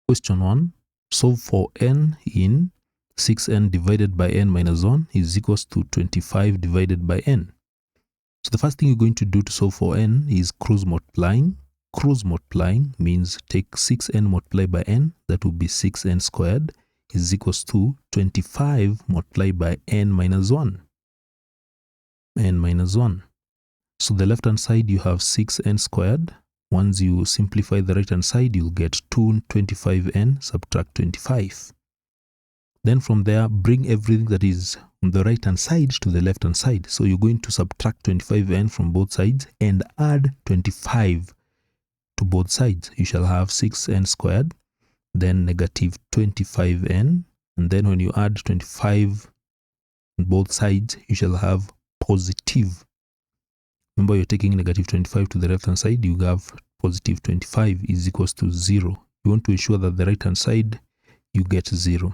Question 1. Solve for n in 6n divided by n minus 1 is equals to 25 divided by n. So the first thing you're going to do to solve for n is cross multiplying. Cross multiplying means take 6n multiplied by n, that will be 6n squared, is equals to 25 multiplied by n minus 1. n minus 1. So the left hand side you have 6n squared. Once you simplify the right hand side, you'll get 225n, subtract 25. Then from there, bring everything that is on the right hand side to the left hand side. So you're going to subtract 25n from both sides and add 25 to both sides. You shall have 6n squared, then negative 25n, and then when you add 25 on both sides, you shall have positive. Remember, you're taking negative 25 to the left hand side, you have positive 25 is equals to 0. You want to ensure that the right hand side you get 0.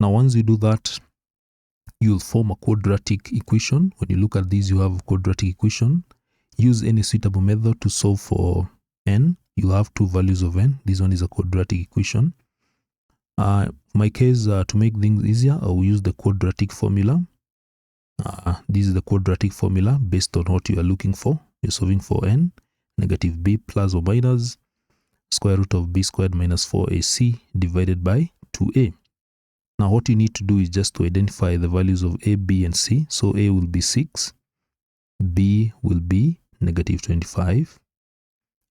Now once you do that, you'll form a quadratic equation. When you look at this, you have a quadratic equation. Use any suitable method to solve for n. You'll have two values of n. This one is a quadratic equation. In my case, to make things easier, I will use the quadratic formula. This is the quadratic formula based on what you are looking for. You're solving for n, negative b plus or minus square root of b squared minus 4ac divided by 2a. Now what you need to do is just to identify the values of a, b, and c. So a will be 6, b will be negative 25,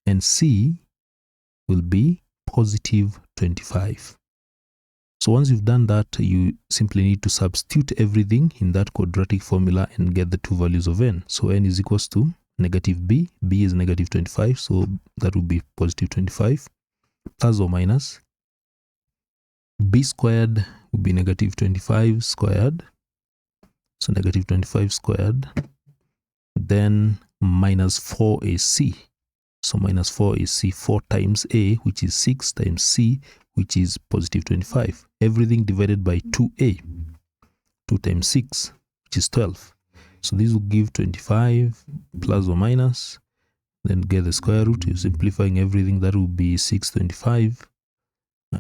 and c will be positive 25. So once you've done that, you simply need to substitute everything in that quadratic formula and get the two values of n. So n is equals to negative b, b is negative 25, so that will be positive 25, plus or minus b squared will be negative 25 squared, so negative 25 squared, then minus 4ac, so minus 4ac, 4 times a, which is 6, times c, which is positive 25. Everything divided by 2a, 2 times 6, which is 12. So this will give 25 plus or minus, then get the square root. You're simplifying everything, that will be 625.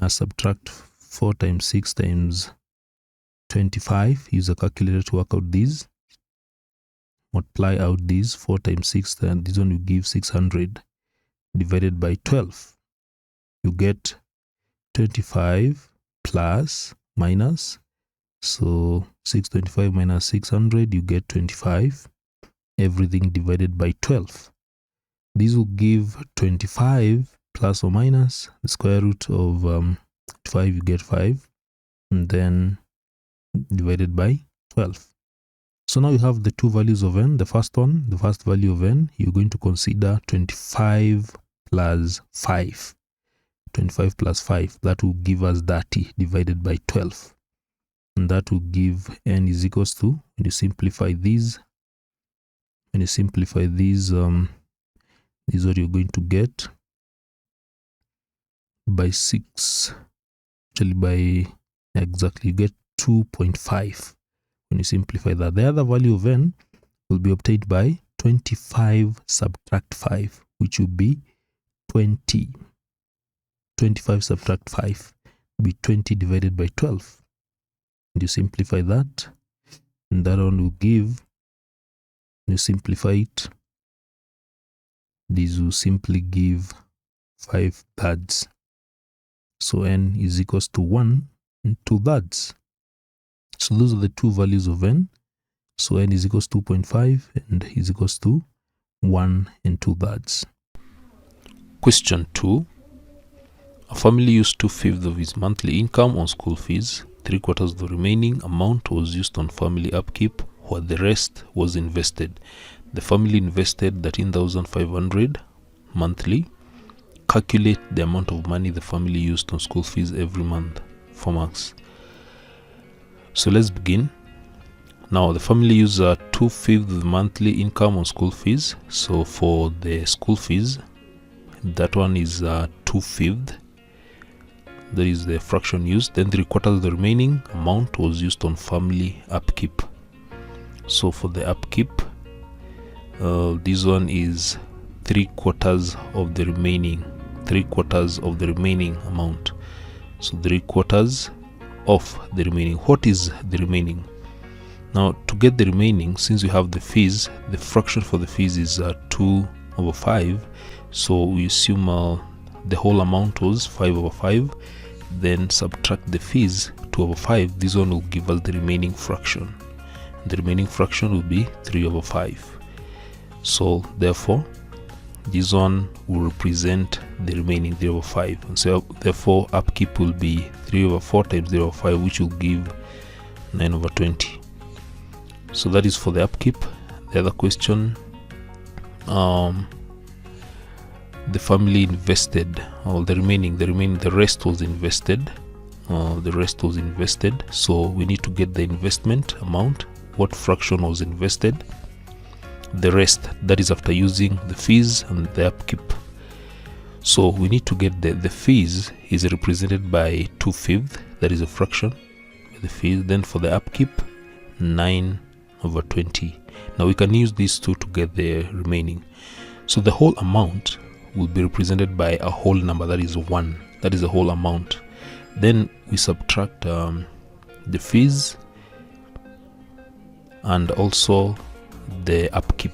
Subtract 4 times 6 times 25. Use a calculator to work out these. Multiply out these 4 times 6, and this one will give 600 divided by 12. You get 25 plus minus, so 625 minus 600, you get 25. Everything divided by 12. This will give 25 plus or minus the square root of 5, you get 5, and then divided by 12. So now you have the two values of n. The first one, the first value of n, you're going to consider 25 plus 5. 25 plus 5, that will give us 30 divided by 12. And that will give n is equals to, when you simplify these, this is what you're going to get by 6, actually by exactly, you get 2.5 when you simplify that. The other value of n will be obtained by 25 subtract 5, which will be 20. 25 subtract 5 will be 20 divided by 12. And you simplify that, and that one will give, when you simplify it, this will simply give 5 thirds. So n is equals to 1 and 2 thirds. So those are the two values of n. So n is equals to 2.5 and is equals to 1 and 2 thirds. Question 2. A family used 2/5 of its monthly income on school fees. 3/4 of the remaining amount was used on family upkeep, while the rest was invested. The family invested 13,500 monthly. Calculate the amount of money the family used on school fees every month. 4 marks. So let's begin. Now the family used 2/5 of the monthly income on school fees. So for the school fees, that one is 2/5. That is the fraction used. Then 3/4 of the remaining amount was used on family upkeep. So for the upkeep, this one is 3/4 of the remaining. 3/4 of the remaining amount. So 3/4 of the remaining. What is the remaining? Now, to get the remaining, since we have the fees, the fraction for the fees is 2/5. So we assume the whole amount was 5/5. Then subtract the fees, 2/5. This one will give us the remaining fraction. The remaining fraction will be 3/5. So therefore, this one will represent the remaining 3/5. And so therefore, upkeep will be 3/4 times 3/5, which will give 9/20. So that is for the upkeep. The other question, the family invested, or the rest was invested. The rest was invested. So we need to get the investment amount. What fraction was invested? The rest, that is after using the fees and the upkeep. So we need to get the fees is represented by 2/5, that is a fraction, the fees. Then for the upkeep, 9/20. Now we can use these two to get the remaining. So the whole amount will be represented by a whole number, that is 1. That is the whole amount. Then we subtract the fees and also the upkeep.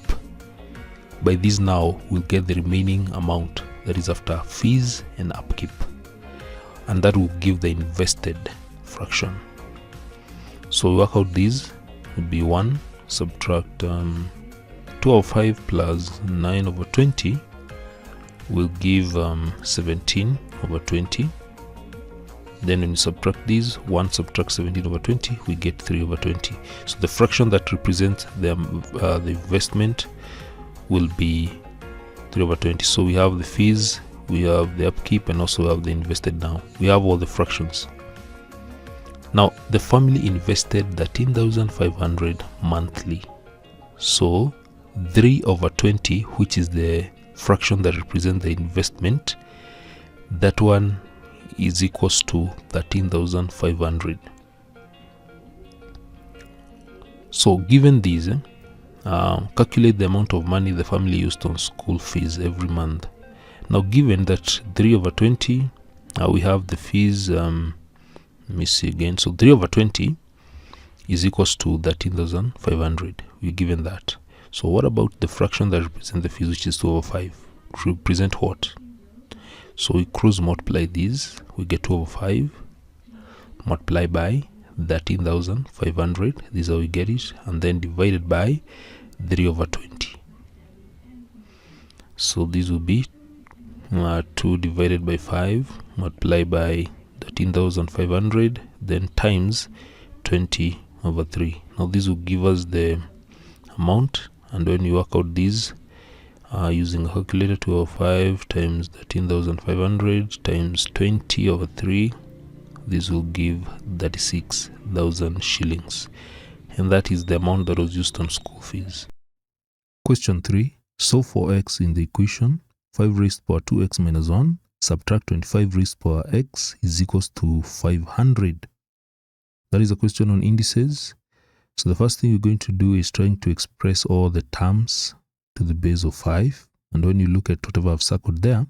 By this now we'll get the remaining amount, that is after fees and upkeep, and that will give the invested fraction. So we work out these would be 1 subtract 2/5 plus 9/20 will give 17/20. Then when you subtract these, 1 subtract 17/20, we get 3/20. So the fraction that represents the investment will be 3/20. So we have the fees, we have the upkeep, and also have the invested. Now we have all the fractions. Now the family invested 13,500 monthly. So 3/20, which is the fraction that represents the investment, that one is equals to 13,500. So given these, calculate the amount of money the family used on school fees every month. Now given that 3/20, we have the fees, let me see again. So 3/20 is equals to 13,500. We're given that. So what about the fraction that represents the fees, which is 2/5? Represent what? So we cross multiply these, we get 2/5 multiply by 13,500. This is how we get it, and then divided by 3/20. So this will be 2 divided by 5 multiplied by 13,500, then times 20/3. Now this will give us the amount, and when you work out these using a calculator, 2/5 times 13,500 times 20/3, this will give 36,000 shillings, and that is the amount that was used on school fees. Question 3. Solve for x in the equation 5 raised to power 2x minus 1 subtract 25 raised to power x is equals to 500. That is a question on indices. So the first thing you're going to do is trying to express all the terms to the base of 5, and when you look at whatever I've circled there,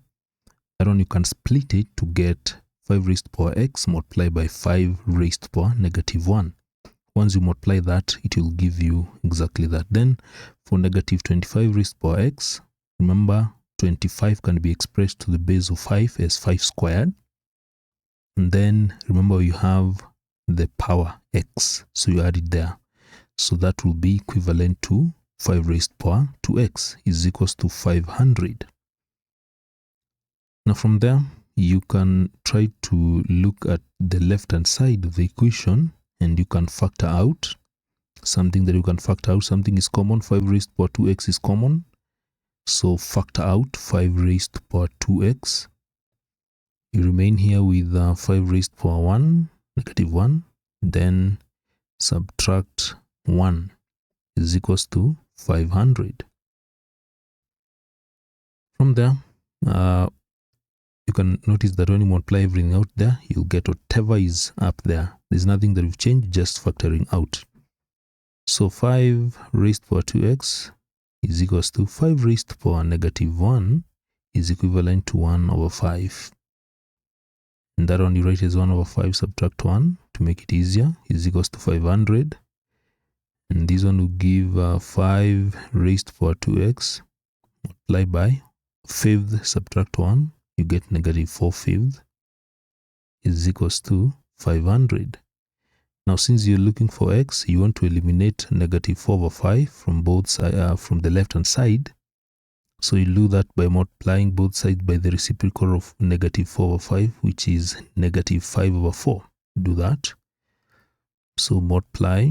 that one you can split it to get 5 raised to power x multiplied by 5 raised to power negative 1. Once you multiply that, it will give you exactly that. Then for negative 25 raised to power x, remember 25 can be expressed to the base of 5 as 5 squared, and then remember you have the power x, so you add it there. So that will be equivalent to 5 raised to power 2x is equals to 500. Now from there, you can try to look at the left hand side of the equation, and you can factor out something that you can factor out. Something is common, 5 raised to power 2x is common. So factor out 5 raised to power 2x. You remain here with 5 raised to power 1, negative 1. Then subtract 1 is equals to 500. From there, you can notice that when you multiply everything out there, you'll get whatever is up there. There's nothing that we've changed, just factoring out. So 5 raised to power 2x is equals to 5 raised to power negative 1 is equivalent to 1 over 5. And that one you write as 1 over 5 subtract 1 to make it easier is equals to 500. And this one will give 5 raised to the power 2x multiplied by fifth subtract 1, you get negative 4 fifths is equals to 500. Now since you're looking for x, you want to eliminate negative 4 over 5 from both sides, from the left hand side. So you do that by multiplying both sides by the reciprocal of negative 4 over 5, which is negative 5 over 4. Do that. So multiply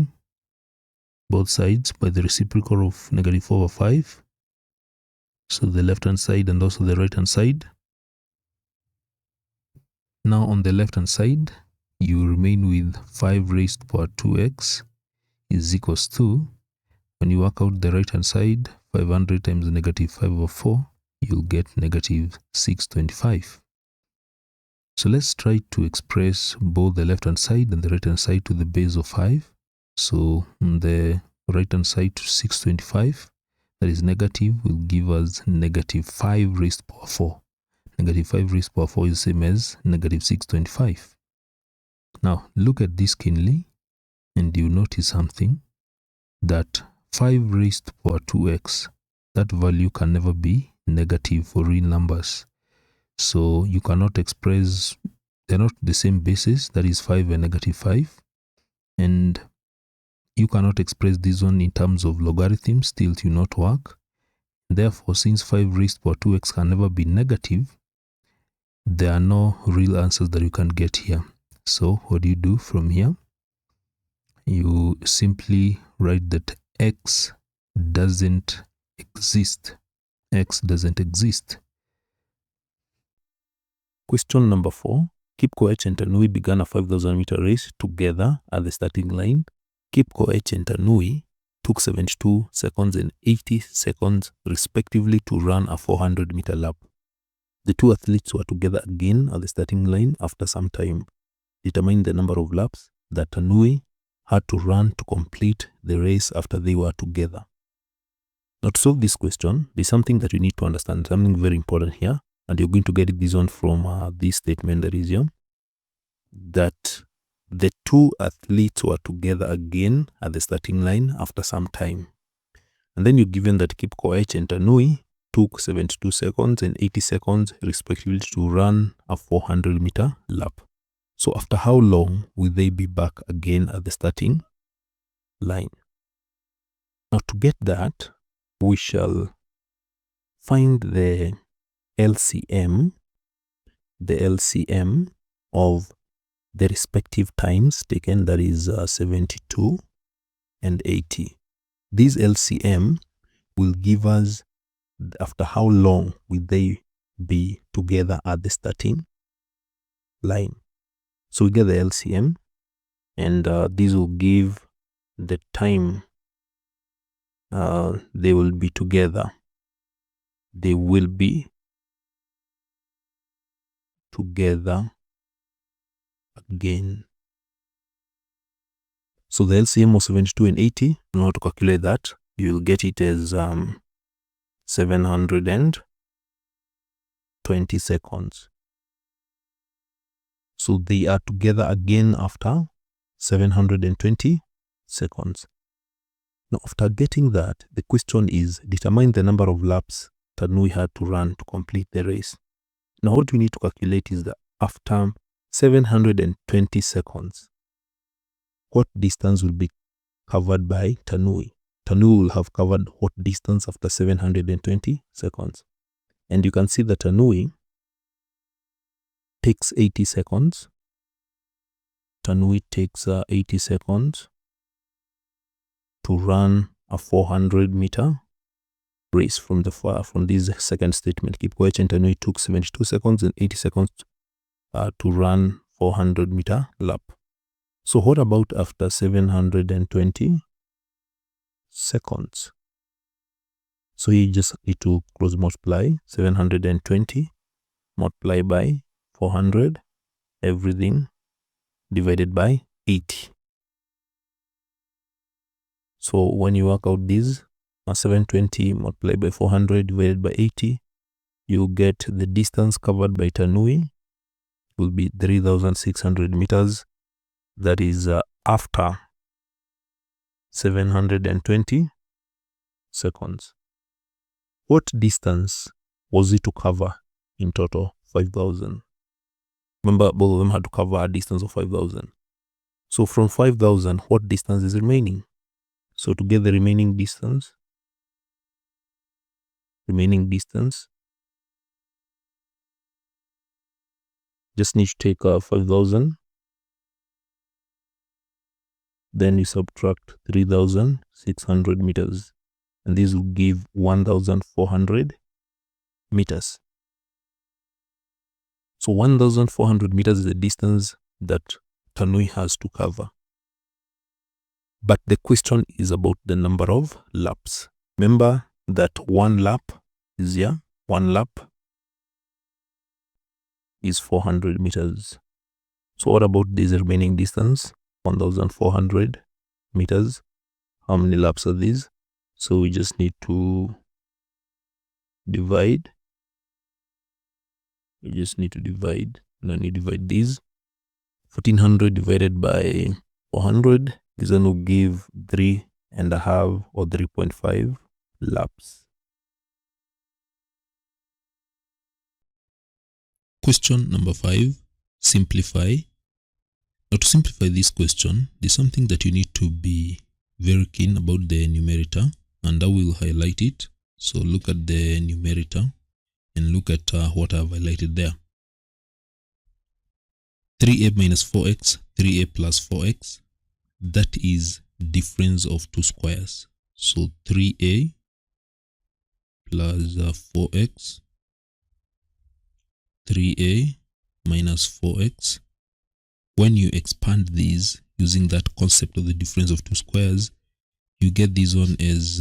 both sides by the reciprocal of negative 4 over 5. So the left hand side and also the right hand side. Now on the left hand side, you remain with 5 raised to the power 2x is equals to, when you work out the right hand side, 500 times negative 5 over 4, you'll get negative 625. So let's try to express both the left hand side and the right hand side to the base of 5. So on the right hand side to 625, that is negative, will give us negative 5 raised to the power 4. Negative 5 raised to the power 4 is the same as negative 625. Now look at this keenly and you notice something, that 5 raised to the power 2x, that value can never be negative for real numbers. So you cannot express, they're not the same basis, that is 5 and negative 5. And you cannot express this one in terms of logarithms, still it will not work. Therefore, since 5 raised to the power 2x can never be negative, there are no real answers that you can get here. So what do you do from here? You simply write that x doesn't exist. X doesn't exist. Question number 4. Kcse and Tanui began a 5,000 meter race together at the starting line. Kcse and Tanui took 72 seconds and 80 seconds respectively to run a 400 meter lap. The two athletes were together again at the starting line after some time. Determine the number of laps that Tanui had to run to complete the race after they were together. Now to solve this question, there's something that you need to understand, something very important here, and you're going to get this one from this statement that is here, that the two athletes were together again at the starting line after some time. And then you're given that Kcse and Tanui took 72 seconds and 80 seconds respectively to run a 400 meter lap. So after how long will they be back again at the starting line? Now to get that, we shall find the LCM of the respective times taken, that is 72 and 80. This LCM will give us after how long will they be together at the starting line. So we get the LCM, and this will give the time they will be together. They will be together again. So the LCM of 72 and 80, in order to calculate that, you will get it as 720 seconds. So they are together again after 720 seconds. Now after getting that, the question is determine the number of laps Tanui had to run to complete the race. Now what we need to calculate is that after 720 seconds, what distance will be covered by Tanui? Tanui will have covered what distance after 720 seconds? And you can see that Tanui takes 80 seconds. Tanui takes 80 seconds to run a 400 meter race from this second statement. Kcse and Tanui took 72 seconds and 80 seconds to run 400 meter lap. So what about after 720 seconds? So you just need to cross multiply 720 multiply by 400, everything divided by 80. So when you work out this, 720 multiplied by 400 divided by 80, you get the distance covered by Tanui will be 3,600 meters. That is after 720 seconds. What distance was it to cover in total? 5,000. Remember, both of them had to cover a distance of 5,000. So from 5,000, what distance is remaining? So to get the remaining distance, just need to take 5,000. Then you subtract 3,600 meters. And this will give 1,400 meters. So 1,400 meters is the distance that Tanui has to cover. But the question is about the number of laps. Remember that one lap is 400 meters. So what about this remaining distance? 1,400 meters. How many laps are these? So we just need to divide. Let me divide these. 1,400 divided by 400. This one will give 3.5 or 3.5 laps. Question number 5. Simplify. Now to simplify this question, there's something that you need to be very keen about the numerator, and I will highlight it. So look at the numerator and look at what I've highlighted there. 3a minus 4x, 3a plus 4x, that is difference of two squares. So 3a plus 4x, 3a minus 4x. When you expand these using that concept of the difference of two squares, you get this one as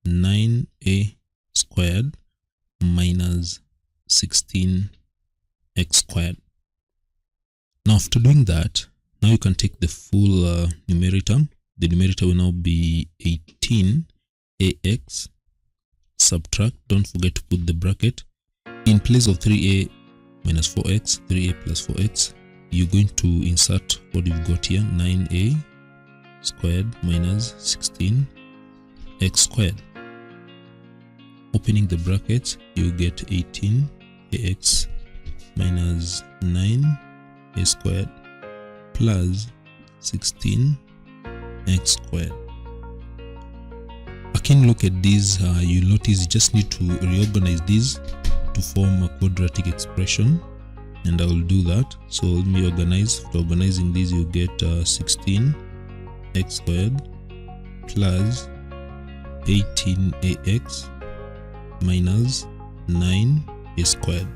9a squared minus 16x squared. Now after doing that, now you can take the full numerator. The numerator will now be 18ax, subtract, don't forget to put the bracket. In place of 3a minus 4x, 3a plus 4x, you're going to insert what you've got here, 9a squared minus 16x squared. Opening the brackets, you get 18ax minus 9a squared plus 16x squared. Again, look at this. You notice you just need to reorganize these to form a quadratic expression, and I will do that. So let me organize. After organizing these, you get 16x squared plus 18ax minus 9a squared.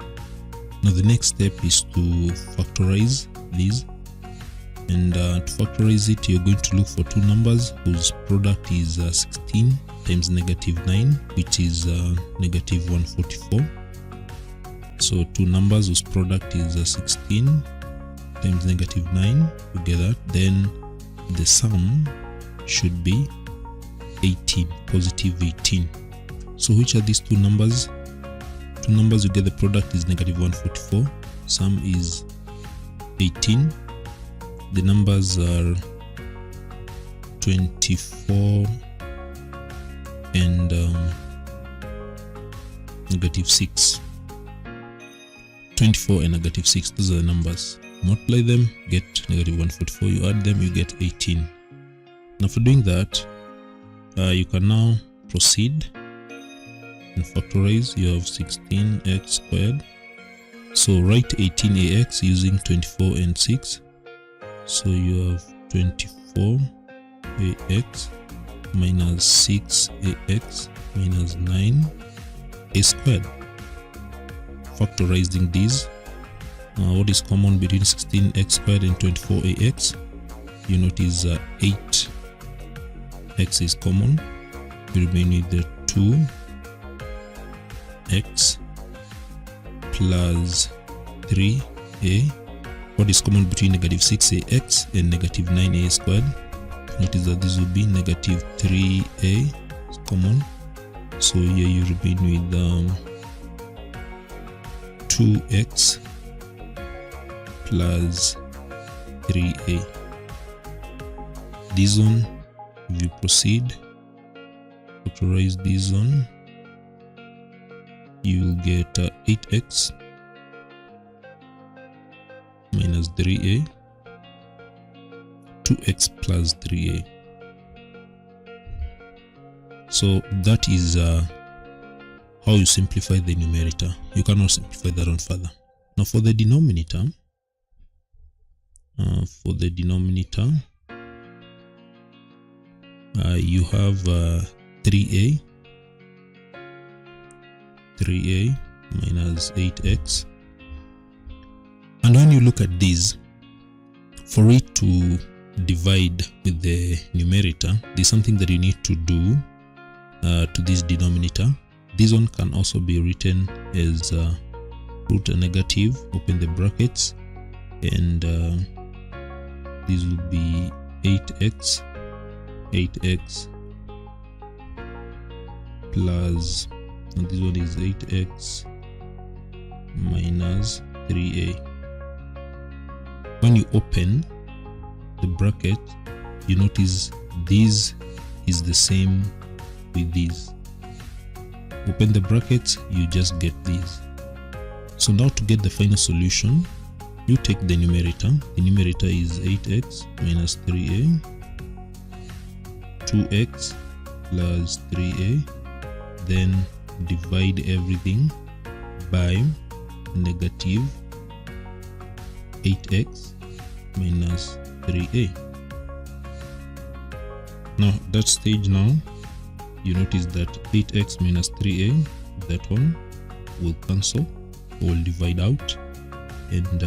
Now the next step is to factorize these, and to factorize it, you're going to look for two numbers whose product is 16 times negative 9, which is negative 144. So two numbers whose product is 16 times negative 9, you get that. Then the sum should be 18, positive 18. So which are these two numbers? Two numbers you get the product is negative 144, sum is 18. The numbers are 24 and negative 6. 24 and negative 6, those are the numbers. Multiply them, get negative 144, you add them, you get 18. Now for doing that, you can now proceed and factorize. You have 16x squared. So write 18ax using 24 and 6. So you have 24ax minus 6ax minus 9a squared. Factorizing these, what is common between 16x squared and 24ax? You notice 8x is common. We remain with the 2x plus 3a. What is common between negative 6ax and negative 9a squared? Notice that this will be negative 3a is common. So here you remain with 2x plus 3a. This one, if you proceed, factorize this one, you will get 8x minus 3a, 2x plus 3a. So that is how you simplify the numerator. You cannot simplify that one further. Now for the denominator, you have 3a minus 8x, and when you look at this, for it to divide with the numerator, there's something that you need to do to this denominator. This one can also be written as root a negative, open the brackets, and this will be 8x plus, and this one is 8x minus 3a. When you open the bracket, you notice this is the same with this. Open the brackets, you just get this. So now to get the final solution, you take the numerator. The numerator is 8x minus 3a, 2x plus 3a, then divide everything by negative 8x minus 3a. Now that stage, now you notice that 8x minus 3a, that one will cancel, will divide out, and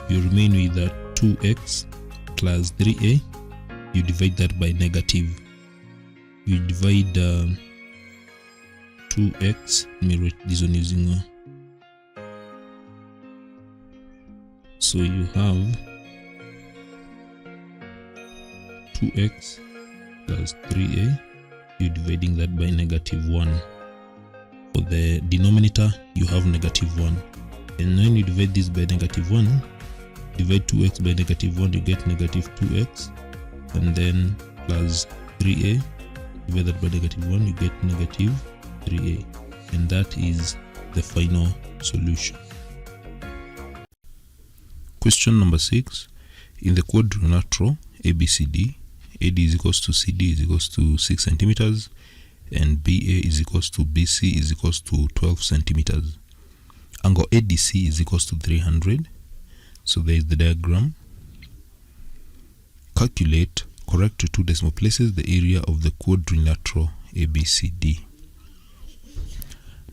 you remain with that 2x plus 3a. You divide that by negative. You divide 2x, let me write this one using so you have 2x plus 3a, you're dividing that by negative 1. For the denominator, you have negative 1. And when you divide this by negative 1, divide 2x by negative 1, you get negative 2x, and then plus 3a, divide that by negative 1, you get negative 3a. And that is the final solution. Question number 6. In the quadrilateral ABCD, AD is equals to CD is equals to 6 centimeters, and BA is equals to BC is equals to 12 centimeters. Angle ADC is equals to 300. So there is the diagram. Calculate, correct to 2 decimal places, the area of the quadrilateral ABCD.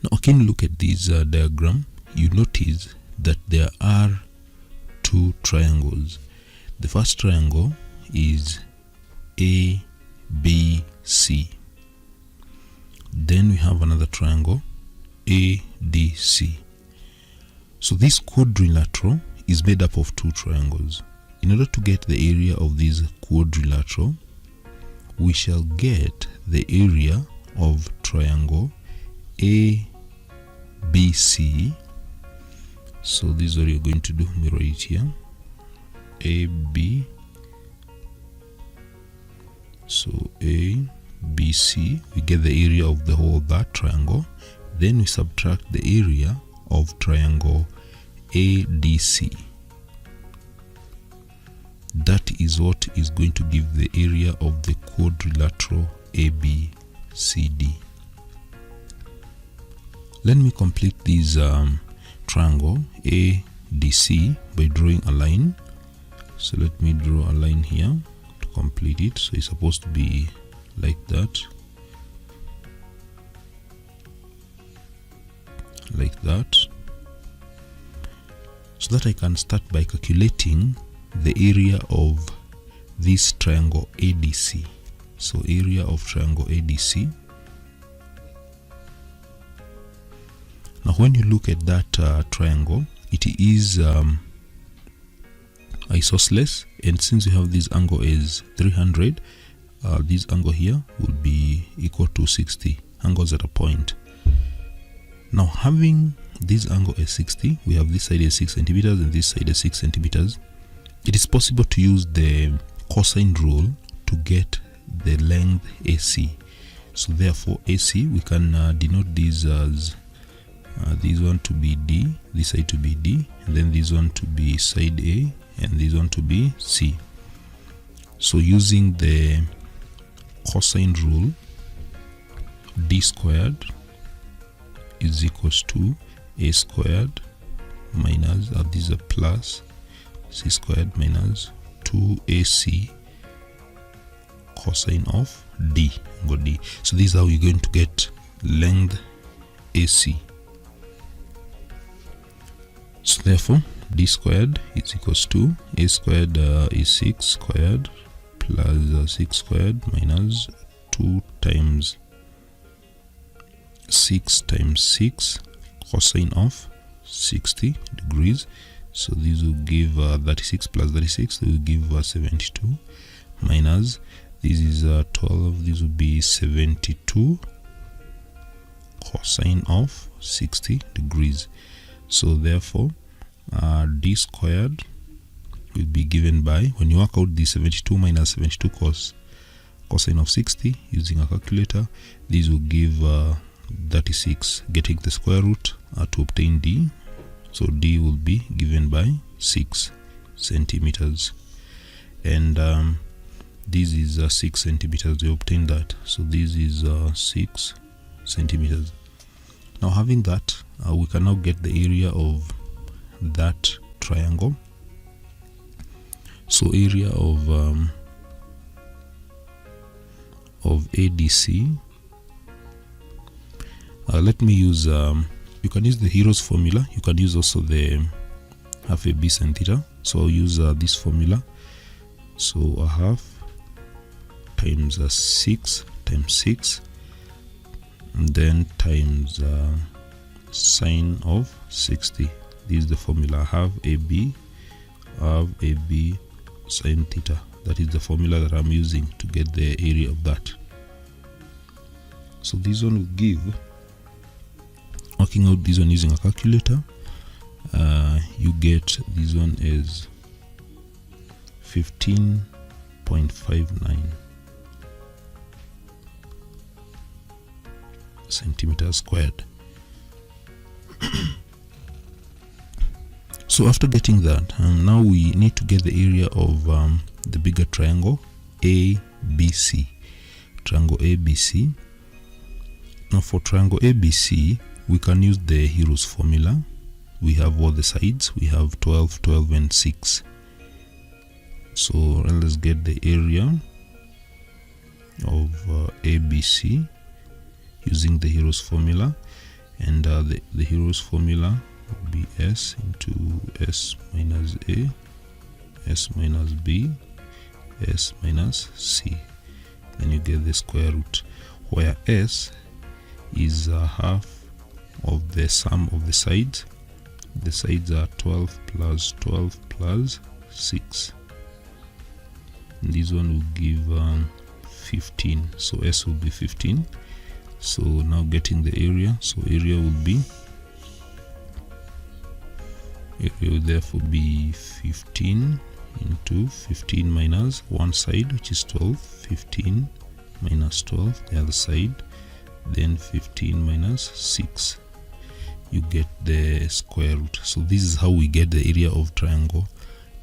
Now, can you look at this diagram? You notice that there are 2 triangles. The first triangle is ABC. Then we have another triangle, ADC. So this quadrilateral is made up of 2 triangles. In order to get the area of this quadrilateral, we shall get the area of triangle ABC. So this is what you're going to do. Let me write it here. AB. So ABC, we get the area of the whole of that triangle. Then we subtract the area of triangle ADC. That is what is going to give the area of the quadrilateral ABCD. Let me complete this triangle ADC by drawing a line. So let me draw a line here to complete it. So it's supposed to be like that, so that I can start by calculating the area of this triangle ADC. So area of triangle ADC. Now when you look at that triangle, it is isosceles, and since you have this angle is 300, this angle here would be equal to 60 angles at a point. Now having this angle is 60, we have this side is 6 centimeters and this side is 6 centimeters. It is possible to use the cosine rule to get the length AC. So therefore AC, we can denote these as this one to be D, this side to be D, and then this one to be side A, and this one to be C. So using the cosine rule, D squared is equals to A squared minus, these are plus, C squared minus 2AC cosine of D. Got D. So this is how you're going to get length AC. So therefore, D squared is equals to A squared is 6 squared plus 6 squared minus 2 times 6 times 6 cosine of 60 degrees. So this will give 36 plus 36, they will give 72 minus, this is 12, this will be 72 cosine of 60 degrees. So therefore D squared will be given by, when you work out the 72 minus 72 cosine of 60 using a calculator, this will give 36, getting the square root to obtain D. So D will be given by 6 centimeters, and this is 6 centimeters. We obtain that, so this is 6 centimeters. Now having that, we can now get the area of that triangle. So area of ADC, let me use, you can use the hero's formula, you can use also the half AB sin theta. So I'll use this formula. So a half times 6 times 6, and then times sine of 60. This is the formula, half AB sin theta. That is the formula that I'm using to get the area of that. So this one will give, working out this one using a calculator, you get this one is 15.59 centimeters squared. So after getting that, now we need to get the area of the bigger triangle ABC. Triangle ABC. Now for triangle ABC, we can use the hero's formula. We have all the sides. We have 12, 12, and 6. So let's get the area of ABC using the hero's formula, and the hero's formula will be S into S minus A, S minus B, S minus C. Then you get the square root, where S is half of the sum of the sides. The sides are 12 plus 12 plus 6. And this one will give 15. So S will be 15. So now getting the area. So area will therefore be 15 into 15 minus one side, which is 12. 15 minus 12 the other side, then 15 minus 6. You get the square root. So this is how we get the area of triangle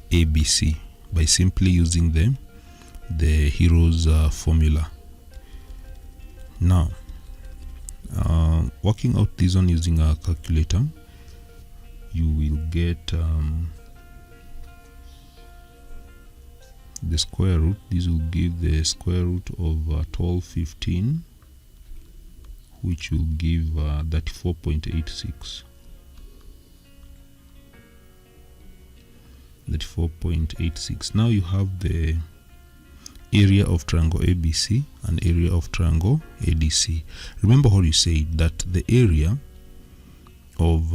ABC, by simply using the hero's formula. Now working out this one using a calculator, you will get the square root. This will give the square root of 1215, which will give 34.86. 34.86. Now you have the area of triangle ABC and area of triangle ADC. Remember how you said that the area of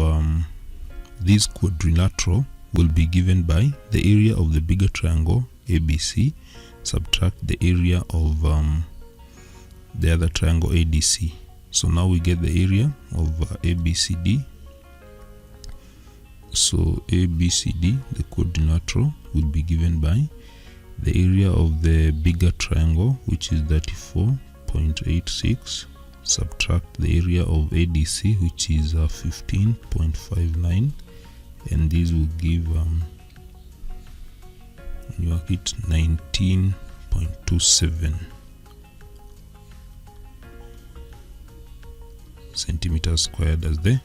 this quadrilateral will be given by the area of the bigger triangle ABC, subtract the area of the other triangle ADC. So now we get the area of ABCD So ABCD, the quadrilateral, will be given by the area of the bigger triangle, which is 34.86, subtract the area of ADC, which is 15.59, and these will give you work it 19.27 centimeters squared as the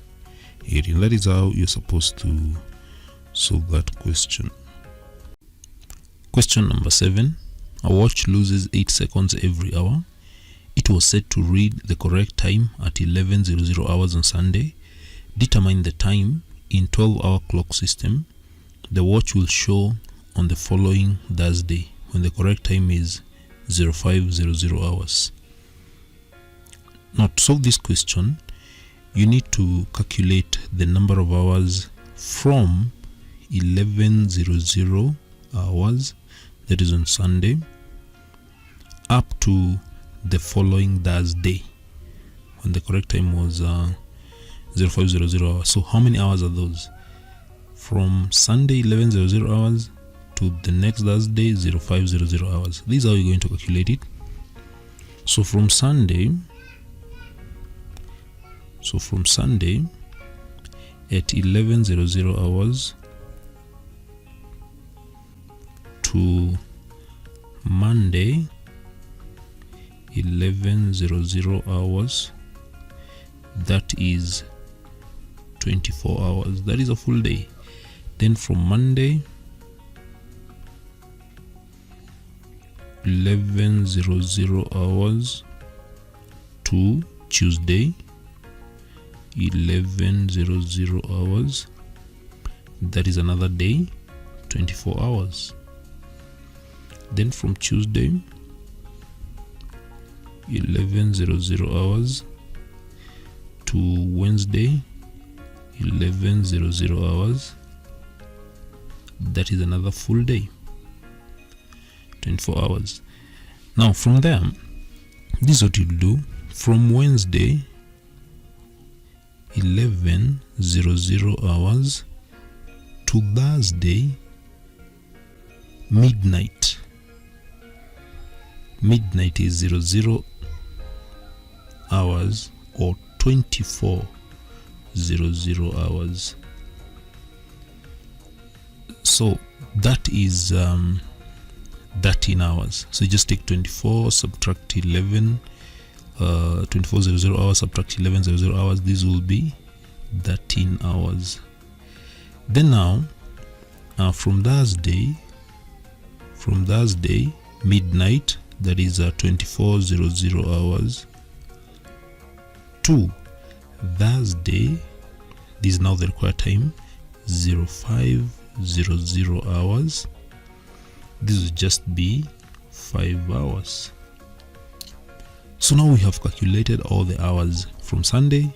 area. That is how you're supposed to solve that question. Question number 7. A watch loses 8 seconds every hour. It was set to read the correct time at 11:00 hours on Sunday. Determine the time in 12-hour clock system. The watch will show on the following Thursday when the correct time is 05:00 hours. Now, to solve this question, you need to calculate the number of hours from 11:00 hours, that is on Sunday, up to the following Thursday when the correct time was 05:00 hours. So how many hours are those? From Sunday 11:00 hours to the next Thursday 05:00 hours. This is how you're going to calculate it. So from Sunday at 11:00 hours to Monday 11:00 hours, that is 24 hours. That is a full day. Then from Monday 11:00 hours to Tuesday 11:00 hours, that is another day, 24 hours. Then from Tuesday 11:00 hours to Wednesday 11:00 hours, that is another full day, 24 hours. Now from there, this is what you'll do. From Wednesday 11:00 hours to Thursday midnight. Midnight is 00 hours or 24:00 hours. So that is 13 hours. So you just take 24, subtract 11, 24:00 hours, subtract 11:00 hours. This will be 13 hours. Then now, from Thursday midnight, that is 24:00 hours, to Thursday, this is now the required time, 05:00 hours. This will just be 5 hours. So now we have calculated all the hours from Sunday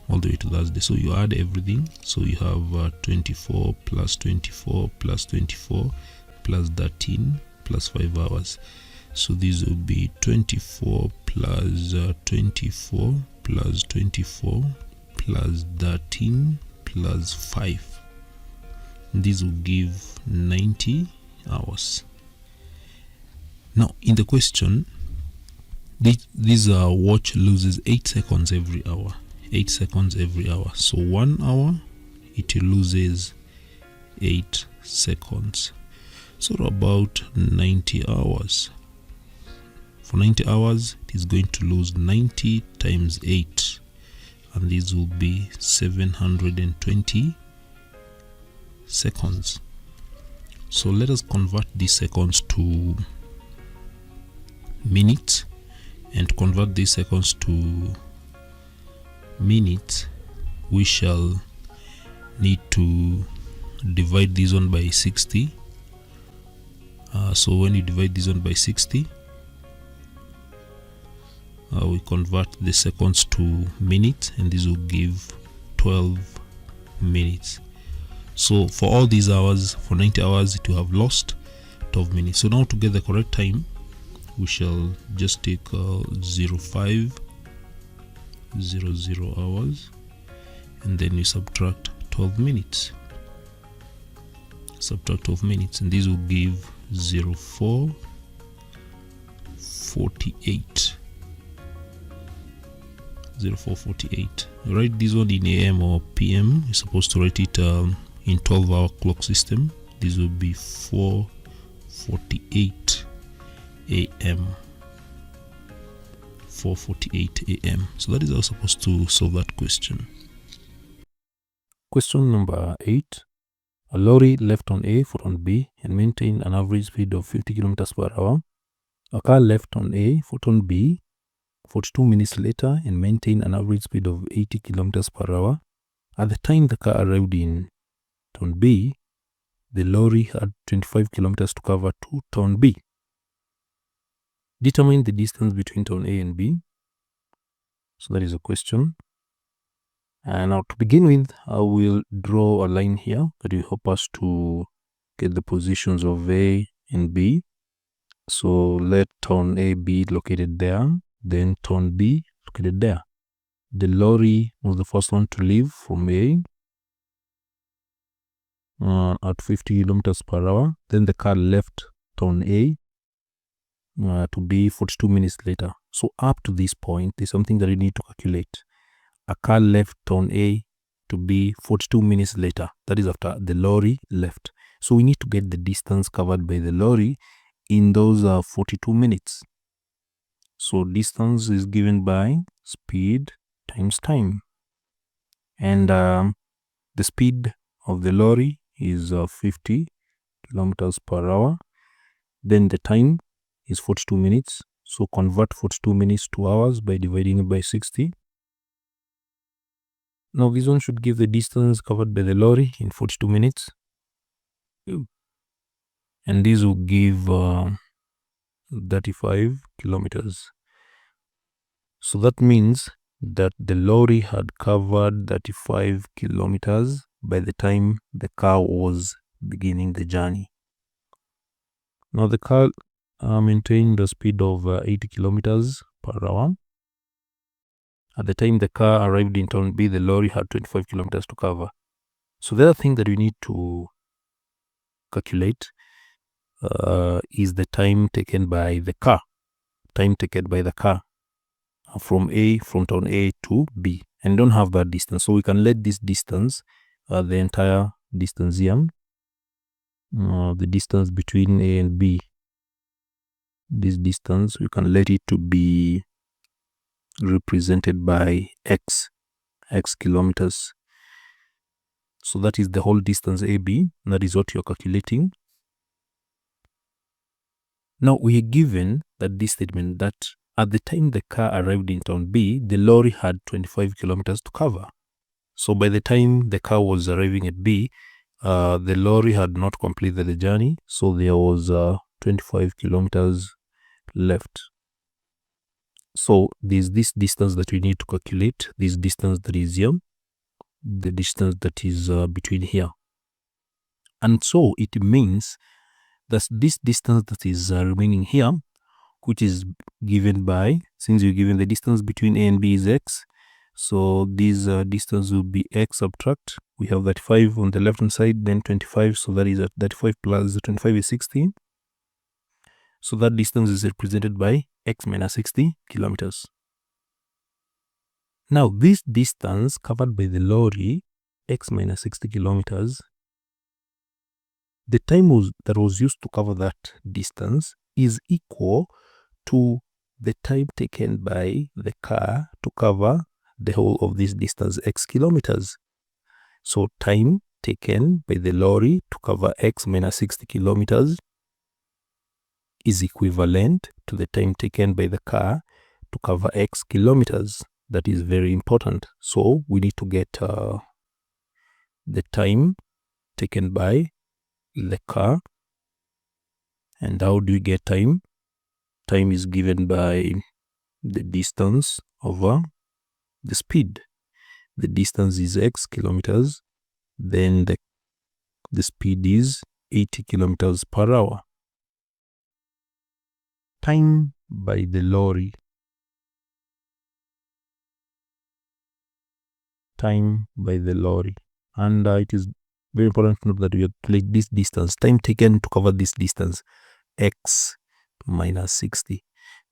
all the way to Thursday. So you add everything. So you have 24 plus 24 plus 24 plus 13 plus 5 hours. So this will be 24 plus 24 plus 24 plus 13 plus 5. This will give 90 hours. Now in the question, this watch loses 8 seconds every hour. 8 seconds every hour. So 1 hour it loses 8 seconds. So about 90 hours. For 90 hours it is going to lose 90 times 8, and this will be 720 seconds. So let us convert these seconds to minutes, and convert these seconds to minutes, we shall need to divide this one by 60. So when you divide this one by 60, we convert the seconds to minutes, and this will give 12 minutes. So for all these hours, for 90 hours, it will have lost 12 minutes. So now to get the correct time, we shall just take 05:00 hours, and then you subtract 12 minutes. subtract 12 minutes, and this will give 0448. 0448. Write this one in AM or PM. You're supposed to write it in 12-hour clock system. This will be 4:48 AM. 4:48 AM. So that is how we're supposed to solve that question. Question number 8. A lorry left on A, foot on B, and maintained an average speed of 50 kilometers per hour. A car left on A, foot on B, 42 minutes later, and maintained an average speed of 80 kilometers per hour. At the time the car arrived in town B, the lorry had 25 kilometers to cover to town B. Determine the distance between town A and B. So that is a question. And now to begin with, I will draw a line here that will help us to get the positions of A and B. So let town A be located there, then town B located there. The lorry was the first one to leave from A at 50 kilometers per hour. Then the car left town A to B 42 minutes later. So up to this point, there's something that you need to calculate. A car left town A to B 42 minutes later. That is after the lorry left. So we need to get the distance covered by the lorry in those 42 minutes. So distance is given by speed times time. And the speed of the lorry is 50 kilometers per hour. Then the time is 42 minutes. So convert 42 minutes to hours by dividing it by 60. Now this one should give the distance covered by the lorry in 42 minutes. And this will give 35 kilometers. So that means that the lorry had covered 35 kilometers by the time the car was beginning the journey. Now the car maintained the speed of 80 kilometers per hour. At the time the car arrived in town B, the lorry had 25 kilometers to cover. So the other thing that we need to calculate is the time taken by the car. Time taken by the car from town A to B. And don't have that distance. So we can let this distance, the entire distance here, the distance between A and B, this distance, we can let it to be represented by x kilometers. So that is the whole distance AB. That is what you're calculating. Now we are given that this statement that at the time the car arrived in town B, the lorry had 25 kilometers to cover. So by the time the car was arriving at B, the lorry had not completed the journey. So there was 25 kilometers left. So there's this distance that we need to calculate, this distance that is here, the distance that is between here. And so it means that this distance that is remaining here, which is given by, since you're given the distance between A and B is x, so this distance will be x subtract. We have 35 on the left hand side, then 25, so that is 35 plus 25 is 60. So that distance is represented by x minus 60 kilometers. Now this distance covered by the lorry, x minus 60 kilometers, the time that was used to cover that distance is equal to the time taken by the car to cover the whole of this distance, x kilometers. So time taken by the lorry to cover x minus 60 kilometers is equivalent to the time taken by the car to cover x kilometers. That is very important. So we need to get the time taken by the car. And how do you get time? Time is given by the distance over the speed. The distance is x kilometers, then the speed is 80 kilometers per hour. Time by the lorry. Time by the lorry. And it is Very important to note that we have like this distance, time taken to cover this distance, x minus 60.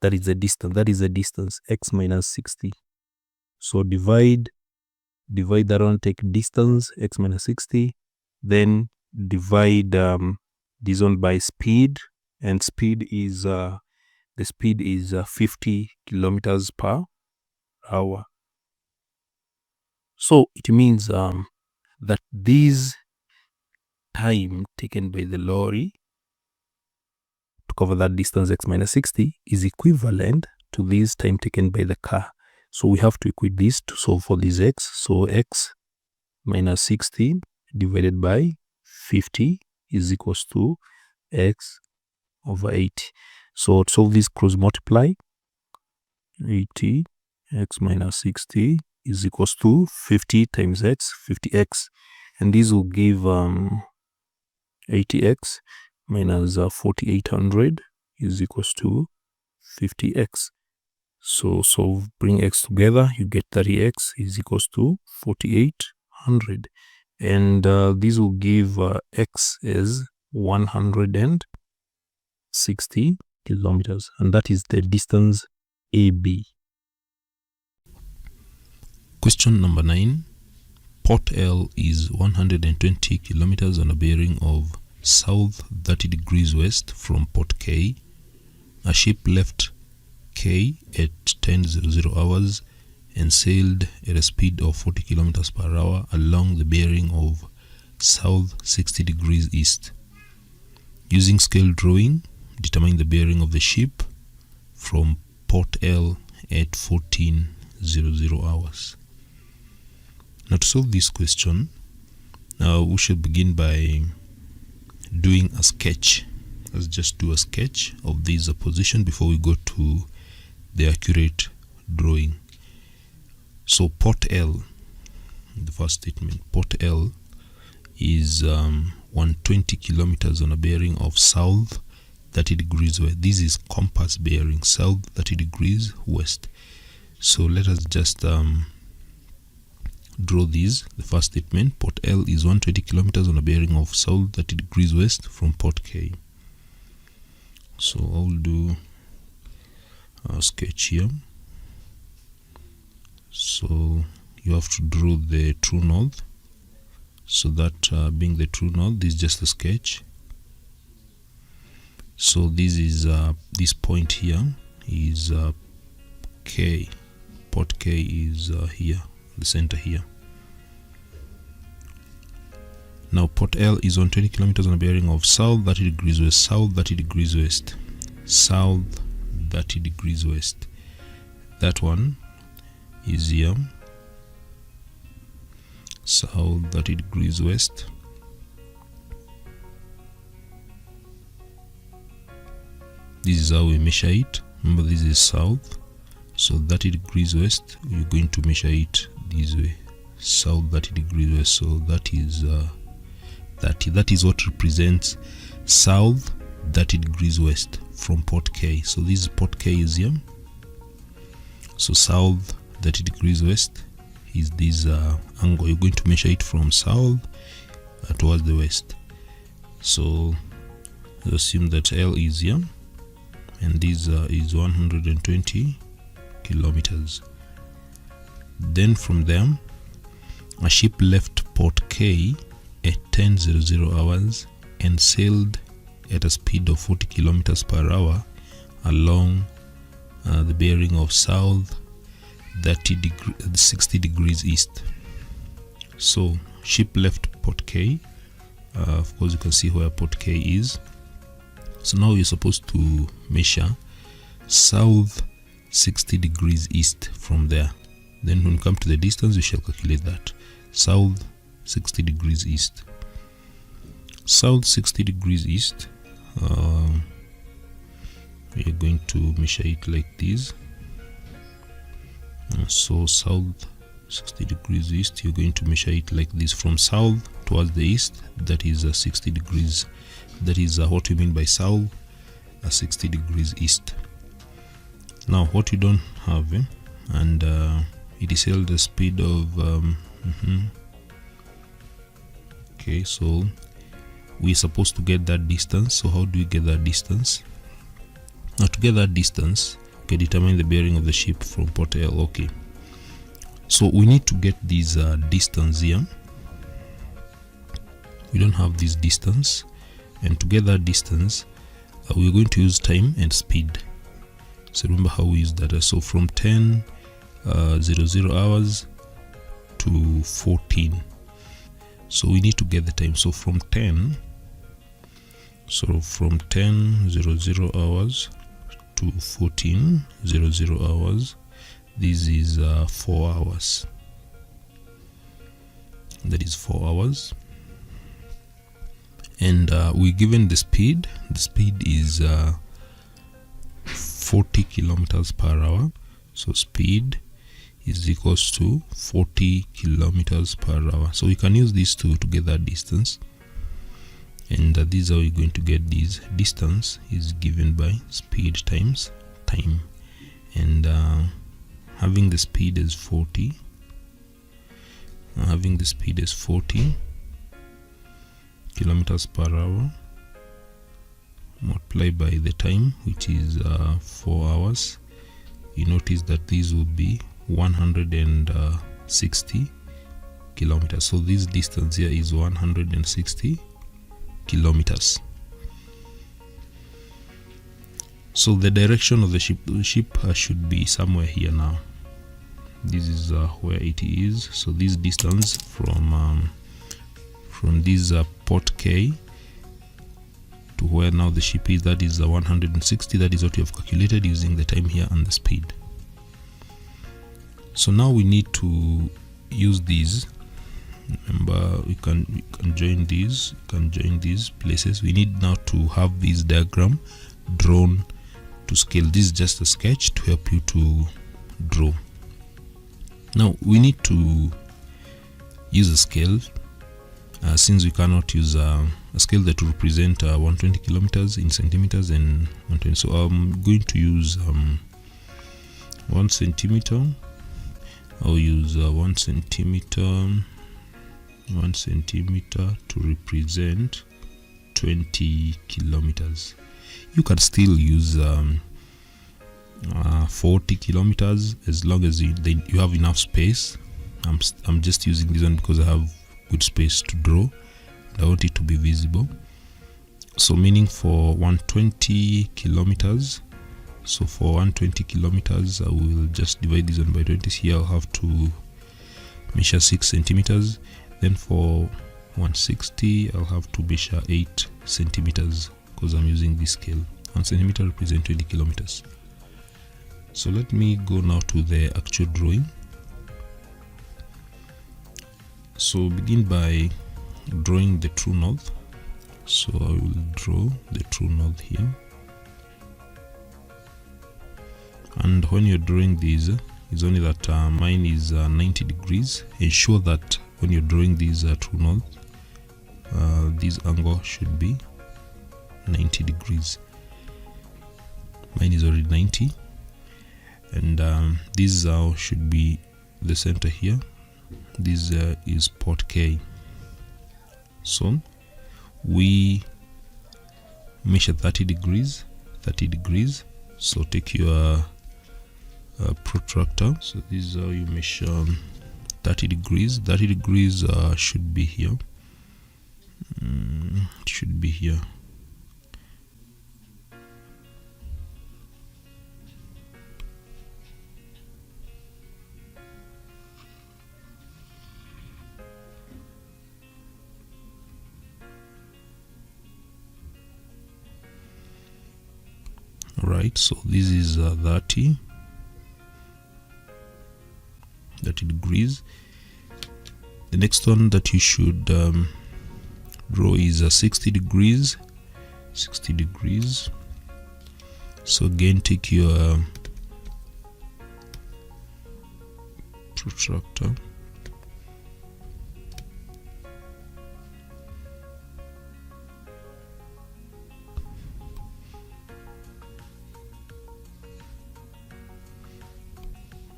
That is the distance, x minus 60. So divide that one, take distance, x minus 60, then divide this one by speed, and speed is the speed is 50 kilometers per hour. So it means that this time taken by the lorry to cover that distance, x minus 60, is equivalent to this time taken by the car. So we have to equate this to solve for this x. So x minus 60 divided by 50 is equals to x over 80. So to solve this, cross multiply. 80 x minus 60 is equals to 50 times x, 50x, and this will give 80x minus 4800 is equals to 50x. So bring x together, you get 30x is equals to 4800, and this will give x is 160 kilometers, and that is the distance AB. Question number 9. Port L is 120 kilometers on a bearing of south 30 degrees west from port K. A ship left K at 10:00 hours and sailed at a speed of 40 kilometers per hour along the bearing of south 60 degrees east. Using scale drawing, determine the bearing of the ship from port L at 14:00 hours. Now, to solve this question, we should begin by doing a sketch. Let's just do a sketch of this position before we go to the accurate drawing. So port L, the first statement, port L is 120 kilometers on a bearing of south 30 degrees west. This is compass bearing, south 30 degrees west. So let us just draw this. The first statement, port L is 120 kilometers on a bearing of south 30 degrees west from port K. So I'll do a sketch here. So you have to draw the true north. So that being the true north, this is just a sketch. So this is this point here is K. Port K is here, the center here. Now port L is on 20 kilometers on a bearing of south 30 degrees west, south 30 degrees west, south 30 degrees west. That one is here, south 30 degrees west. This is how we measure it. Remember, this is south, so 30 degrees west, you're going to measure it this way, south 30 degrees west. So that is 30. That is what represents south 30 degrees west from port K. So this is port K is here. So south 30 degrees west is this angle. You're going to measure it from south towards the west. So let's assume that L is here, and this is 120 kilometers. Then from there, a ship left port K at 10:00 hours and sailed at a speed of 40 kilometers per hour along the bearing of south 60 degrees east. So ship left port K. Of course, you can see where port K is. So now you're supposed to measure south 60 degrees east from there. Then when you come to the distance, you shall calculate that. South 60 degrees east. South 60 degrees east, we are going to measure it like this. So south 60 degrees east, you're going to measure it like this from south towards the east. That is 60 degrees. That is what we mean by south 60 degrees east. Now what you don't have, and it is held the speed of Okay, so we're supposed to get that distance. So how do we get that distance? Now to get that distance, okay, determine the bearing of the ship from port L. Okay, so we need to get this distance here. We don't have this distance, and to get that distance, we're going to use time and speed. So remember how we use that. So from 10:00 hours to 14. So we need to get the time. So from 10:00 hours to 14:00 hours, this is 4 hours. That is 4 hours. And we're given the speed. The speed is 40 kilometers per hour. So speed is equals to 40 kilometers per hour. So we can use these two to get that distance. And this is how we're going to get this distance is given by speed times time. And having the speed as 40, kilometers per hour multiplied by the time, which is 4 hours, you notice that these will be 160 kilometers. So this distance here is 160 kilometers. So the direction of the ship should be somewhere here now. This is where it is. So this distance from this port K to where now the ship is, that is 160. That is what you have calculated using the time here and the speed. So now we need to use these. Remember, we can join these. Places. We need now to have this diagram drawn to scale. This is just a sketch to help you to draw. Now we need to use a scale. Since we cannot use a scale that will represent 120 kilometers in centimeters and 120, so I'm going to use 1 centimeter. I'll use 1 centimeter to represent 20 kilometers. You can still use 40 kilometers as long as you have enough space. I'm just using this one because I have good space to draw and I want it to be visible. So meaning for 120 kilometers, so for 120 kilometers I will just divide this one by 20. Here I'll have to measure 6 centimeters. Then for 160 I'll have to measure 8 centimeters because I'm using this scale. 1 centimeter represents 20 kilometers. So let me go now to the actual drawing. So begin by drawing the true north. So I will draw the true north here. And when you're drawing these, it's only that mine is 90 degrees. Ensure that when you're drawing these true north, this angle should be 90 degrees. Mine is already 90. And this should be the center here. This is port K. So we measure 30 degrees. So take your protractor. So this is how you measure 30 degrees. 30 degrees should be here. It should be here. Right, so this is 30 degrees. The next one that you should draw is 60 degrees. So again, take your protractor.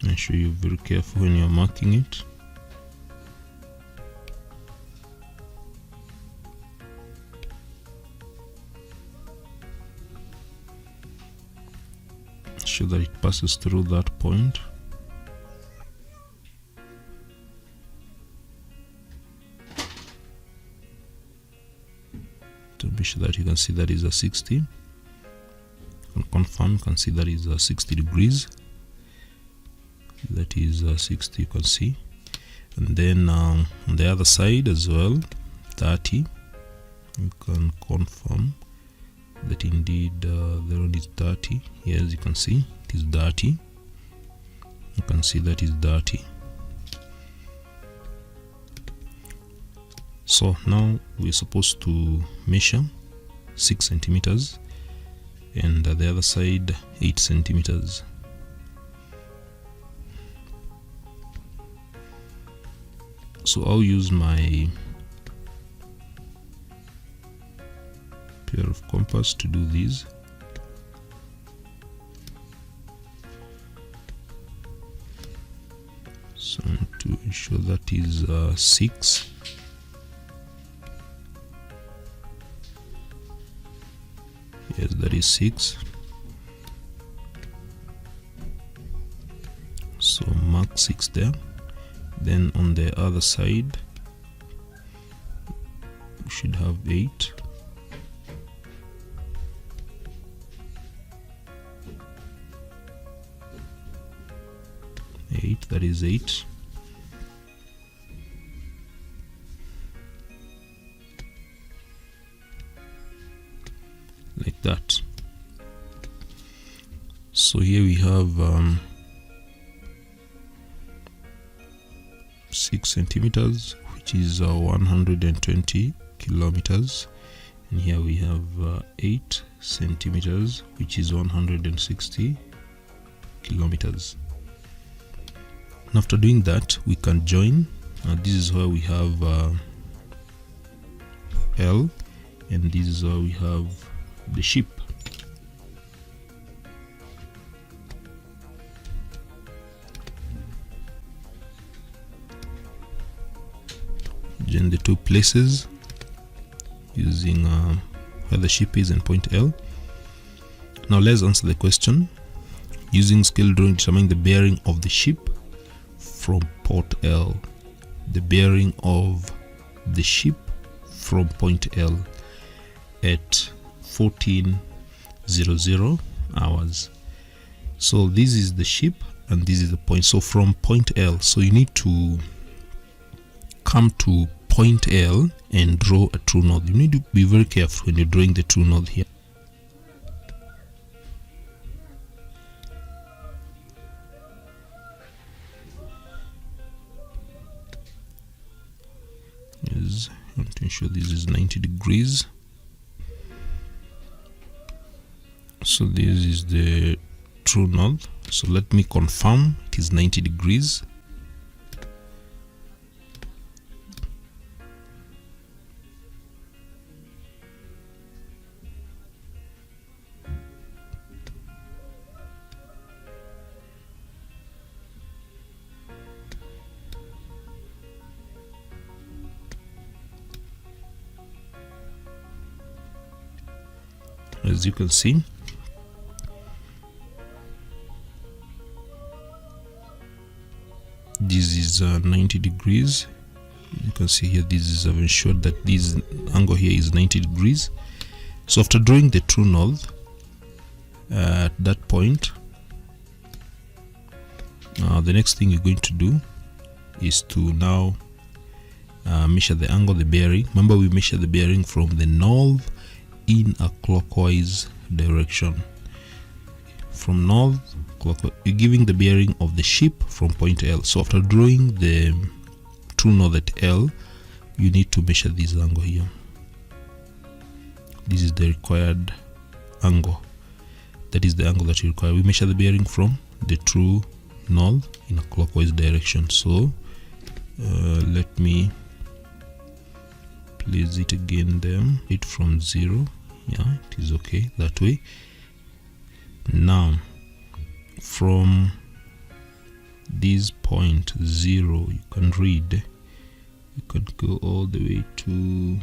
Make sure you're very careful when you're marking it. show that it passes through that point. To be sure that you can see that is a 60. And confirm, you can see that is a 60 degrees. That is 60, you can see. And then on the other side as well, 30. You can confirm that indeed the road is 30. Yes, you can see it is 30. You can see that is 30. So now we're supposed to measure 6 centimeters and the other side 8 centimeters. So I'll use my pair of compass to do these. So to ensure that is 6. Yes, that is 6. So mark 6 there. Then on the other side we should have 8. That is 8. Like that. So here we have 6 centimeters, which is 120 kilometers, and here we have 8 centimeters, which is 160 kilometers. And after doing that, we can join. This is where we have L, and this is where we have the ship. Join the two places using where the ship is and point L. Now let's answer the question. Using scale drawing, determine the bearing of the ship from port L. The bearing of the ship from point L at 14:00 hours. So this is the ship and this is the point. So from point L, so you need to come to point L and draw a true north. You need to be very careful when you're drawing the true north here. Yes, I want to ensure this is 90 degrees. So this is the true north. So let me confirm it is 90 degrees. As you can see, this is 90 degrees. You can see here, this is, I've ensured that this angle here is 90 degrees. So after drawing the true north at that point, the next thing you're going to do is to now measure the angle, the bearing. Remember, we measure the bearing from the north in a clockwise direction. From north clockwise, you're giving the bearing of the ship from point L. So after drawing the true north at L, you need to measure this angle here. This is the required angle. That is the angle that you require. We measure the bearing from the true north in a clockwise direction. So let me place it again there. It from 0. Yeah, it is okay that way. Now from this point 0, you can read, you can go all the way to,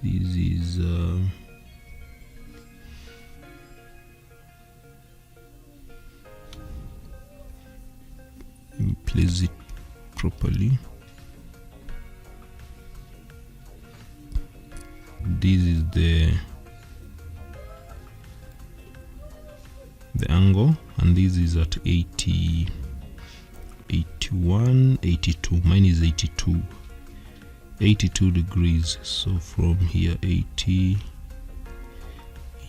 this is place it properly. This is the angle, and this is at 80, 81, 82. Mine is 82 degrees. So from here 80,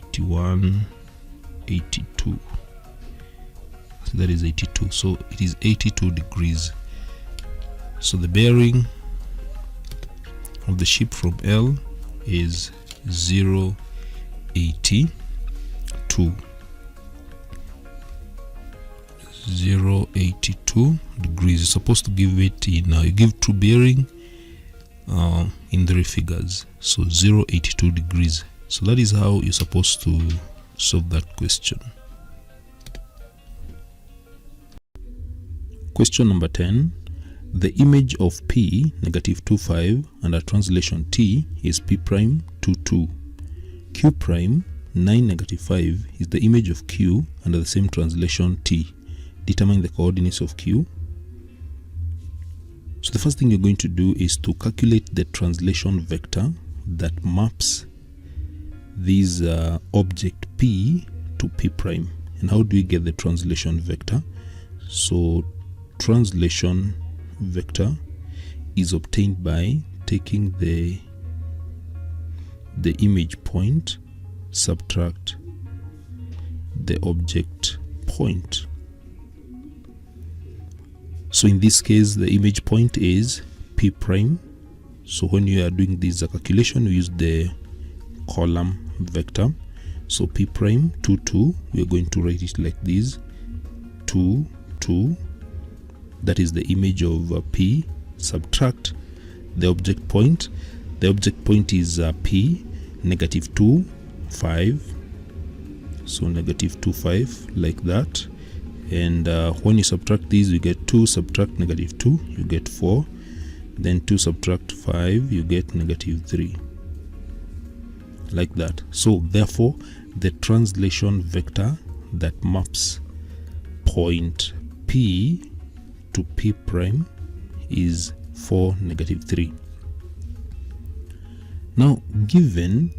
81, 82. So that is 82. So it is 82 degrees. So the bearing of the ship from L is 0.82. 0.82 degrees. You're supposed to give it in you give true bearing in 3 figures. So 0.82 degrees. So that is how you're supposed to solve that question. Question number 10. The image of P -25 under translation T is P prime 22. Q prime 9 - 5 is the image of Q under the same translation T. Determine the coordinates of Q. So the first thing you're going to do is to calculate the translation vector that maps this object P to P prime. And how do we get the translation vector? So translation vector is obtained by taking the image point, subtract the object point. So in this case, the image point is P prime. So when you are doing this calculation, we use the column vector. So P prime 2, 2, we are going to write it like this: 2, 2. That is the image of P. Subtract the object point. The object point is P -2, 5. So -2, 5, like that. And when you subtract these, you get 2 subtract -2, you get 4. Then 2 subtract 5, you get -3, like that. So therefore, the translation vector that maps point P to P prime is 4, -3. Now, given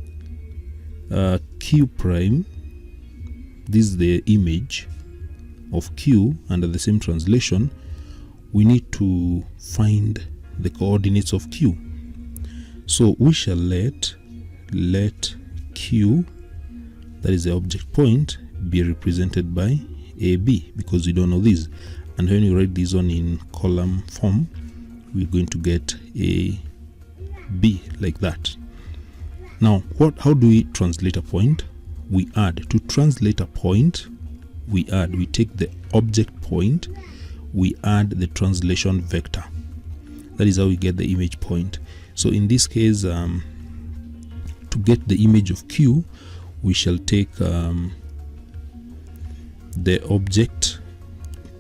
Q prime, this is the image of Q under the same translation, we need to find the coordinates of Q. So we shall let Q, that is the object point, be represented by AB, because we don't know this. And when you write this one in column form, we're going to get AB, like that. Now, how do we translate a point? We add. To translate a point, we add. We take the object point, we add the translation vector. That is how we get the image point. So in this case, to get the image of Q, we shall take the object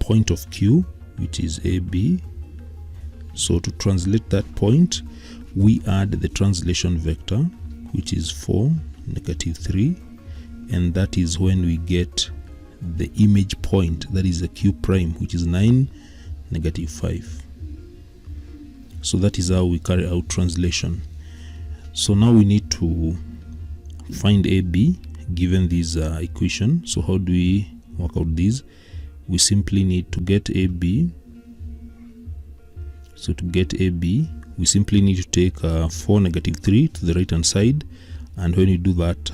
point of Q, which is AB. So to translate that point, we add the translation vector, which is 4, -3, and that is when we get the image point, that is the Q prime, which is 9, -5. So that is how we carry out translation. So now we need to find AB given this equation. So how do we work out this? We simply need to get AB. So to get AB, we simply need to take 4, -3 to the right hand side, and when you do that,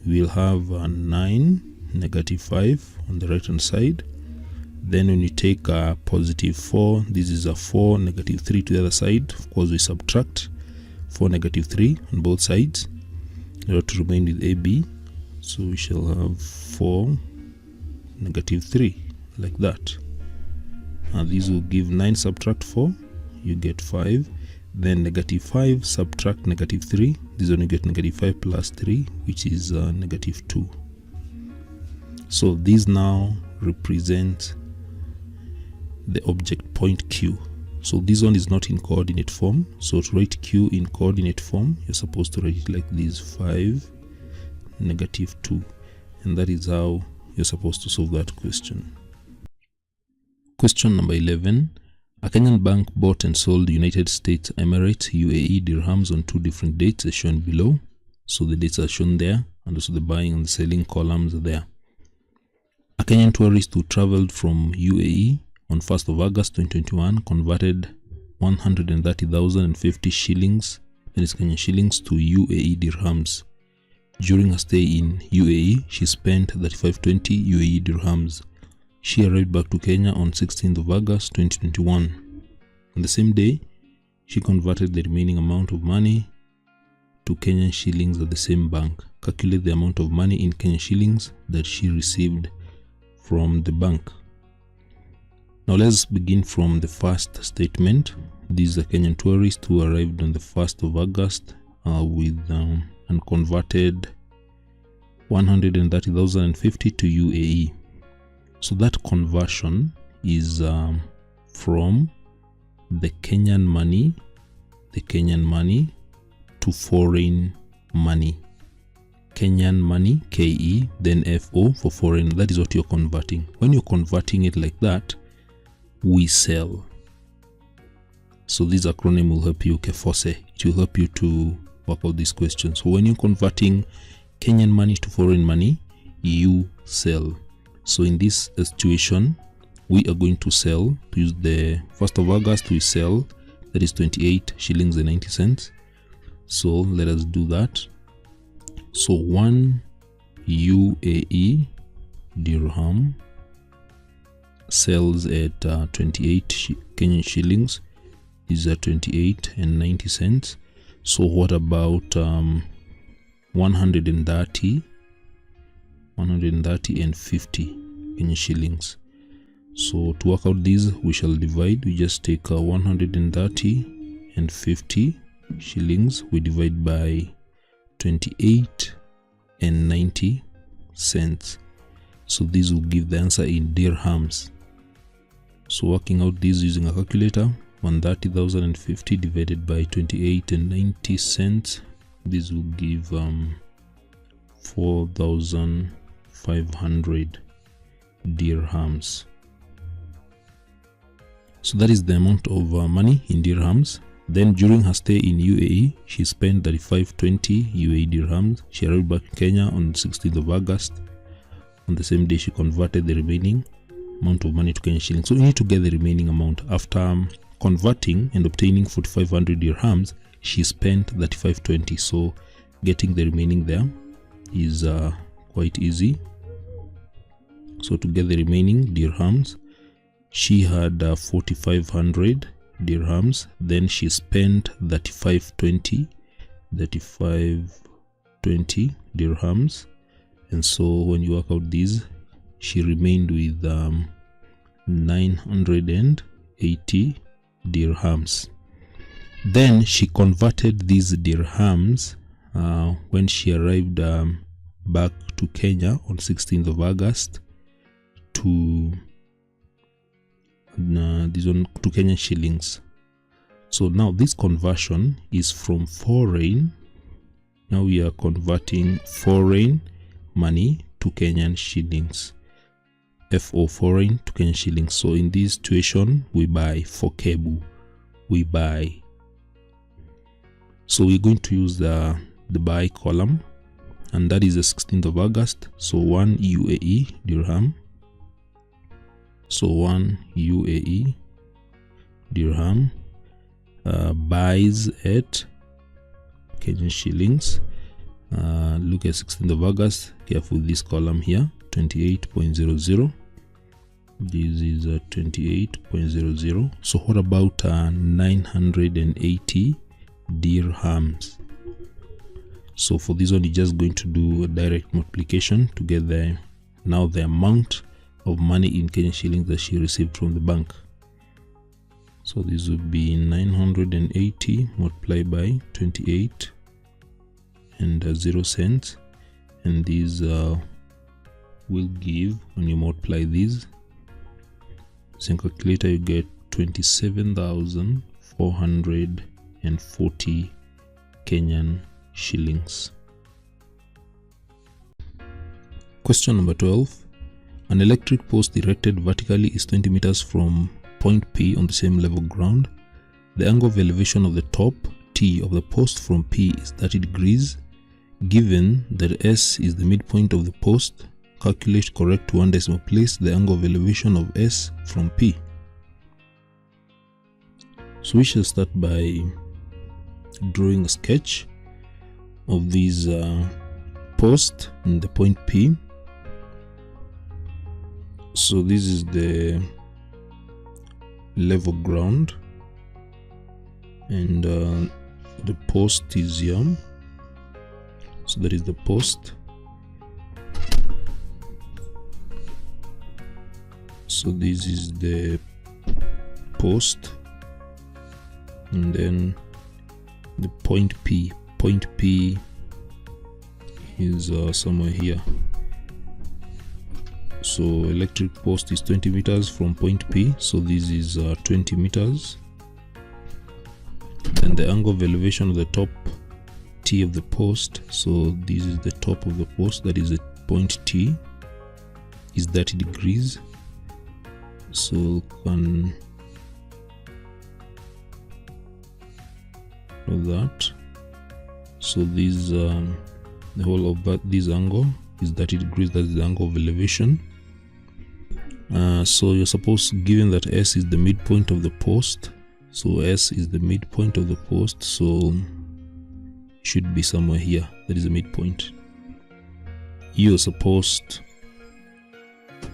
we'll have 9, -5 on the right hand side. Then when you take +4, this is a 4, -3 to the other side. Of course, we subtract 4, -3 on both sides in order to remain with AB. So we shall have 4, -3, like that. And this will give 9 subtract 4, you get 5. Then -5 subtract -3, this one you get -5 plus 3, which is -2. So these now represent the object point Q. So this one is not in coordinate form. So to write Q in coordinate form, you're supposed to write it like this: 5, -2. And that is how you're supposed to solve that question. Question number 11. A Kenyan bank bought and sold United States Emirates UAE dirhams on 2 different dates as shown below. So the dates are shown there, and also the buying and the selling columns are there. A Kenyan tourist who traveled from UAE on 1st of August 2021 converted 130,050 shillings, that is Kenyan shillings, to UAE dirhams. During her stay in UAE, she spent 3520 UAE dirhams. She arrived back to Kenya on 16th of August 2021. On the same day, she converted the remaining amount of money to Kenyan shillings at the same bank. Calculate the amount of money in Kenyan shillings that she received from the bank. Now let's begin from the first statement. This is a Kenyan tourist who arrived on the 1st of August with and converted 130,050 to UAE. So that conversion is from the Kenyan money to foreign money. Kenyan money, KE, then FO for foreign. That is what you're converting. When you're converting it like that, we sell. So this acronym will help you, Kcse. It will help you to work out these questions. So when you're converting Kenyan money to foreign money, you sell. So in this situation, we are going to sell, to use the 1st of August, we sell, that is 28 shillings and 90 cents. So let us do that. So 1 UAE dirham sells at 28 Kenyan shillings. These are 28 and 90 cents. So what about 130 and 50 Kenyan shillings? So to work out these, we shall divide. We just take 130 and 50 shillings. We divide by 28 and 90 cents. So this will give the answer in dirhams. So working out these using a calculator, 130,050 divided by 28 and 90 cents. This will give 4,500 dirhams. So that is the amount of money in dirhams. Then during her stay in UAE, she spent 3520 UAE dirhams. She arrived back in Kenya on 16th of August. On the same day, she converted the remaining amount of money to Kenyan shillings. So you need to get the remaining amount. After converting and obtaining 4,500 dirhams, she spent 3520. So getting the remaining there is quite easy. So to get the remaining dirhams, she had 4,500 dirhams. Then she spent 3520 dirhams. And so when you work out these, she remained with 980 dirhams. Then she converted these dirhams when she arrived back to Kenya on 16th of August to Kenyan shillings. So now this conversion is from foreign. Now we are converting foreign money to Kenyan shillings. FO, foreign to Kenyan shillings. So in this situation, we buy for Kebu. We buy. So we're going to use the buy column, and that is the 16th of August. So 1 UAE dirham. So 1 UAE dirham buys at Kenyan shillings. Look at 16th of August. Careful this column here, 28.00. This is 28.00. So what about 980 dirhams? So for this one, you're just going to do a direct multiplication to get the amount of money in Kenyan shillings that she received from the bank. So this would be 980 multiplied by 28 and 0 cents, and these will give, when you multiply these, same calculator, you get 27,440 Kenyan shillings. Question number 12. An electric post erected vertically is 20 meters from point P on the same level ground. The angle of elevation of the top T of the post from P is 30 degrees. Given that S is the midpoint of the post, calculate correct to one decimal place the angle of elevation of S from P. So we shall start by drawing a sketch of these post in the point P. So this is the level ground, and the post is here. So that is the post. So this is the post, and then the point P. Point P is somewhere here. So electric post is 20 meters from point P, so this is 20 meters. Then the angle of elevation of the top T of the post, so this is the top of the post, that is the point T, is 30 degrees. So can do that. So this the whole of this angle is 30 degrees. That is the angle of elevation. So you're supposed, given that S is the midpoint of the post, so S is the midpoint of the post, so it should be somewhere here. That is the midpoint. You're supposed to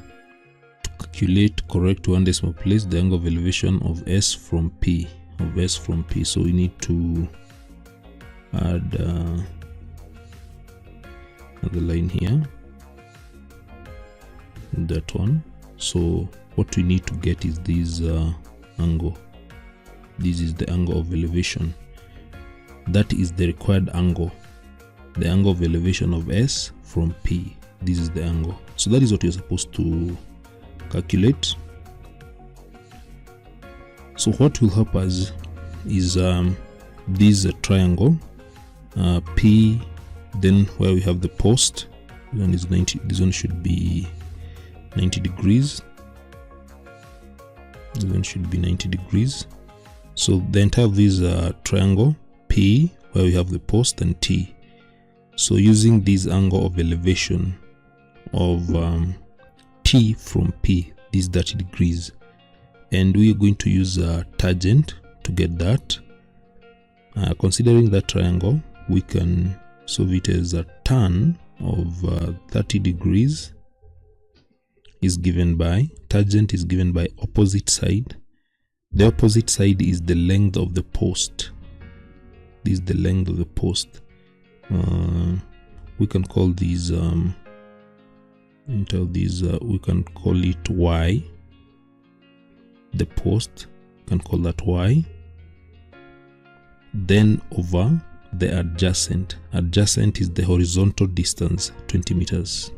calculate correct to one decimal place the angle of elevation of S from P. So we need to add the line here, that one. So what we need to get is this angle. This is the angle of elevation. That is the required angle, the angle of elevation of S from P. This is the angle. So that is what you're supposed to calculate. So what will help us is this triangle P, then where we have the post, one is 90. This one should be 90 degrees. This one should be 90 degrees. So the entire of this triangle P, where we have the post, and T. So using this angle of elevation of T from P, this 30 degrees, and we are going to use a tangent to get that. Considering that triangle, we can solve it as a tan of 30 degrees is given by, tangent is given by opposite side. The opposite side is the length of the post. This is the length of the post. We can call these we can call it Y. The post, we can call that Y. Then over the adjacent. Adjacent is the horizontal distance, 20 meters.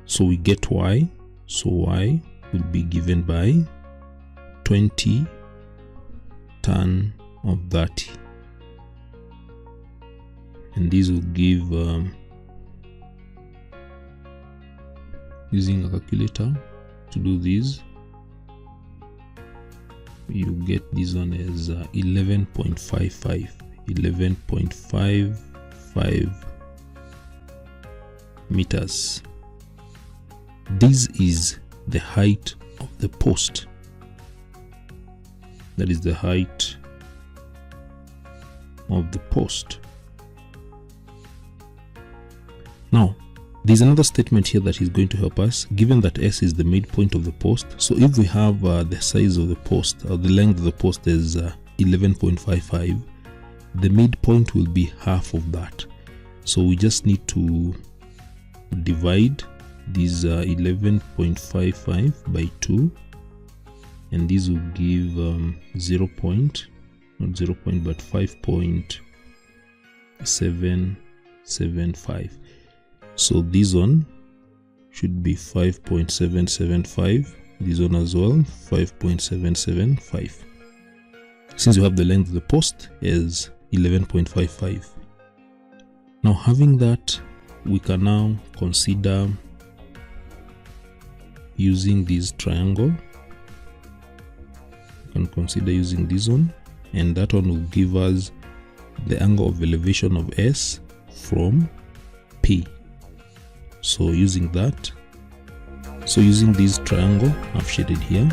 So we get Y. So Y will be given by 20 tan of 30. And this will give, using a calculator to do this, you get this one as 11.55 meters. This is the height of the post. That is the height of the post. Now, there's another statement here that is going to help us, given that S is the midpoint of the post. So if we have the size of the post, or the length of the post is 11.55, the midpoint will be half of that. So we just need to divide this 11.55 by 2, and this will give 5.775. So this one should be 5.775. This one as well, 5.775. Since you have the length of the post is 11.55. Now, having that, we can now consider using this triangle. You can consider using this one, and that one will give us the angle of elevation of S from P. So using that, using this triangle I've shaded here,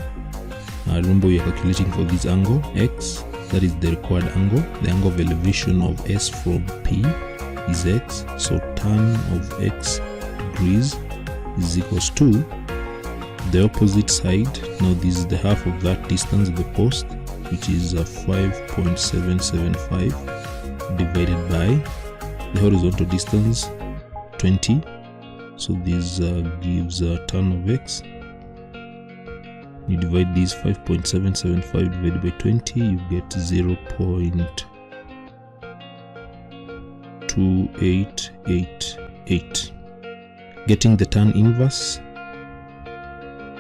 remember we are calculating for this angle X, that is the required angle. The angle of elevation of S from P is X, so tan of X degrees is equals to the opposite side. Now this is the half of that distance of the post, which is 5.775 divided by the horizontal distance 20. So this gives tan of X. You divide this 5.775 divided by 20, you get 0.2888. Getting the tan inverse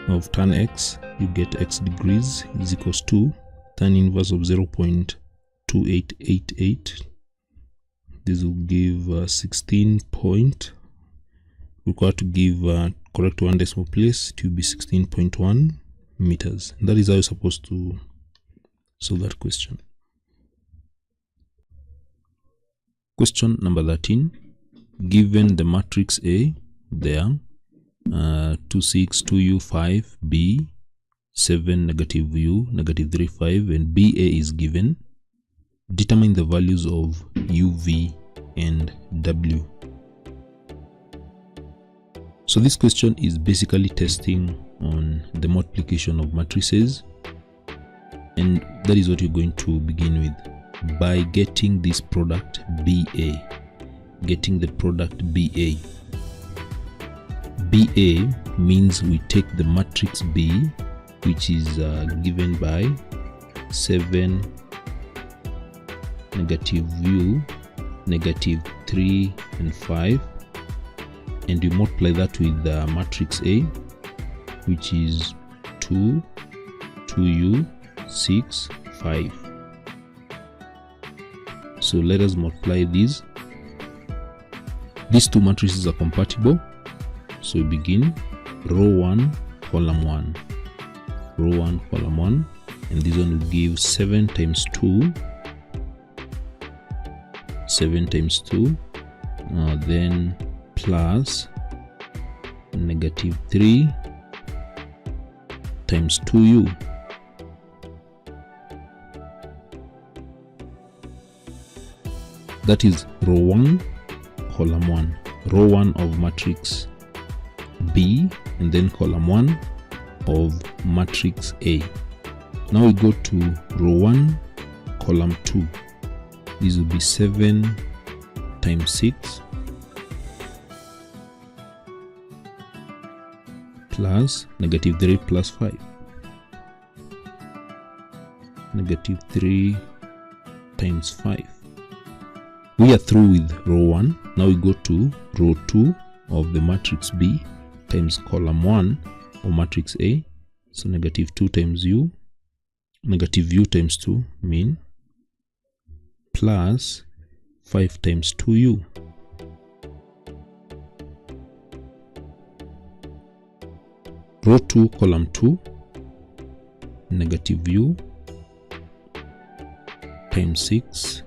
of tan X, you get X degrees is equals to tan inverse of 0.2888. This will give 16 point. Required to give correct one decimal place, it will be 16.1 meters. And that is how you're supposed to solve that question. Question number 13. Given the matrix A there, 2, 6, 2U, 5, B, 7, negative U, negative 3, 5, and BA is given, determine the values of UV and W. So this question is basically testing on the multiplication of matrices, and that is what you're going to begin with by getting this product BA. Getting the product BA. BA means we take the matrix B, which is given by 7, negative U, negative 3, and 5, and we multiply that with the matrix A, which is 2, 2U, 6, 5. So let us multiply these. These two matrices are compatible. So we begin row 1, column 1. Row 1, column 1. And this one will give 7 times 2. 7 times 2. Then plus negative 3 times 2U. That is row 1, column 1. Row 1 of matrix B, and then column 1 of matrix A. Now we go to row 1, column 2. This will be 7 times 6 plus negative 3 plus 5. Negative 3 times 5. We are through with row 1. Now we go to row 2 of the matrix B times column 1 of matrix A. So negative 2 times U, negative U times 2 mean, plus 5 times 2U. Row 2, column 2, negative U times 6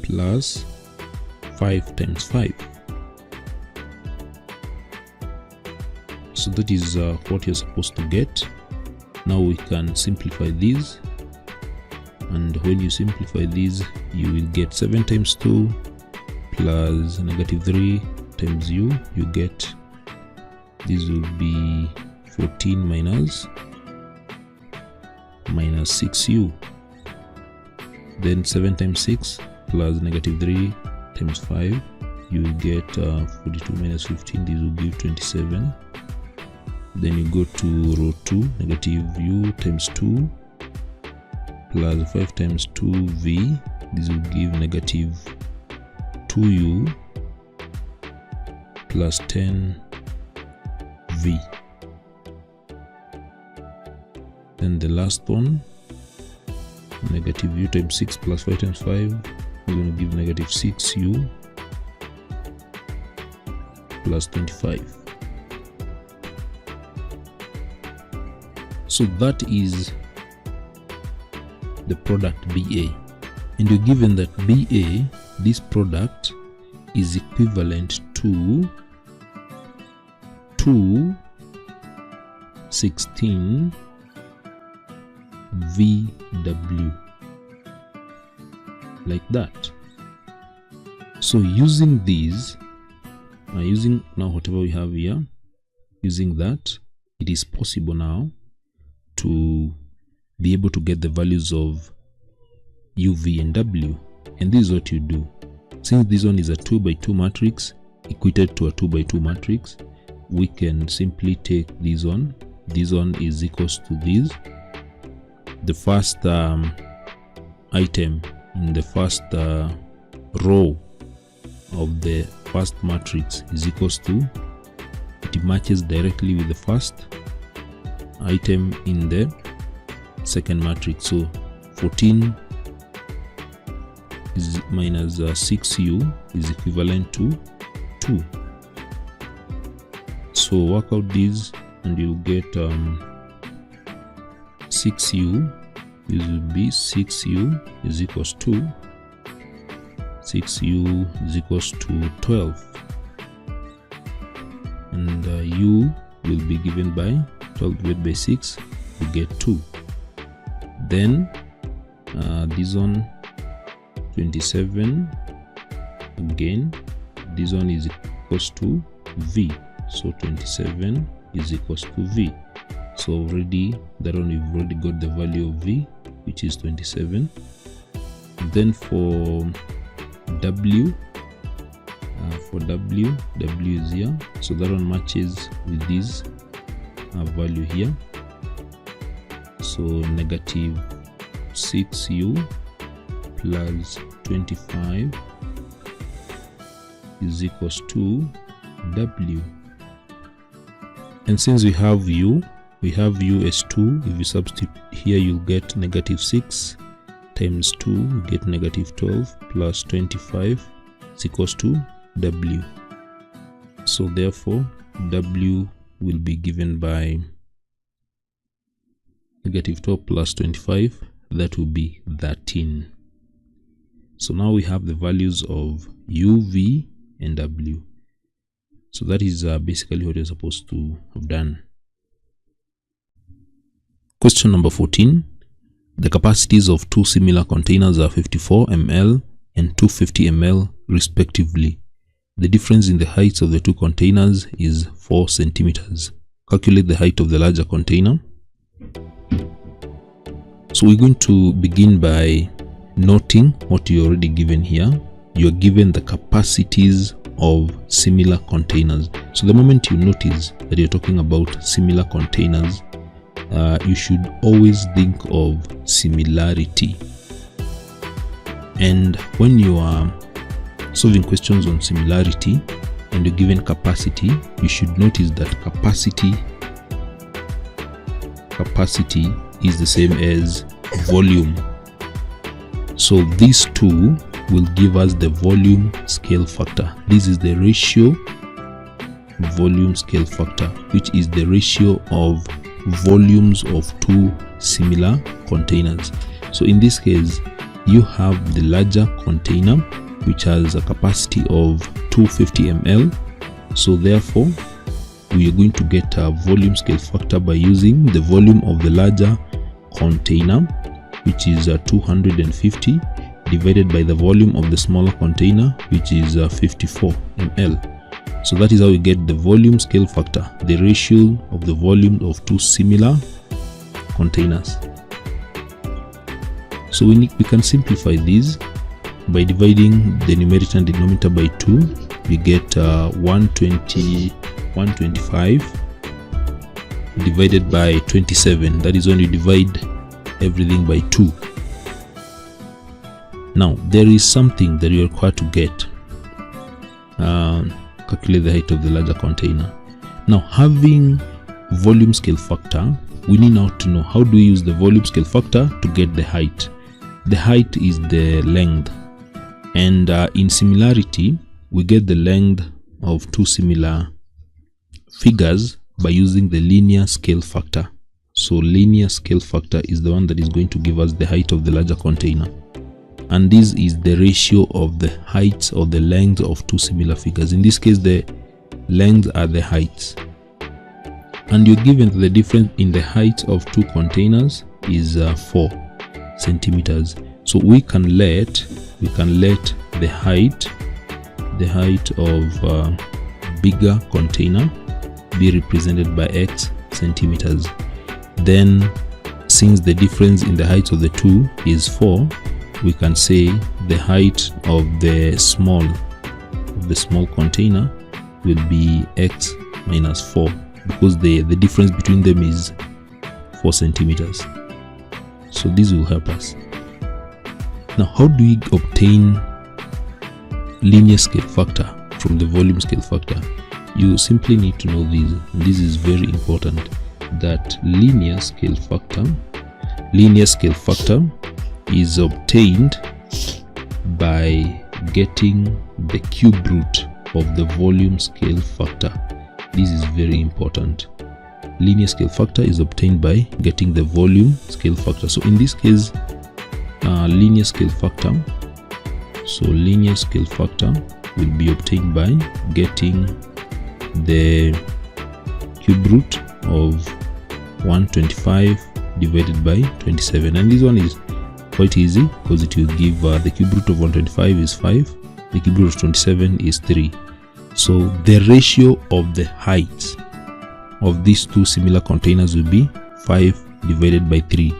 plus 5 times 5. So that is what you're supposed to get. Now we can simplify these, and when you simplify these, you will get 7 times 2 plus negative 3 times U. You get, this will be 14 minus 6U. Then 7 times 6 plus negative 3 times 5, you will get 42 minus 15, this will give 27. Then you go to row 2, negative U times 2 plus 5 times 2V, this will give negative 2U plus 10V. Then the last one, negative U times 6 plus 5 times 5, we're going to give negative 6U plus 25. So that is the product BA, and you're given that BA, this product, is equivalent to 216 VW, like that. So using these, using now whatever we have here, using that, it is possible now to be able to get the values of U, V, and W. And this is what you do. Since this one is a 2 by 2 matrix equated to a 2 by 2 matrix, we can simply take this one. This one is equals to this. The first item in the first row of the first matrix is equals to, it matches directly with the first item in the second matrix. So 14 is minus 6u is equivalent to 2. So work out this and you get 6u. This will be 6u is equals to 6u is equals to 12, and u will be given by 12 divided by 6, we get 2. Then this one 27, again this one is equals to v, so 27 is equals to v. So already that one we've already got the value of v, which is 27. Then for w, w is here, so that one matches with this value here. So negative 6u plus 25 is equals to w. And since we have u as 2, if you substitute here, you'll get negative 6 times 2, you get negative 12 plus 25 is equals to w. So therefore w will be given by negative 12 plus 25, that will be 13. So now we have the values of u, v, and w. So that is basically what you're supposed to have done. Question number 14. The capacities of two similar containers are 54 ml and 250 ml respectively. The difference in the heights of the two containers is 4 centimeters. Calculate the height of the larger container. So we're going to begin by noting what you're already given here. You're given the capacities of similar containers. So the moment you notice that you're talking about similar containers, you should always think of similarity. And when you are solving questions on similarity and you're given capacity, you should notice that capacity is the same as volume. So these two will give us the volume scale factor. This is the ratio volume scale factor, which is the ratio of volumes of two similar containers. So in this case, you have the larger container which has a capacity of 250 ml. So therefore we are going to get a volume scale factor by using the volume of the larger container, which is 250, divided by the volume of the smaller container, which is 54 ml. So that is how we get the volume scale factor, the ratio of the volume of two similar containers. So we can simplify this by dividing the numerator and denominator by 2. We get 125 divided by 27. That is when you divide everything by 2. Now there is something that you are required to get. Calculate the height of the larger container. Now, having volume scale factor, we need now to know how do we use the volume scale factor to get the height. The height is the length, and in similarity we get the length of two similar figures by using the linear scale factor. So linear scale factor is the one that is going to give us the height of the larger container, and this is the ratio of the heights or the length of two similar figures. In this case, the lengths are the heights, and you're given the difference in the height of two containers is 4 centimeters. So we can let the height of bigger container be represented by x centimeters. Then, since the difference in the height of the two is 4, we can say the height of the small container will be x minus 4, because the difference between them is 4 centimeters. So this will help us. Now, how do we obtain linear scale factor from the volume scale factor? You simply need to know this, and this is very important, that linear scale factor is obtained by getting the cube root of the volume scale factor. This is very important. Linear scale factor is obtained by getting the volume scale factor. So in this case, linear scale factor will be obtained by getting the cube root of 125 divided by 27, and this one is quite easy because it will give the cube root of 125 is 5, the cube root of 27 is 3. So the ratio of the heights of these two similar containers will be 5 divided by 3,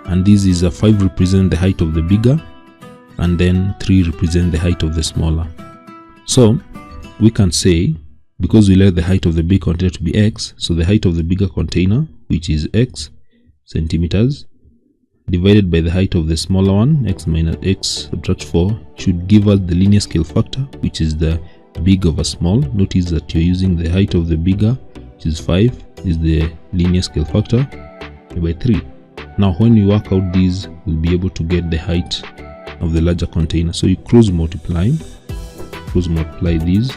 and this is a 5 represent the height of the bigger, and then 3 represent the height of the smaller. So we can say, because we let the height of the big container to be x, so the height of the bigger container, which is x centimeters, divided by the height of the smaller one, x minus x subtract 4, should give us the linear scale factor, which is the big over small. Notice that you're using the height of the bigger, which is 5, is the linear scale factor, by 3. Now when we work out these, we'll be able to get the height of the larger container. So you cross multiply these,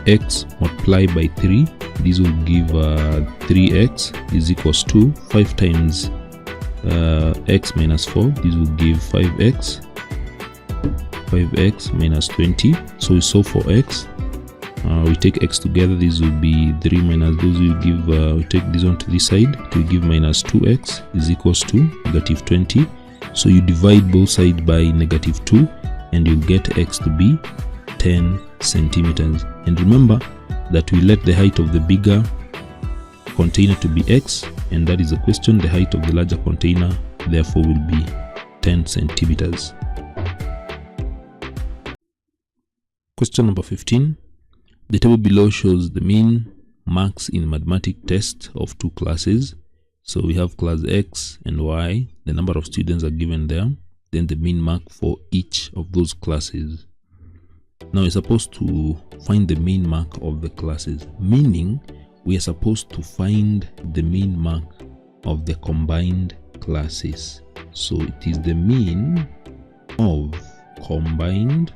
x multiplied by 3, this will give 3x is equals to 5 times x minus 4, this will give 5x minus 20. So we solve for x, we take x together, this will be 3 minus those will give, we take this one to this side, it will give minus 2x is equals to negative 20. So you divide both sides by negative 2 and you get x to be 10 centimeters. And remember that we let the height of the bigger container to be x, and that is the question. The height of the larger container therefore will be 10 centimeters. Question number 15. The table below shows the mean marks in mathematics test of two classes. So we have class X and Y, the number of students are given there, then the mean mark for each of those classes. Now we're supposed to find the mean mark of the classes, meaning we are supposed to find the mean mark of the combined classes. So it is the mean of combined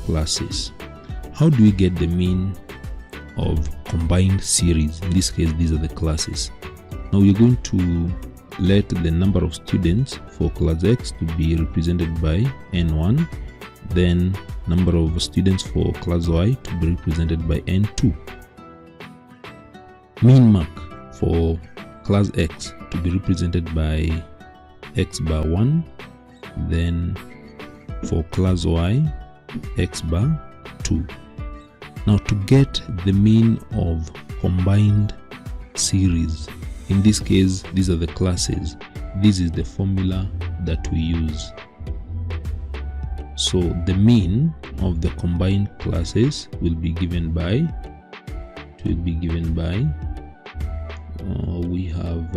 classes. How do we get the mean of combined series? In this case, these are the classes. Now we're going to let the number of students for class X to be represented by N1, then number of students for class Y to be represented by N2. Mean mark for class X to be represented by X bar 1, then for class Y, X bar 2. Now to get the mean of combined series, in this case, these are the classes. This is the formula that we use. So the mean of the combined classes will be given by, we have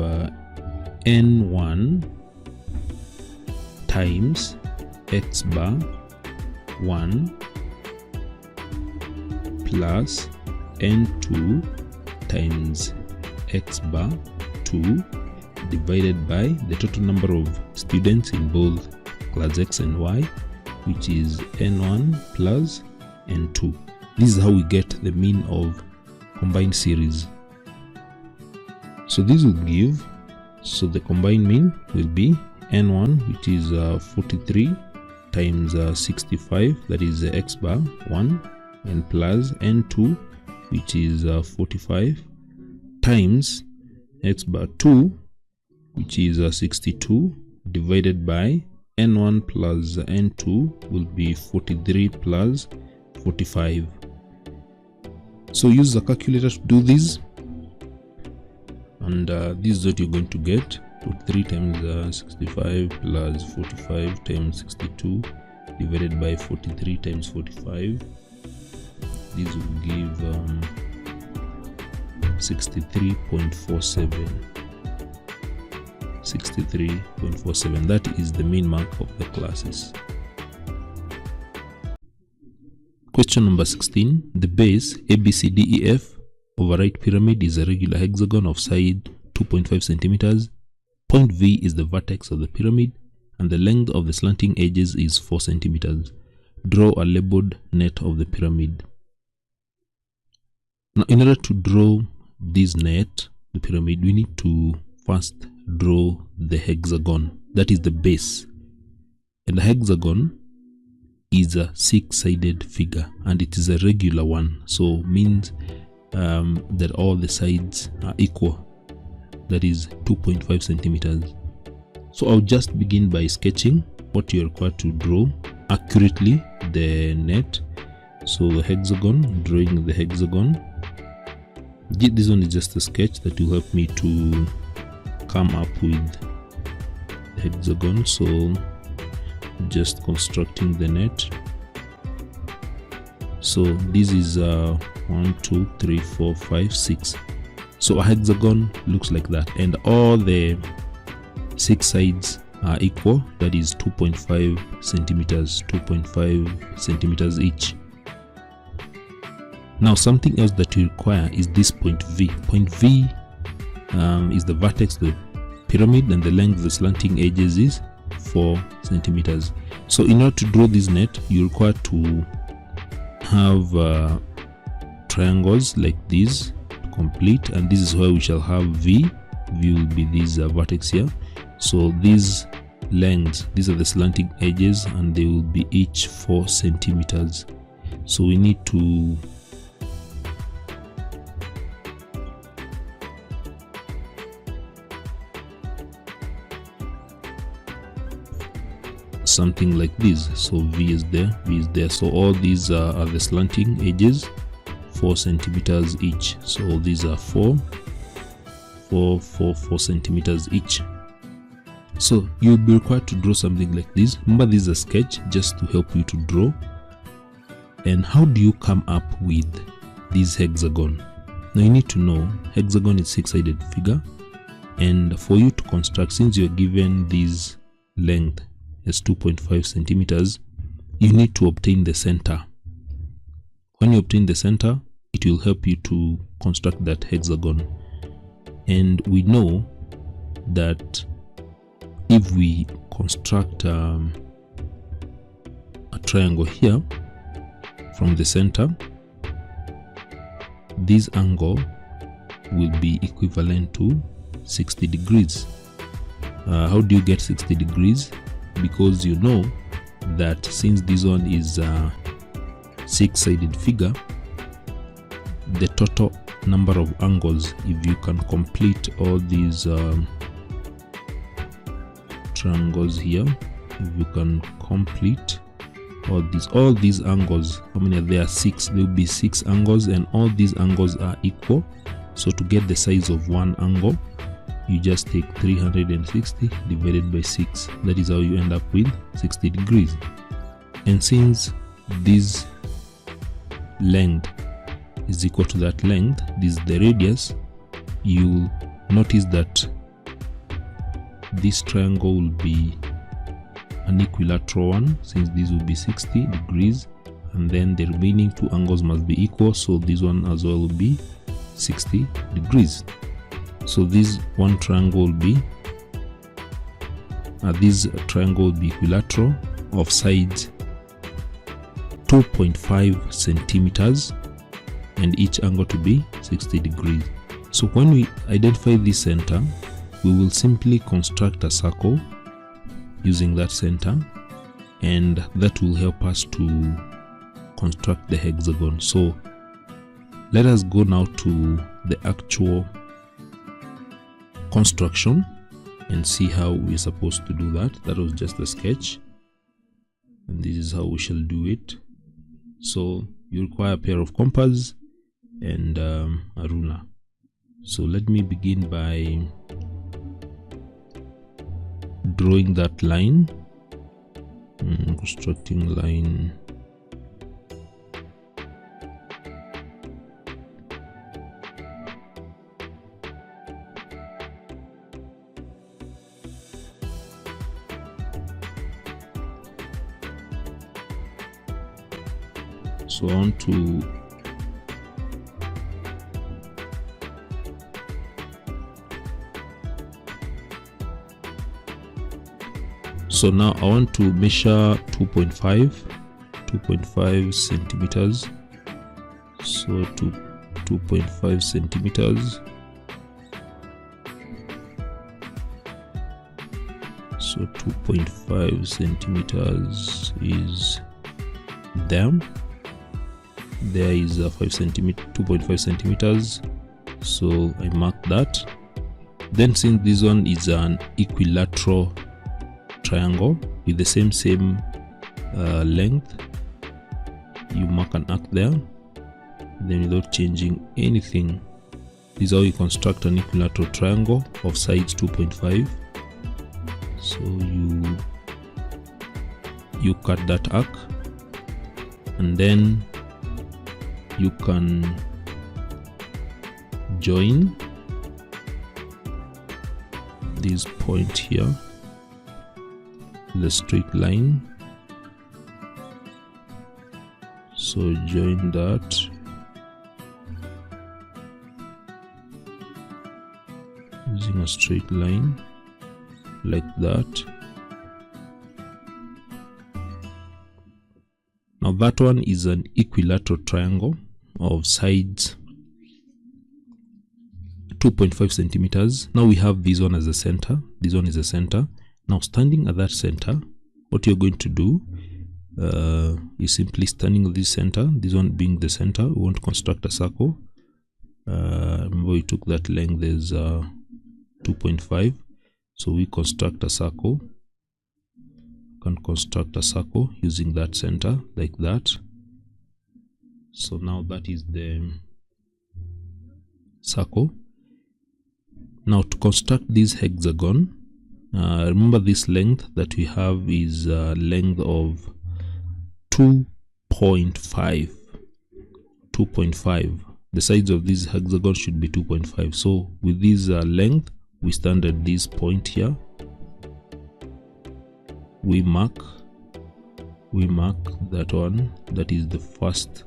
N1 times X bar 1 plus N2 times X bar 2 divided by the total number of students in both plus x and y, which is n1 plus n2. This is how we get the mean of combined series. So this will give, so the combined mean will be n1, which is 43 times 65, that is x bar 1, and plus n2, which is 45 times x bar 2, which is 62, divided by n1 plus n2 will be 43 plus 45. So use the calculator to do this, and this is what you're going to get. 43 times 65 plus 45 times 62 divided by 43 times 45. This will give 63.47. 63.47. That is the mean mark of the classes. Question number 16. The base ABCDEF of a right pyramid is a regular hexagon of side 2.5 centimeters. Point V is the vertex of the pyramid, and the length of the slanting edges is 4 centimeters. Draw a labeled net of the pyramid. Now, in order to draw this net, the pyramid, we need to first draw the hexagon. That is the base. And the hexagon is a 6-sided figure, and it is a regular one. So means that all the sides are equal. That is 2.5 centimeters. So I'll just begin by sketching what you're required to draw accurately the net. So the hexagon, drawing the hexagon. This one is just a sketch that will help me to come up with the hexagon. So just constructing the net. So this is 1, 2, 3, 4, 5, 6. So a hexagon looks like that, and all the 6 sides are equal. That is 2.5 centimeters, 2.5 centimeters each. Now something else that you require is this point V. Point V is the vertex of the pyramid, and the length of the slanting edges is 4 centimeters. So in order to draw this net, you require to have triangles like this complete, and this is where we shall have V. V will be this vertex here. So these lengths, these are the slanting edges, and they will be each 4 centimeters. So we need to something like this. So V is there, V is there. So all these are the slanting edges, 4 centimeters each. So these are 4 centimeters each. So you'll be required to draw something like this. Remember, this is a sketch just to help you to draw. And how do you come up with this hexagon? Now you need to know hexagon is 6-sided figure, and for you to construct, since you're given this length as 2.5 centimeters, you need to obtain the center. When you obtain the center, it will help you to construct that hexagon. And we know that if we construct a triangle here from the center, this angle will be equivalent to 60 degrees. How do you get 60 degrees? Because you know that since this one is a 6-sided figure, the total number of angles, if you can complete all these triangles here, if you can complete all these angles, how many are there? 6. There will be 6 angles, and all these angles are equal. So to get the size of one angle, you just take 360 divided by 6. That is how you end up with 60 degrees. And since this length is equal to that length, this is the radius, you'll notice that this triangle will be an equilateral one, since this will be 60 degrees, and then the remaining 2 angles must be equal, so this one as well will be 60 degrees. So this one triangle will be this triangle will be equilateral of sides 2.5 centimeters and each angle to be 60 degrees. So when we identify this center, we will simply construct a circle using that center, and that will help us to construct the hexagon. So let us go now to the actual construction and see how we're supposed to do that. That was just a sketch, and this is how we shall do it. So you require a pair of compass and a ruler. So let me begin by drawing that line, constructing line. So I want to now I want to measure 2.5 centimeters. So 2.5 centimeters. So 2.5 centimeters is there. There is a 2.5 centimeters. So I mark that. Then since this one is an equilateral triangle with the same length, you mark an arc there. Then without changing anything, this is how you construct an equilateral triangle of sides 2.5. So you cut that arc, and then you can join this point here, the straight line. So join that, using a straight line like that. Now that one is an equilateral triangle of sides 2.5 centimeters. Now we have this one as a center. This one is a center. Now standing at that center, what you're going to do is simply standing at this center, this one being the center, we want to construct a circle. Remember we took that length as 2.5, so we construct a circle. Can construct a circle using that center like that. So now that is the circle. Now to construct this hexagon, remember this length that we have is a length of 2.5. The sides of this hexagon should be 2.5. So with this length, we stand at this point here. We mark that one, that is the first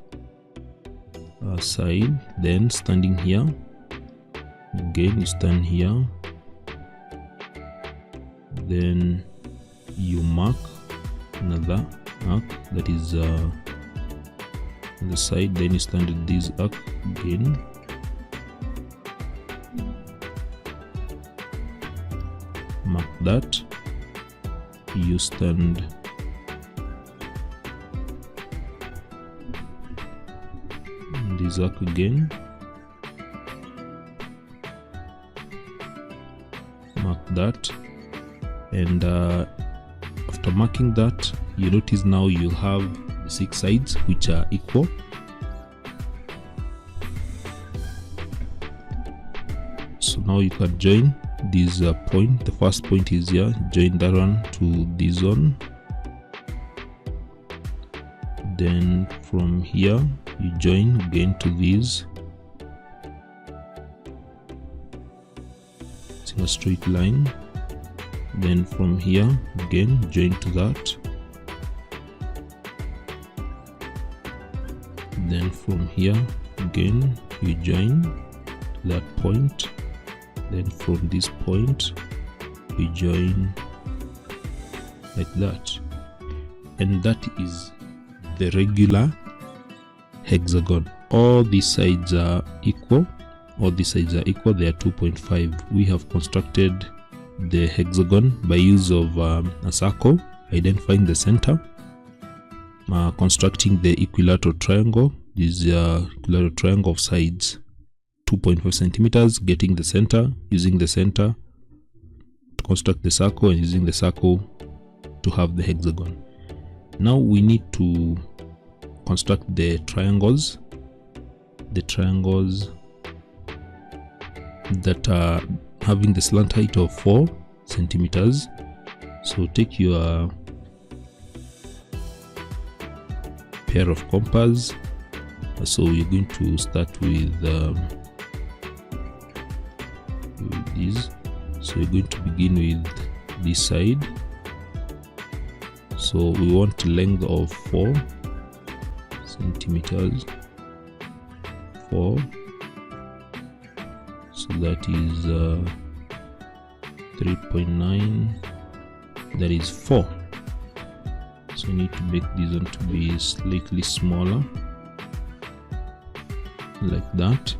side. Then standing here, again you stand here, then you mark another arc, that is the side. Then you stand at this arc again, mark that. You stand in this arc again, mark that, and after marking that, you notice now you'll have the 6 sides which are equal. So now you can join this point. The first point is here, join that one to this one. Then from here you join again to this. It's in a straight line. Then from here again join to that. Then from here again you join to that point. Then from this point we join like that. And that is the regular hexagon. All these sides are equal. All these sides are equal. They are 2.5. We have constructed the hexagon by use of a circle, identifying the center, constructing the equilateral triangle. This is equilateral triangle of sides 2.5 centimeters, getting the center, using the center to construct the circle, and using the circle to have the hexagon. Now we need to construct the triangles that are having the slant height of 4 centimeters. So take your pair of compass. So you're going to start with these. So you're going to begin with this side. So we want a length of 4 centimeters. 4. So that is 3.9. That is 4. So we need to make this one to be slightly smaller, like that.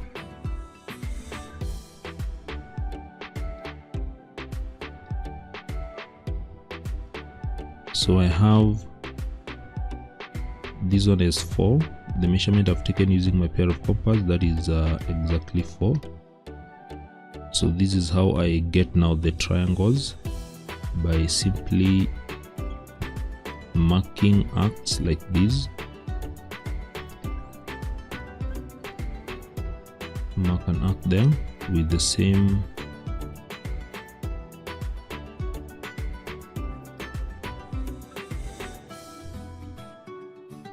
So I have this one as 4. The measurement I've taken using my pair of compass, that is exactly 4. So this is how I get now the triangles, by simply marking arcs like this. Mark an arc there with the same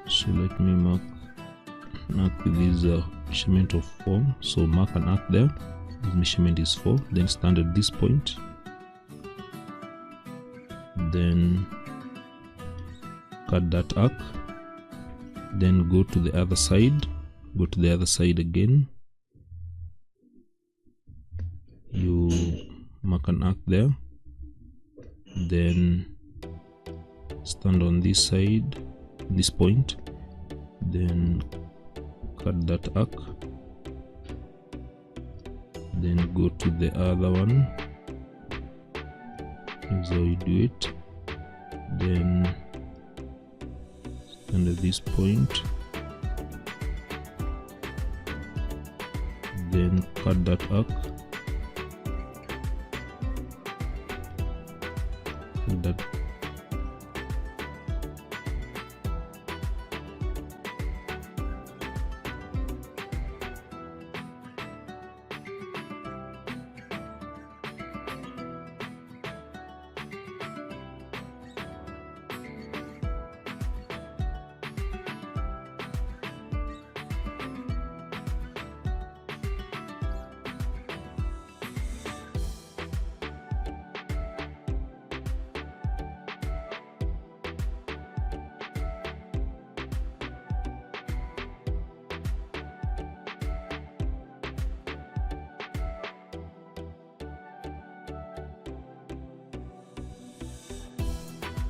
so let me mark with this measurement of 4. So mark an arc there. This measurement is 4. Then stand at this point. Then cut that arc. Then go to the other side. Go to the other side again. You mark an arc there. Then stand on this side, this point. Then cut that arc. Then go to the other one. Here's how you do it. Then stand at this point. Then cut that arc. That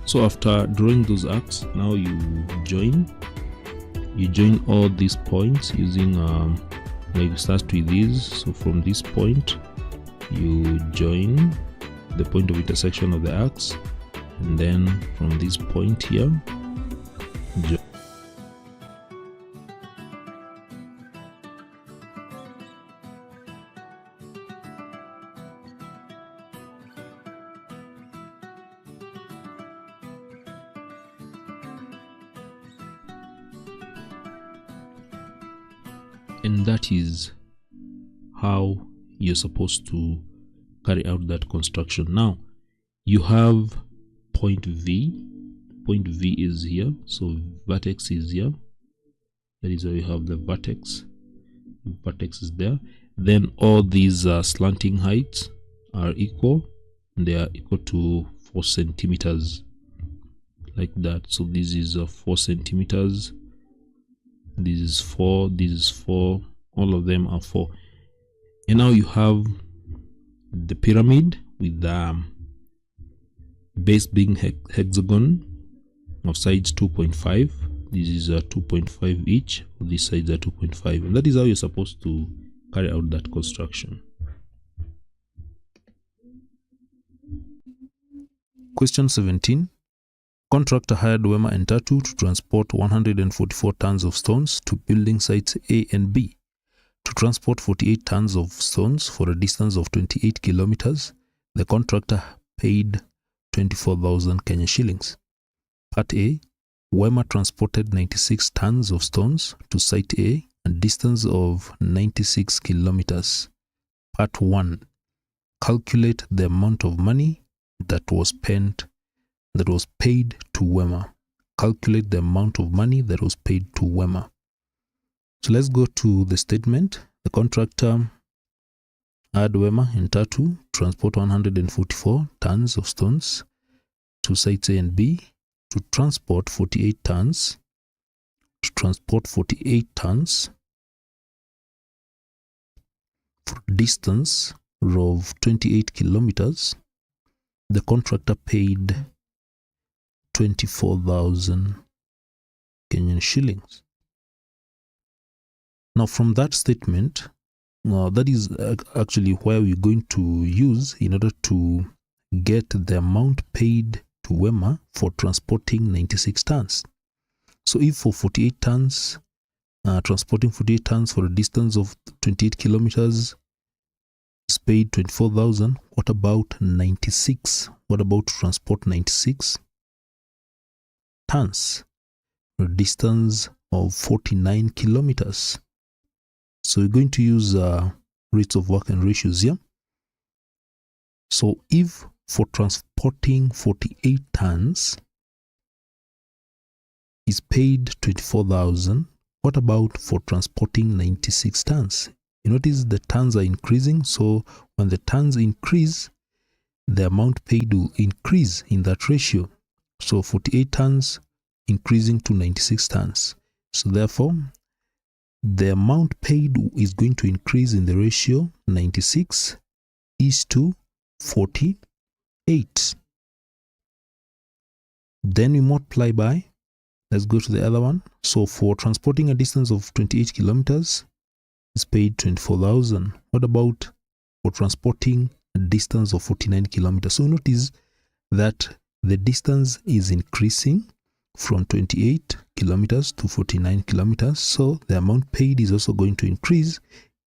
so after drawing those arcs, now you join all these points using like start with these. So from this point you join the point of intersection of the arcs, and then from this point here join. And that is how you're supposed to carry out that construction. Now you have point V. Point V is here, so vertex is here. That is how you have the vertex. Vertex is there. Then all these slanting heights are equal. They are equal to 4 centimeters, like that. So this is 4 centimeters. This is 4, this is 4, all of them are 4. And now you have the pyramid with base being hexagon of sides 2.5. This is a 2.5 each, these sides are 2.5, and that is how you're supposed to carry out that construction. Question 17. Contractor hired Wema and Tatu to transport 144 tons of stones to building sites A and B. To transport 48 tons of stones for a distance of 28 kilometers, the contractor paid 24,000 Kenyan shillings. Part A. Wema transported 96 tons of stones to site A, a distance of 96 kilometers. Part 1. Calculate the amount of money that was paid to Wema. Calculate the amount of money that was paid to Wema. So let's go to the statement. The contractor hired Wema and Tatu transport 144 tons of stones to sites A and B. To transport 48 tons. To transport 48 tons for a distance of 28 kilometers. The contractor paid 24,000 Kenyan shillings. Now from that statement, that is actually where we're going to use in order to get the amount paid to Wema for transporting 96 tons. So if for 48 tons, transporting 48 tons for a distance of 28 kilometers is paid 24,000, what about 96? What about to transport 96 tons for a distance of 49 kilometers? So we're going to use rates of work and ratios here. So if for transporting 48 tons is paid 24,000, what about for transporting 96 tons? You notice the tons are increasing, so when the tons increase, the amount paid will increase in that ratio. So 48 tons increasing to 96 tons. So therefore, the amount paid is going to increase in the ratio 96 is to 48. Then we multiply by, let's go to the other one. So for transporting a distance of 28 kilometers, is paid 24,000. What about for transporting a distance of 49 kilometers? So notice that the distance is increasing from 28 kilometers to 49 kilometers. So the amount paid is also going to increase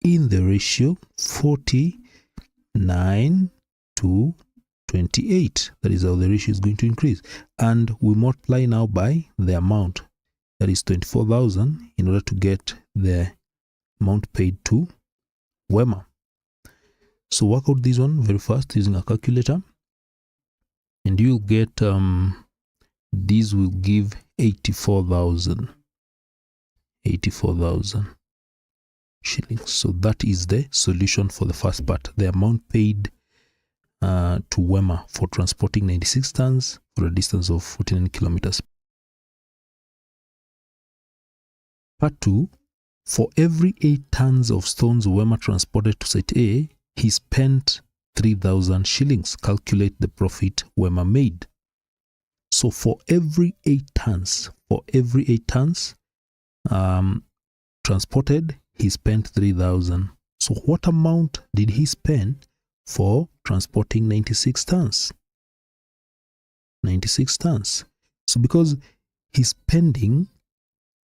in the ratio 49 to 28. That is how the ratio is going to increase. And we multiply now by the amount, that is 24,000, in order to get the amount paid to Wema. So work out this one very fast using a calculator, and you'll get this will give 84,000 shillings. So that is the solution for the first part, the amount paid to Wema for transporting 96 tons for a distance of 49 kilometers. Part 2. For every 8 tons of stones Wema transported to site A, he spent 3,000 shillings. Calculate the profit Wema made. So for every 8 tons, transported, he spent 3,000. So what amount did he spend for transporting 96 tons? 96 tons. So because he's spending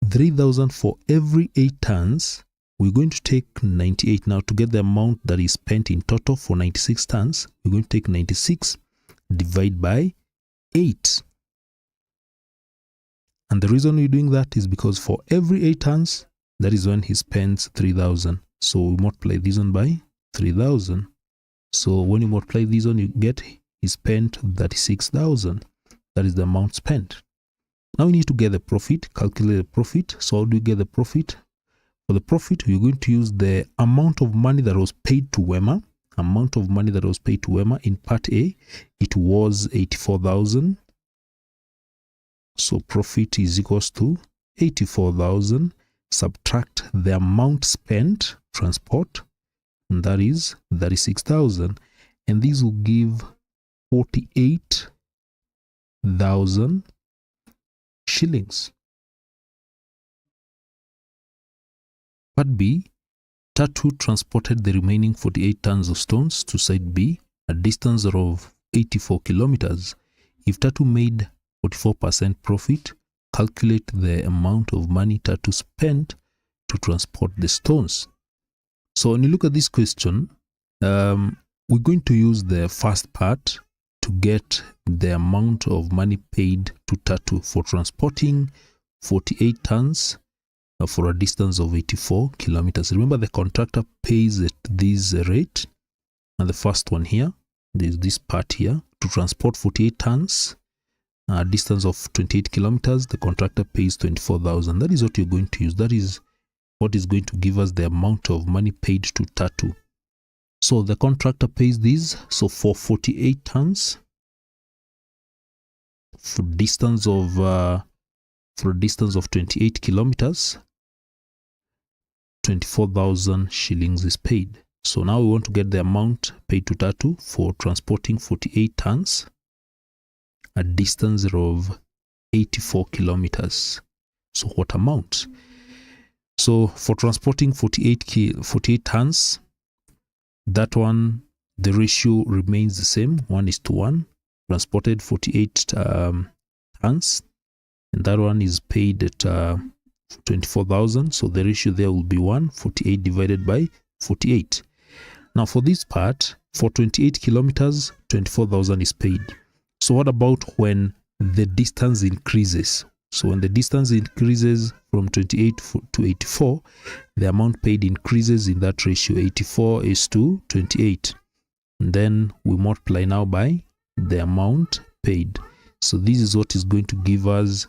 3,000 for every 8 tons, we're going to take 98. Now to get the amount that is spent in total for 96 tons, we're going to take 96 divided by 8. And the reason we're doing that is because for every 8 tons, that is when he spends 3,000. So we multiply this one by 3,000. So when you multiply this one, you get he spent 36,000. That is the amount spent. Now we need to get the profit, calculate the profit. So how do we get the profit? For the profit, we're going to use the amount of money that was paid to Wema. Amount of money that was paid to Wema in part A, it was 84,000. So profit is equals to 84,000. Subtract the amount spent, transport, and that is 36,000. And this will give 48 50,000 shillings. Part B, Tatu transported the remaining 48 tons of stones to site B, a distance of 84 kilometers. If Tatu made 44% profit, calculate the amount of money Tatu spent to transport the stones. So when you look at this question, we're going to use the first part to get the amount of money paid to Tatu for transporting 48 tons for a distance of 84 kilometers. Remember, the contractor pays at this rate, and the first one here, there's this part here, to transport 48 tons, a distance of 28 kilometers, the contractor pays 24,000. That is what you're going to use. That is what is going to give us the amount of money paid to Tatu. So the contractor pays this. So for 48 tons, for a distance of 28 kilometers, 24,000 shillings is paid. So now we want to get the amount paid to Tatu for transporting 48 tons, a distance of 84 kilometers. So what amount? So for transporting 48 tons, that one, the ratio remains the same, 1:1. Transported 48 tons, and that one is paid at 24,000. So the ratio there will be 1, 48 divided by 48. Now for this part, for 28 kilometers, 24,000 is paid. So what about when the distance increases? So when the distance increases from 28 to 84, the amount paid increases in that ratio, 84 is to 28. And then we multiply now by the amount paid. So this is what is going to give us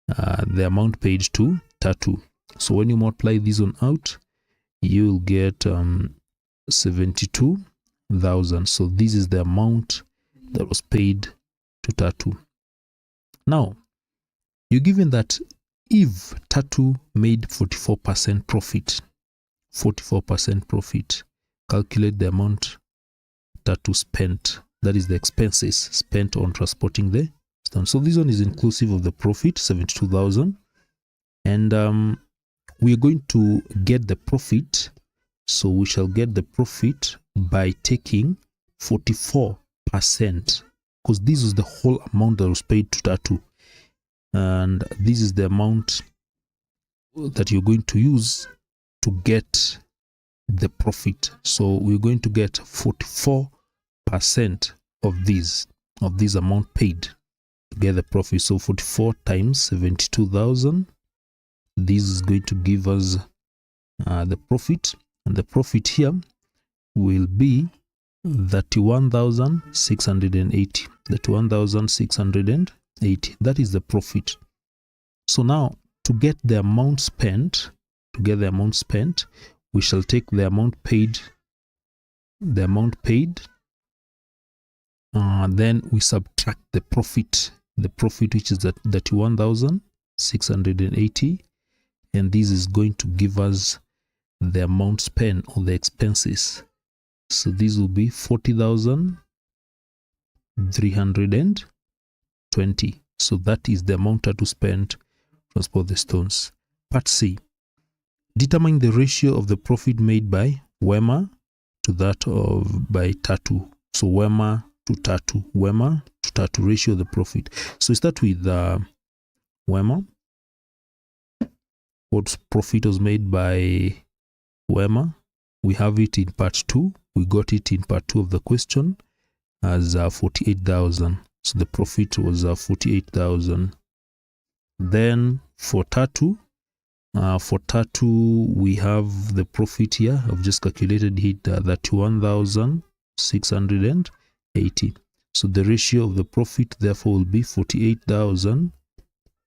the amount paid to Tatu. So when you multiply this one out, you will get 72,000. So this is the amount that was paid to Tatu. Now, you're given that if Tatu made 44% profit, calculate the amount Tatu spent, that is the expenses spent on transporting the stone. So this one is inclusive of the profit, 72,000. And we are going to get the profit. So we shall get the profit by taking 44%, because this is the whole amount that was paid to Tatu. And this is the amount that you're going to use to get the profit. So we're going to get 44% of this amount paid to get the profit. So 44 times 72,000. This is going to give us the profit, and the profit here will be 31,680. 31,680. That is the profit. So now, to get the amount spent, we shall take the amount paid. Then we subtract the profit which is that 31,680, and this is going to give us the amount spent or the expenses. So this will be 40,320. So that is the amount to spend to transport the stones. Part C. Determine the ratio of the profit made by Wema to that of by Tatu. So Wema to Tatu ratio of the profit. So we start with Wema. What profit was made by Wema? We have it in part 2. We got it in part 2 of the question as 48,000. So the profit was 48,000. Then for Tatu, we have the profit here. I've just calculated it, 31,680. So the ratio of the profit therefore will be 48,000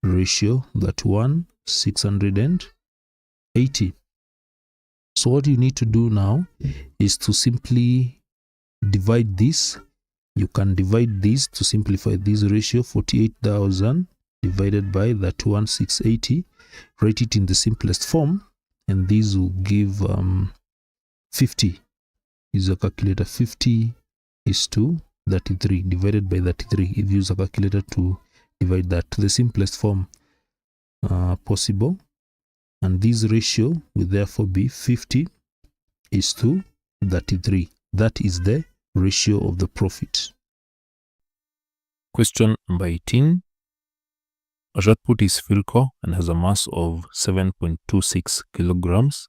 ratio 31,680. So what you need to do now is to simply divide this. You can divide this to simplify this ratio, 48,000 divided by 31,680. Write it in the simplest form, and this will give 50. Use your calculator. 50 is to 33 divided by 33. If you use a calculator to divide that to the simplest form possible, and this ratio will therefore be 50:33. That is the ratio of the profit. Question number 18. A shot put is spherical and has a mass of 7.26 kilograms.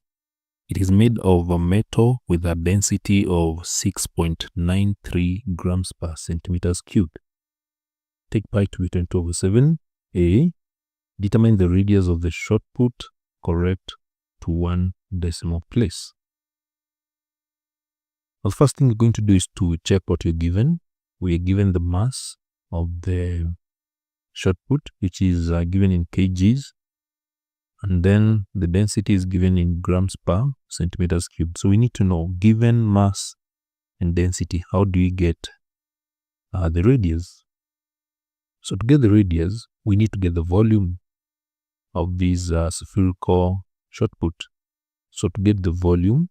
It is made of a metal with a density of 6.93 grams per centimeters cubed. Take pi to be 10⁻⁷. A. Determine the radius of the shot put correct to 1 decimal place. Well, the first thing you're going to do is to check what you're given. We are given the mass of the shot put, which is given in kgs, and then the density is given in grams per centimeters cubed. So we need to know, given mass and density, how do we get the radius? So to get the radius, we need to get the volume of this spherical shot put. So to get the volume,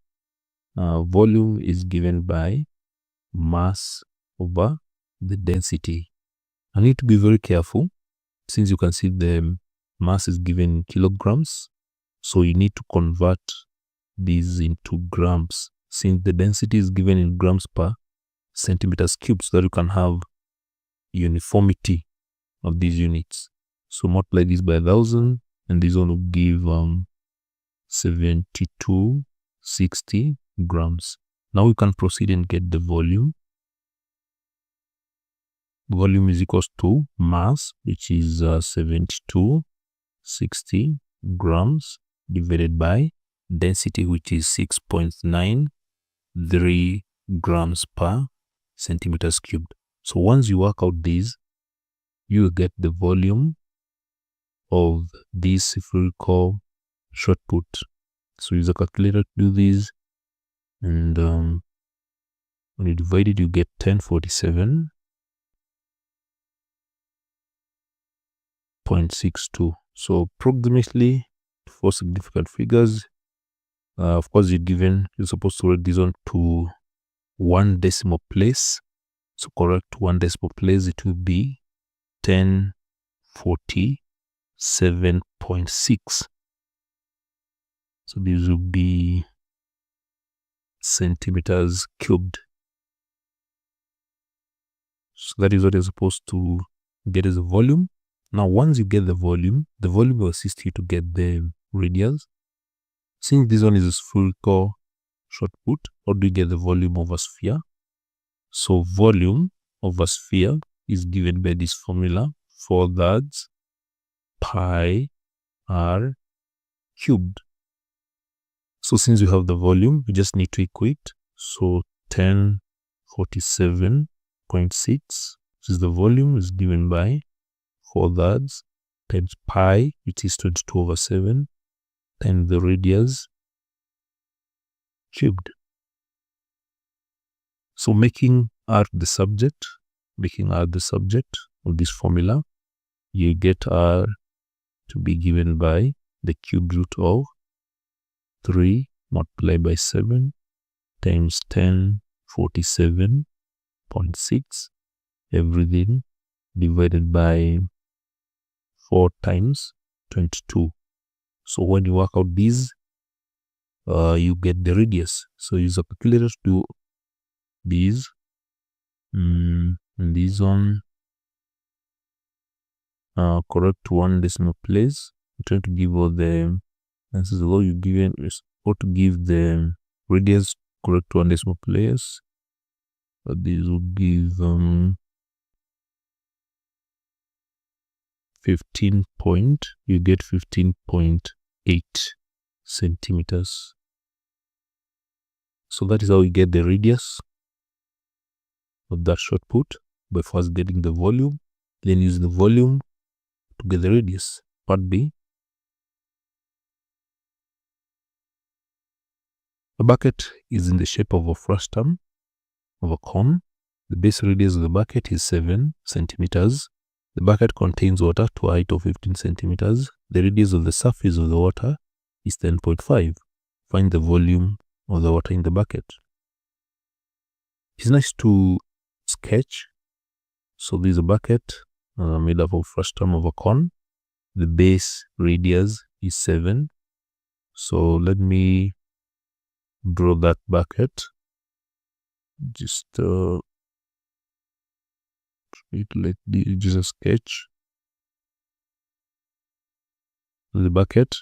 volume is given by mass over the density. I need to be very careful, since you can see the mass is given in kilograms, so you need to convert these into grams, since the density is given in grams per centimeters cubed, so that you can have uniformity of these units. So multiply this by 1000, and this one will give 7260 grams. Now we can proceed and get the volume. Volume is equals to mass, which is 7260 grams, divided by density, which is 6.93 grams per centimeters cubed. So once you work out these, you will get the volume of this spherical shot put. So use a calculator to do this, and when you divide it, you get 1047.62. So approximately 4 significant figures. Of course, you're supposed to write this on to 1 decimal place. So correct 1 decimal place, it will be 1047.6. So this will be centimeters cubed. So that is what you're supposed to get as a volume. Now, once you get the volume will assist you to get the radius. Since this one is a spherical shot put, how do you get the volume of a sphere? So volume of a sphere is given by this formula, 4/3 pi r cubed. So since you have the volume, you just need to equate. So 1047.6, which is the volume, is given by 4/3 times pi, which is 22/7, times the radius cubed. So making r the subject of this formula, you get r to be given by the cube root of 3 multiplied by 7 times 1047.6, everything divided by 4 times 22. So when you work out these, you get the radius. So use a calculator to do these. And this one, correct 1 decimal place. I'm trying to give all the answers. Although you given is how to give the radius correct 1 decimal place. This will give 15.8 centimeters. So that is how you get the radius of that shot put, by first getting the volume, then use the volume to get the radius. Part B. A bucket is in the shape of a frustum of a cone. The base radius of the bucket is 7 centimeters. The bucket contains water to a height of 15 centimeters. The radius of the surface of the water is 10.5. Find the volume of the water in the bucket. It's nice to sketch. So this is a bucket made up of frustum of a cone. The base radius is 7. So let me draw that bucket. Just just a sketch the bucket,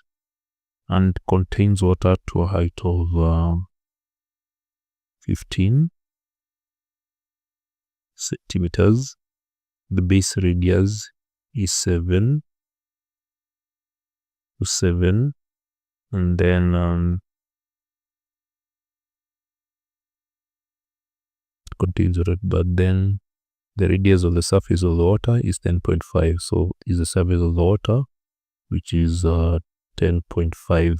and contains water to a height of 15 centimeters. The base radius is 7 to 7, and then contains water, but then the radius of the surface of the water is 10.5. So is the surface of the water, which is 10.5.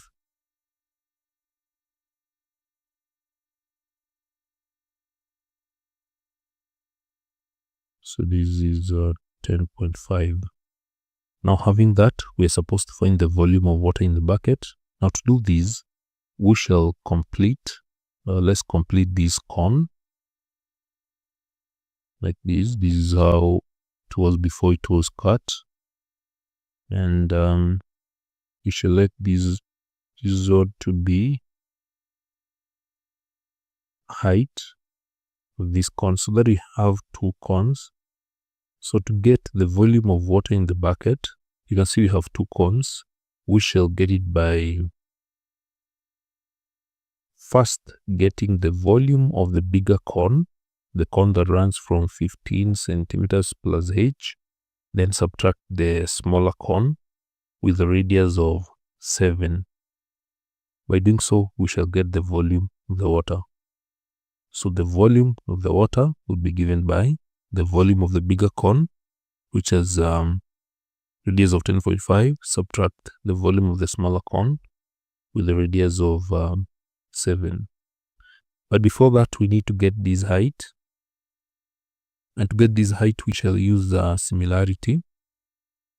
So this is 10.5. Now, having that, we're supposed to find the volume of water in the bucket. Now, to do this, we shall complete, let's complete this cone like this. This is how it was before it was cut. And we shall let this ought to be height of this cone, so that we have two cones. So to get the volume of water in the bucket, you can see we have two cones. We shall get it by first getting the volume of the bigger cone, the cone that runs from 15 centimeters plus h, then subtract the smaller cone with a radius of 7. By doing so, we shall get the volume of the water. So the volume of the water will be given by the volume of the bigger cone, which has radius of 10.5, subtract the volume of the smaller cone with a radius of 7. But before that, we need to get this height. And to get this height, we shall use similarity.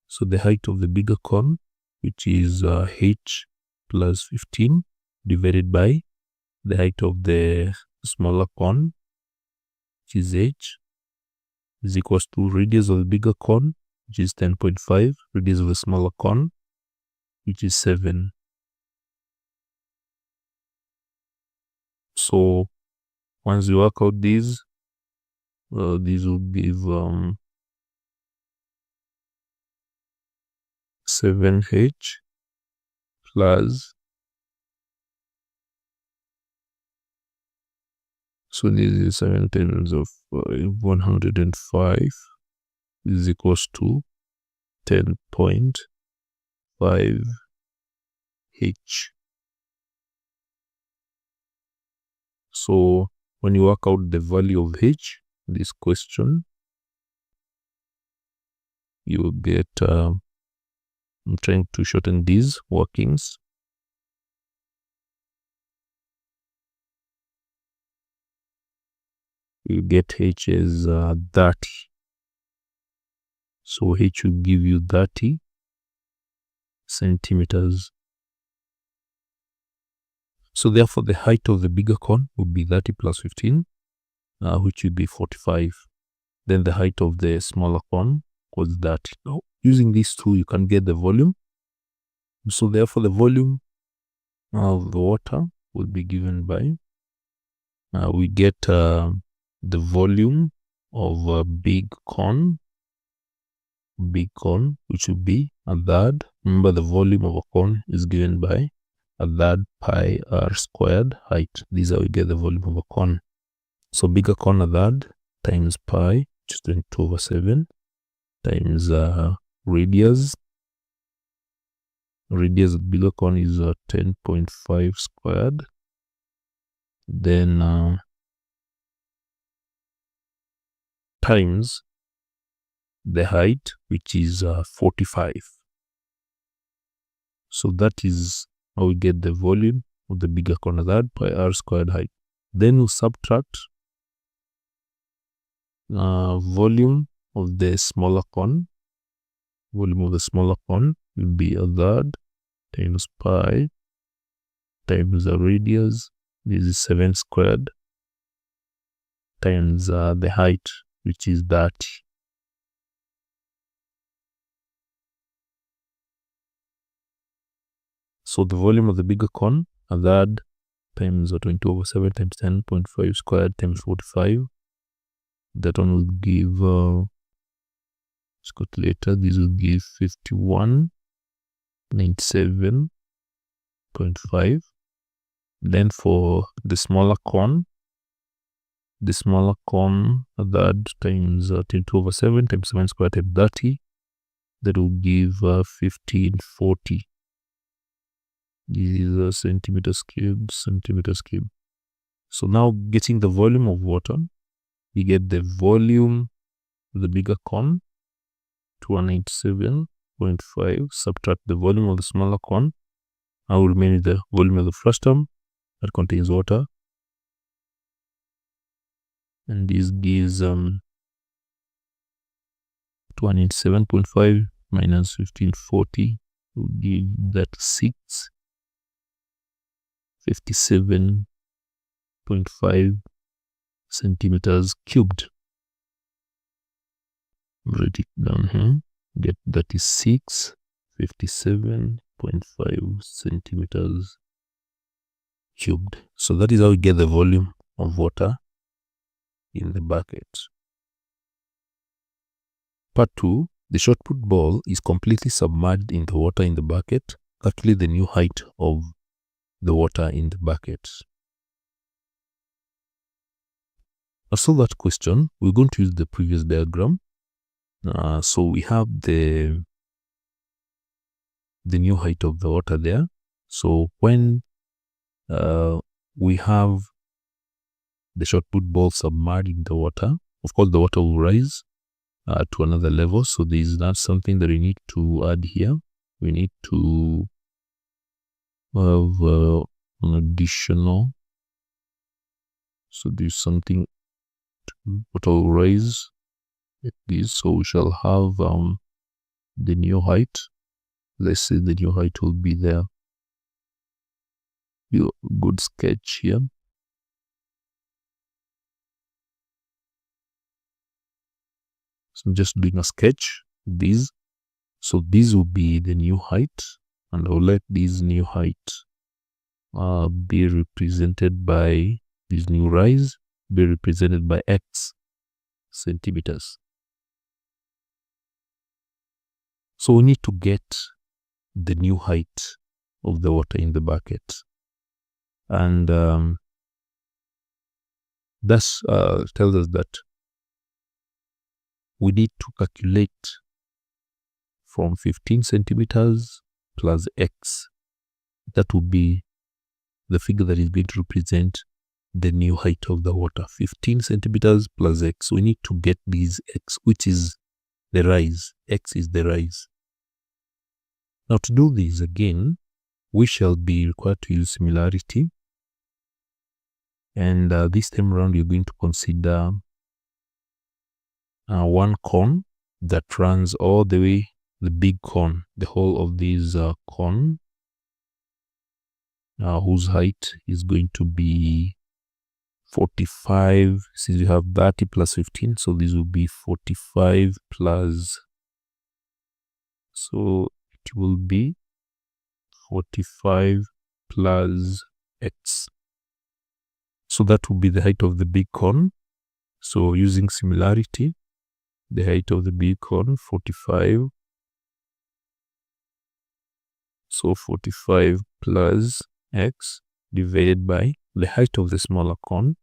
So the height of the bigger cone, which is h plus 15, divided by the height of the smaller cone, which is h, is equals to radius of the bigger cone, which is 10.5, radius of the smaller cone, which is 7. So once you work out these will give 7h plus, so this is 7 times of 105 is equals to 10.5h. So when you work out the value of h, this question, you will get, I'm trying to shorten these workings. You get h as 30. So h will give you 30 centimeters. So therefore, the height of the bigger cone would be 30 plus 15, which would be 45. Then the height of the smaller cone was that. Now, using these two, you can get the volume. So therefore, the volume of the water will be given by, we get the volume of a big cone, which would be a third. Remember, the volume of a cone is given by a third pi r squared height. This is how we get the volume of a cone. So bigger cone a third times pi, which is 22/7, times radius. Radius of bigger cone is 10.5 squared. Then times the height, which is 45. So that is how we get the volume of the bigger cone, that pi r squared height. Then we'll subtract volume of the smaller cone. Volume of the smaller cone will be a third times pi times the radius. This is 7 squared times the height, which is 30. So the volume of the bigger cone, a third times 22/7 times 10.5 squared times 45. That one will give, let's calculate, this will give 5197.5. Then for the smaller cone, a third times 22/7 times 7 squared times 30. That will give 1540. This is centimeters cubed. So now getting the volume of water, we get the volume of the bigger cone, 297.5, subtract the volume of the smaller cone. I will remain the volume of the frustum that contains water. And this gives 297.5 minus 1540 will give that 657.5 centimeters cubed. Write it down here. Get that is 657.5 centimeters cubed. So that is how we get the volume of water in the bucket. Part 2. The shot put ball is completely submerged in the water in the bucket. Calculate the new height of the water in the bucket. To solve that question, we're going to use the previous diagram. So we have the new height of the water there. So when we have the shot put ball submerged in the water, of course the water will rise to another level. So there is not something that we need to add here. We need to have an additional. So there's something water will rise like this. So we shall have the new height. Let's say the new height will be there. Good sketch here. So I'm just doing a sketch. This. So this will be the new height, and I'll let this new height be represented by this new rise, be represented by x centimeters. So we need to get the new height of the water in the bucket, and that tells us that we need to calculate from 15 centimeters plus x. That will be the figure that is going to represent the new height of the water. 15 centimeters plus x. We need to get this x, which is the rise. X is the rise. Now to do this again, we shall be required to use similarity. And this time around, you're going to consider one cone that runs all the way, the big cone, the whole of this cone, whose height is going to be 45. Since we have 30 plus 15, so this will be 45 plus, so it will be 45 plus x. So that will be the height of the big cone. So using similarity, the height of the big cone, 45. So 45 plus x divided by the height of the smaller cone,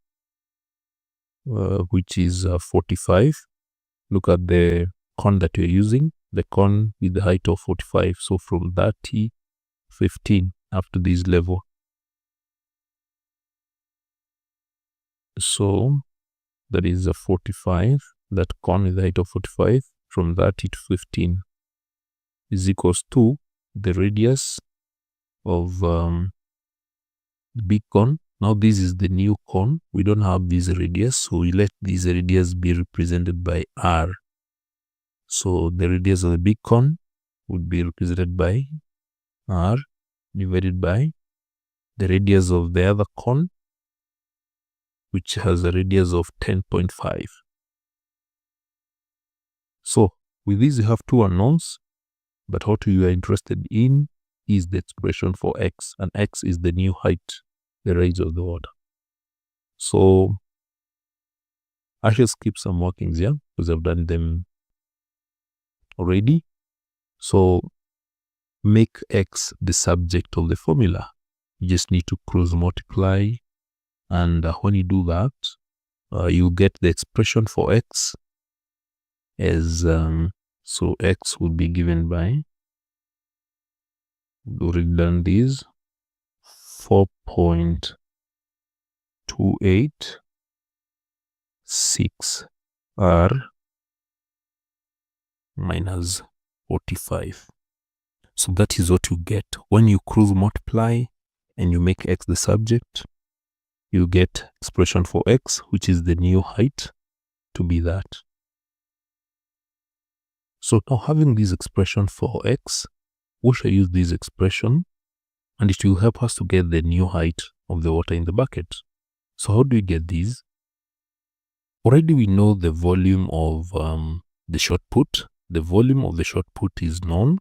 which is 45. Look at the cone that you're using, the cone with the height of 45. So from 30, 15 up to this level. So that is a 45. That cone with the height of 45 from 30 to 15 is equals to the radius of the big cone. Now this is the new cone. We don't have this radius, so we let this radius be represented by r. So the radius of the big cone would be represented by r divided by the radius of the other cone, which has a radius of 10.5. So with this, you have two unknowns, but what you are interested in is the expression for x, and x is the new height, the rise of the water. So I shall skip some workings here because I've done them already. So make x the subject of the formula. You just need to cross multiply, and when you do that, you get the expression for x as so x would be given by, we've already done this, 4.286 r minus 45. So that is what you get when you cross multiply and you make x the subject. You get expression for x, which is the new height, to be that. So now, having this expression for x, we shall use this expression, and it will help us to get the new height of the water in the bucket. So how do we get these? Already we know the volume of the shot put. The volume of the shot put is known,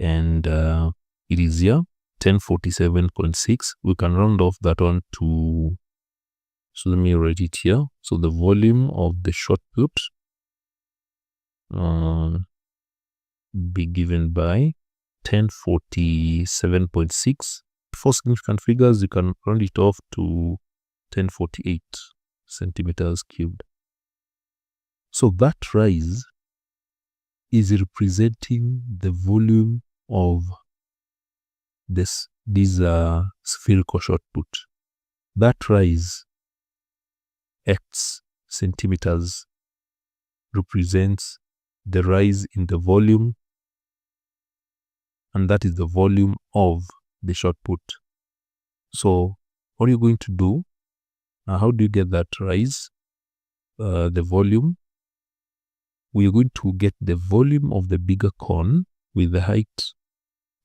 and it is here, 1047.6. We can round off that one to, so let me write it here. So the volume of the shot put be given by 1047.6. For significant figures, you can round it off to 1048 centimeters cubed. So that rise is representing the volume of this spherical shot put. That rise, x centimeters, represents the rise in the volume, and that is the volume of the shot put. So what are you going to do? How do you get that rise? The volume. We are going to get the volume of the bigger cone with the height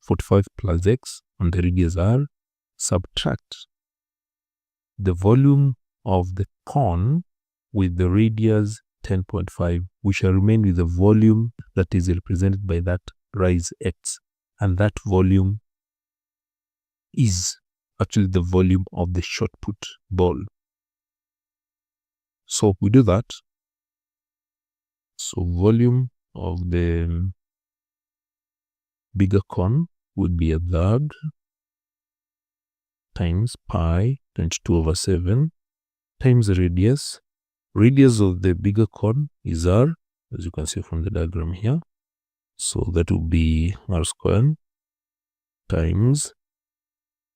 45 plus x and the radius r, subtract the volume of the cone with the radius 10.5. We shall remain with the volume that is represented by that rise x, and that volume is actually the volume of the shot put ball. So we do that. So volume of the bigger cone would be a third times pi times 2/7 times the radius. Radius of the bigger cone is r, as you can see from the diagram here. So that will be r squared times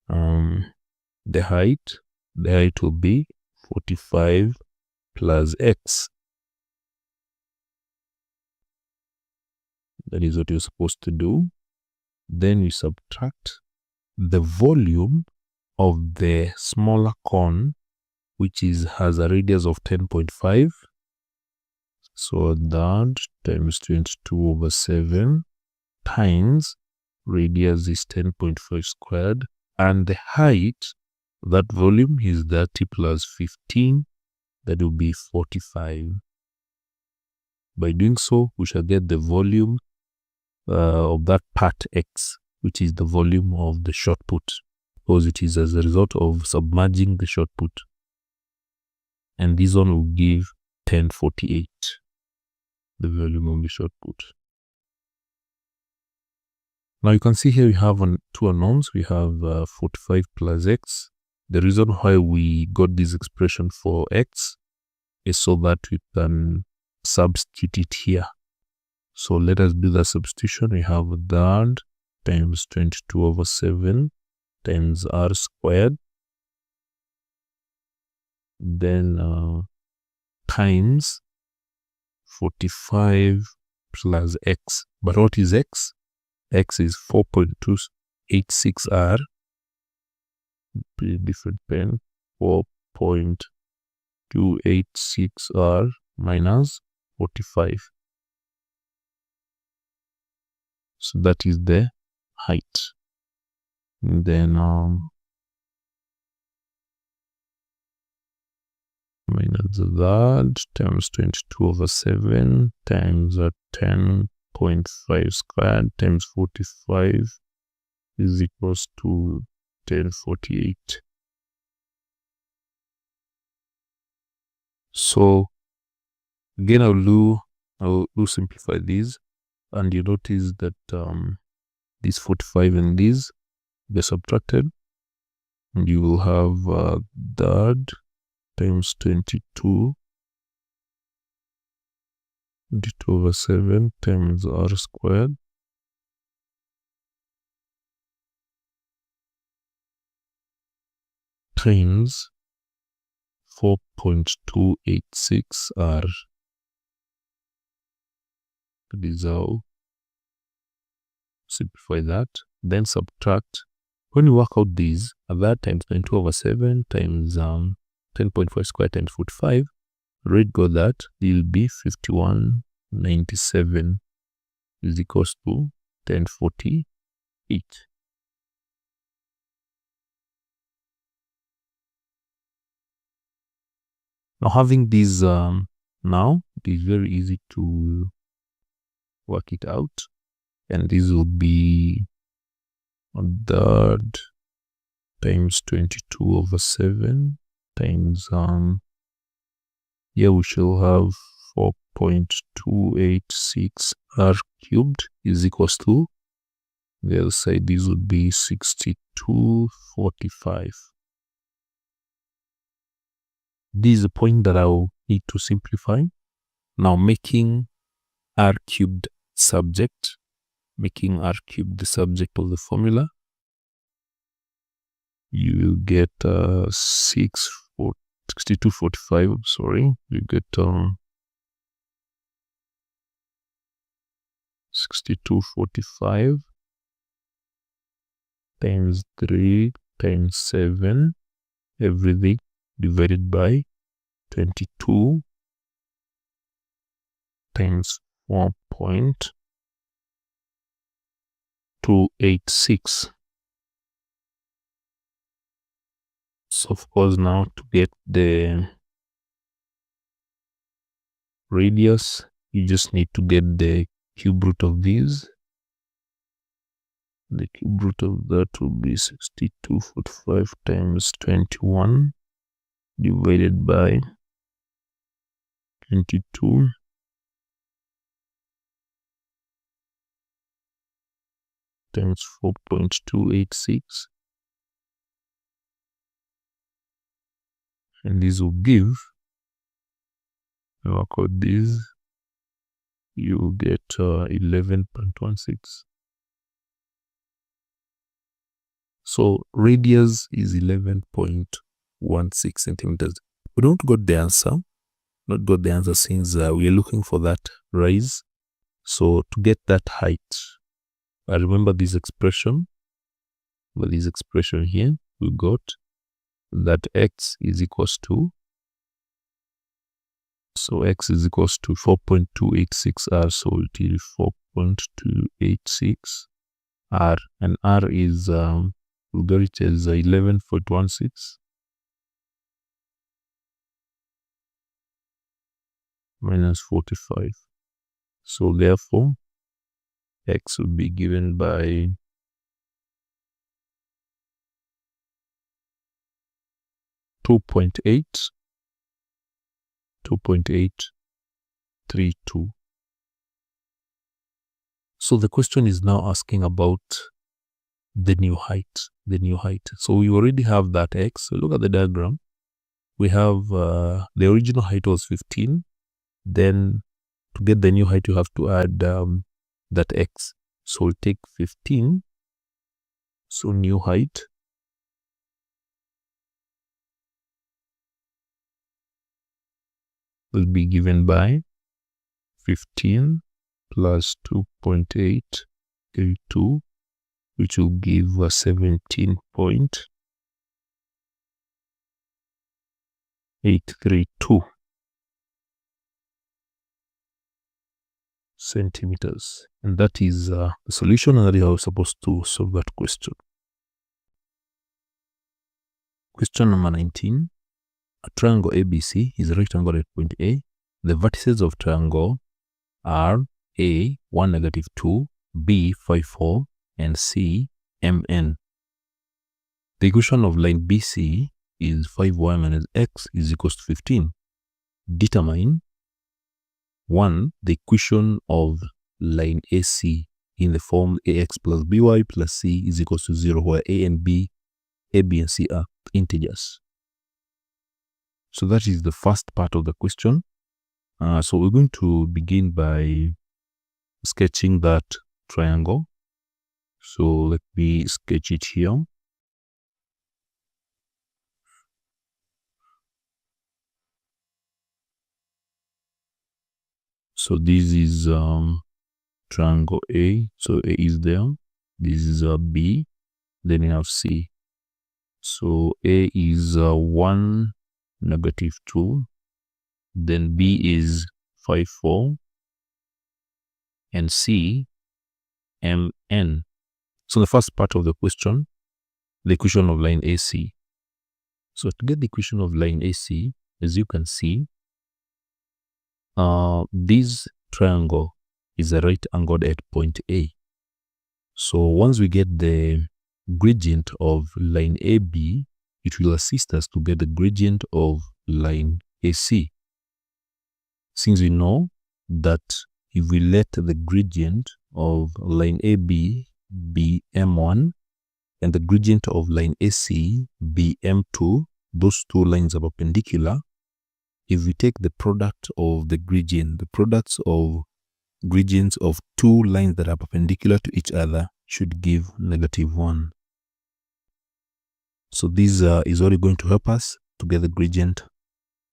the height. The height will be 45 plus x. That is what you're supposed to do. Then you subtract the volume of the smaller cone, which has a radius of 10.5. So that times 22/7 times radius is 10.5 squared, and the height, that volume is 30 plus 15, that will be 45. By doing so, we shall get the volume of that part x, which is the volume of the shot put, because it is as a result of submerging the shot put. And this one will give 1048, the volume of the shot put. Now you can see here we have two unknowns. We have 45 plus x. The reason why we got this expression for x is so that we can substitute it here. So let us do the substitution. We have that times 22/7 times r squared, then times 45 plus x. But what is x? X is 4.286 r. Different pen. 4.286 r minus 45. So that is the height. And then minus that times 22/7 times 10.5 squared times 45 is equals to 1048. So again, I'll simplify these, and you notice that these 45 and these they're subtracted, and you will have that times 22 22/7 times r squared times 4.286 r. That is how simplify that. Then subtract. When you work out these, that times 22/7 times 10.5 squared times 45, read go that, it will be 5197 is equals to 1048. Now having these now, it is very easy to work it out, and this will be that times 22/7 times here we shall have 4.286 r cubed is equals to, the other side this would be 6245. This is the point that I'll need to simplify. Now making r cubed subject, making r cubed the subject of the formula, you will get 6245, sorry, you get 6245 times 3 times 7, everything divided by 22 times 4.286. So of course now to get the radius, you just need to get the cube root of these. The cube root of that will be 6245 times 21 divided by 22 times 4.286, and this will give, work out this, you will get 11.16. So radius is 11.16 centimeters. We don't got the answer, since we are looking for that rise. So to get that height, I remember this expression. With this expression here, we got that x is equals to, so x is equals to 4.286 r, so it is 4.286 r, and r is we got it as 11.16 minus 45. So therefore x will be given by 2.832. So the question is now asking about the new height. So we already have that x. So look at the diagram. We have the original height was 15. Then to get the new height, you have to add that x. So we'll take 15. So new height will be given by 15 plus 2.832, which will give 17.832 centimeters. And that is the solution, and that is how we're supposed to solve that question. Question number 19. a triangle ABC is a rectangle at point A. The vertices of triangle are A, 1, negative 2, B, 5, 4, and C, MN. The equation of line BC is 5y minus x is equals to 15. Determine 1. The equation of line AC in the form ax plus by plus c is equals to 0, where a, b, and c are integers. So that is the first part of the question. So we're going to begin by sketching that triangle. So let me sketch it here. So this is triangle A. So A is there. This is B. Then we have C. So A is 1, negative 2. Then B is 5, 4. And C, MN. So the first part of the question, the equation of line AC. So to get the equation of line AC, as you can see, this triangle is a right angled at point A. So once we get the gradient of line AB, it will assist us to get the gradient of line AC. Since we know that if we let the gradient of line AB be M1 and the gradient of line AC be M2, those two lines are perpendicular. If we take the product of the gradient, the products of gradients of two lines that are perpendicular to each other should give -1. So this is only going to help us to get the gradient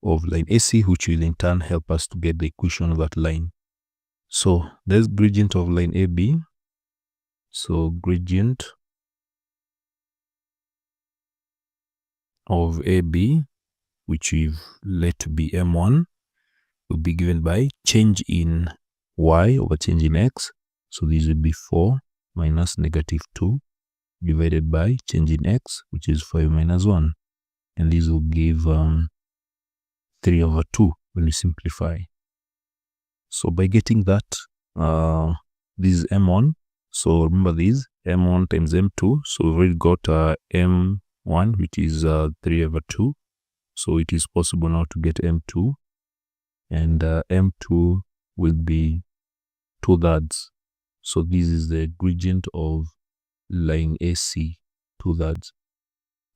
of line AC, which will in turn help us to get the equation of that line. So there's gradient of line AB. So gradient of AB, which we've let to be M1, will be given by change in y over change in x. So this will be 4 minus -2 divided by change in x, which is 5 minus 1. And this will give 3 over 2 when we simplify. So by getting that, this is M1. So remember this, M1 times M2. So we've already got M1, which is 3 over 2. So it is possible now to get M2. And M2 will be 2/3. So this is the gradient of line AC, 2/3.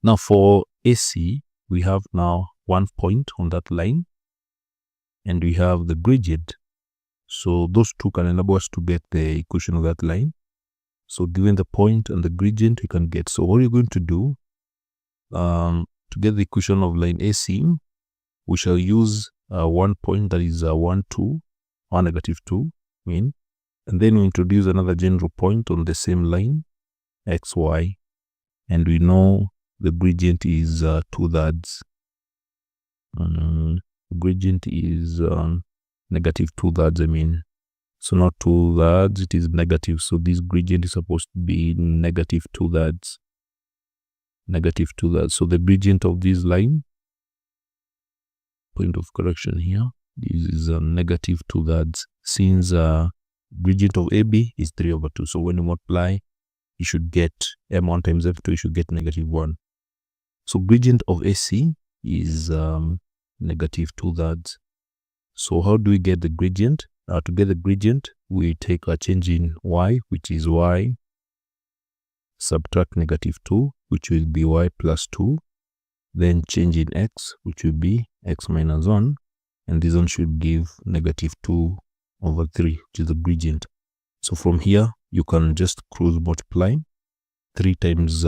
Now for AC, we have now 1 point on that line. And we have the gradient. So those two can enable us to get the equation of that line. So given the point and the gradient, we can get. So what you're going to do, to get the equation of line AC, we shall use 1 point, that is 1, 2, or -2, mean. And then we introduce another general point on the same line, xy. And we know the gradient is 2/3. Gradient is -2/3, I mean. So not 2/3, it is negative. So this gradient is supposed to be -2/3. -2/3. So the gradient of this line, point of correction here, this is -2/3. Since gradient of AB is 3 over 2. So when you multiply, you should get M1 times M2, you should get -1. So gradient of AC is -2/3. So how do we get the gradient? To get the gradient, we take a change in y, which is y, subtract -2, which will be y plus 2. Then change in x, which will be x minus 1. And this one should give -2 over 3, which is the gradient. So from here, you can just cross multiply. 3 times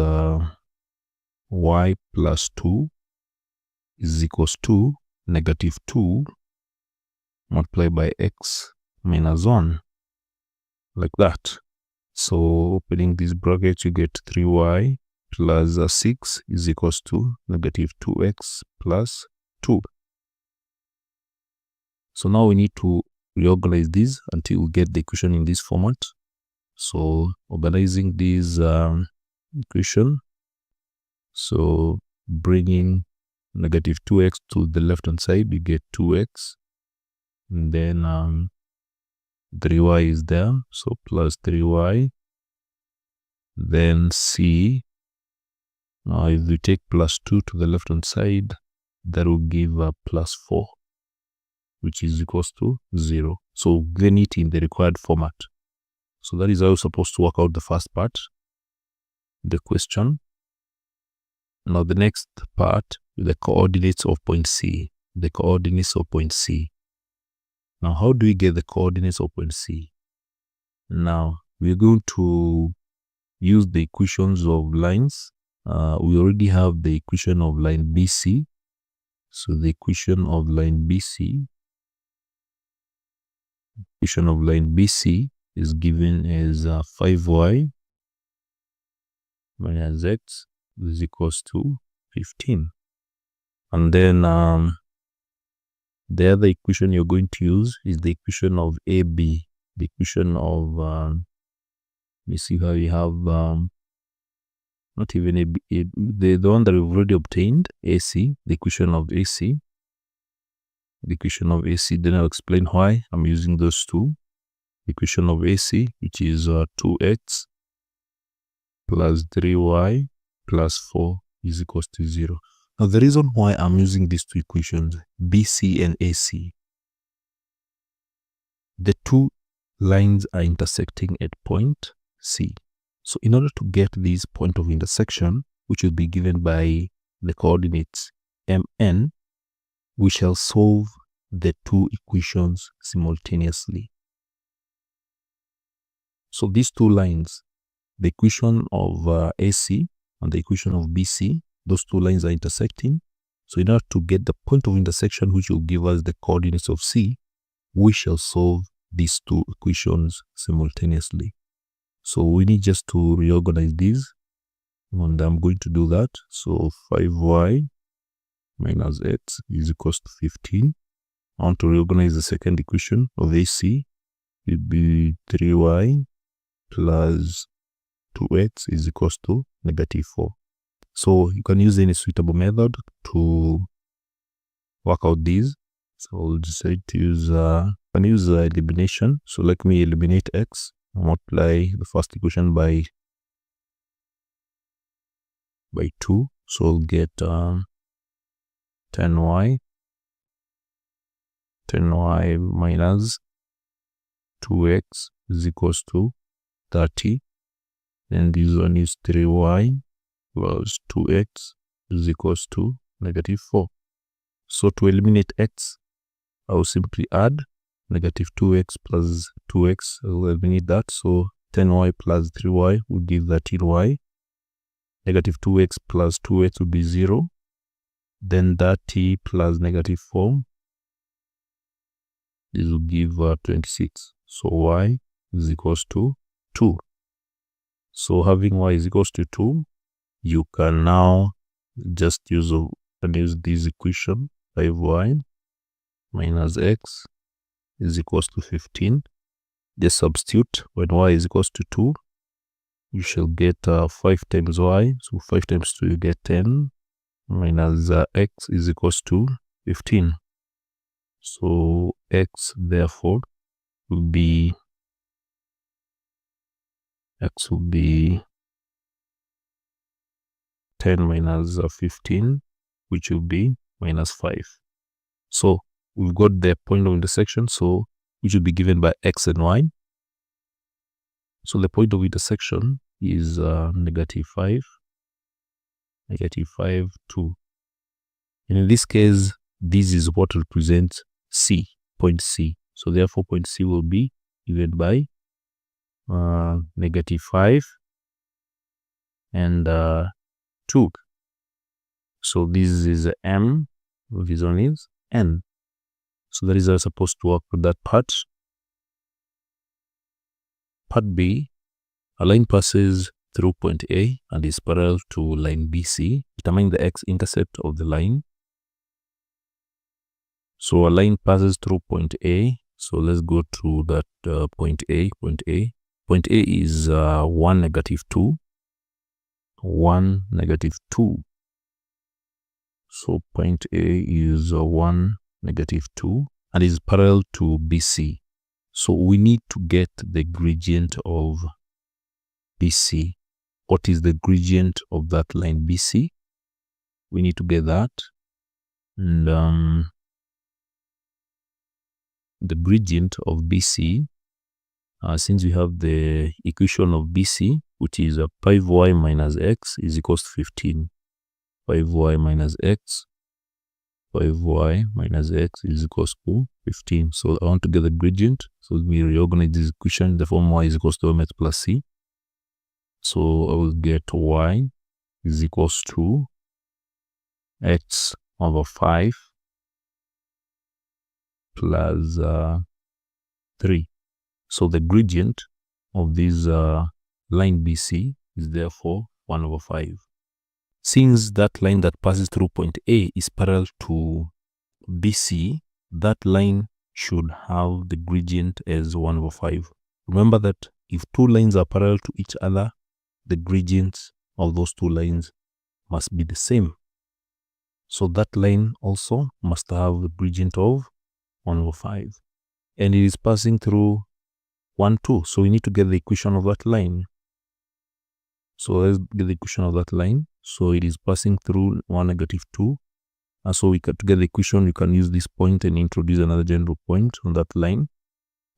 y plus 2 is equals to -2 multiplied by x minus 1, like that. So opening this bracket, you get 3y plus 6 is equals to -2x plus 2. So now we need to reorganize this until we get the equation in this format. So organizing this equation, so bringing negative 2x to the left hand side, you get 2x. And then 3y is there, so plus 3y. Then c, now if we take plus 2 to the left hand side, that will give plus 4, which is equals to 0. So then it in the required format. So that is how you're supposed to work out the first part, the question. Now the next part, the coordinates of point C. The coordinates of point C. Now how do we get the coordinates of point C? Now we're going to use the equations of lines. We already have the equation of line BC. So the equation of line BC is given as 5y minus x is equals to 15. And then the other equation you're going to use is the equation of AB. The equation of, let me see how we have, not even AB, the one that we've already obtained, AC, the equation of AC. The equation of AC, then I'll explain why I'm using those two. The equation of AC, which is 2x plus 3y plus 4 is equals to 0. Now the reason why I'm using these two equations, BC and AC, the two lines are intersecting at point C. So in order to get this point of intersection, which will be given by the coordinates MN, we shall solve the two equations simultaneously. So these two lines, the equation of AC and the equation of BC, those two lines are intersecting. So in order to get the point of intersection, which will give us the coordinates of C, we shall solve these two equations simultaneously. So we need just to reorganize these, and I'm going to do that. So 5y minus x is equals to 15. I want to reorganize the second equation of AC. It will be 3y plus 2x is equals to negative 4. So you can use any suitable method to work out these. So I'll decide to use elimination. So let me eliminate x, multiply the first equation by 2. So I'll get 10y minus 2x is equals to 30. Then this one is 3y plus 2x is equals to negative 4. So to eliminate x, I will simply add negative 2x plus 2x. I will eliminate that. So 10y plus 3y will give 13y. Negative 2x plus 2x will be 0. Then 30 plus negative 4, this will give 26. So y is equals to 2. So having y is equals to 2, you can now just use this equation, 5y minus x is equals to 15. Just substitute when y is equals to 2. You shall get 5 times y. So 5 times 2, you get 10 minus x is equals to 15. So x therefore will be 10 minus 15, which will be minus 5. So we've got the point of intersection, so which will be given by x and y. So the point of intersection is negative 5, 2. And in this case, this is what represents C, point C. So therefore, point C will be given by negative 5 and 2. So this is M, this one is N. So that is how I'm supposed to work with that part. Part B, a line passes through point A and is parallel to line BC. Determine the x-intercept of the line. So a line passes through point A. So let's go to that point A. Point A is 1, negative 2. 1, negative 2. So point A is 1, -2, and is parallel to BC. So we need to get the gradient of BC. What is the gradient of that line BC? We need to get that. And the gradient of BC, since we have the equation of BC, which is 5y minus x is equals to 15. 5y minus x, 5y minus x is equals to 15. So I want to get the gradient. So we reorganize this equation. The form y is equals to mx plus c. So I will get y is equals to x over 5 plus 3. So the gradient of this line BC is therefore 1 over 5. Since that line that passes through point A is parallel to BC, that line should have the gradient as 1 over 5. Remember that if two lines are parallel to each other, the gradients of those two lines must be the same. So that line also must have a gradient of 1 over 5. And it is passing through 1, 2. So we need to get the equation of that line. So let's get the equation of that line. So it is passing through 1, -2. And so to get the equation, you can use this point and introduce another general point on that line.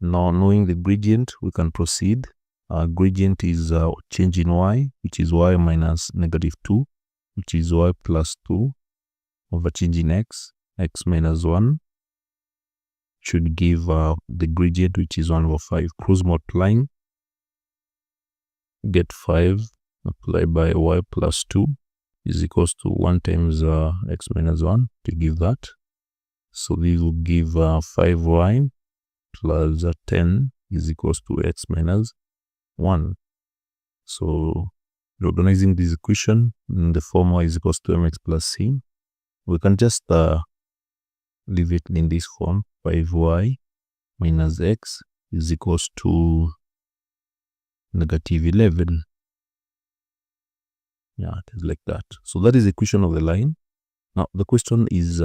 Now, knowing the gradient, we can proceed. Our gradient is change in y, which is y minus -2, which is y plus 2, over change in x, x minus 1, should give the gradient, which is 1 over 5. Cross multiplying, get 5, multiply by y plus 2 is equals to 1 times x minus 1 to give that. So this will give 5y plus 10 is equals to x minus 1. So reorganizing this equation in the form y is equals to mx plus c, we can just leave it in this form. 5y minus x is equals to -11. Yeah, it is like that. So that is the equation of the line. Now the question is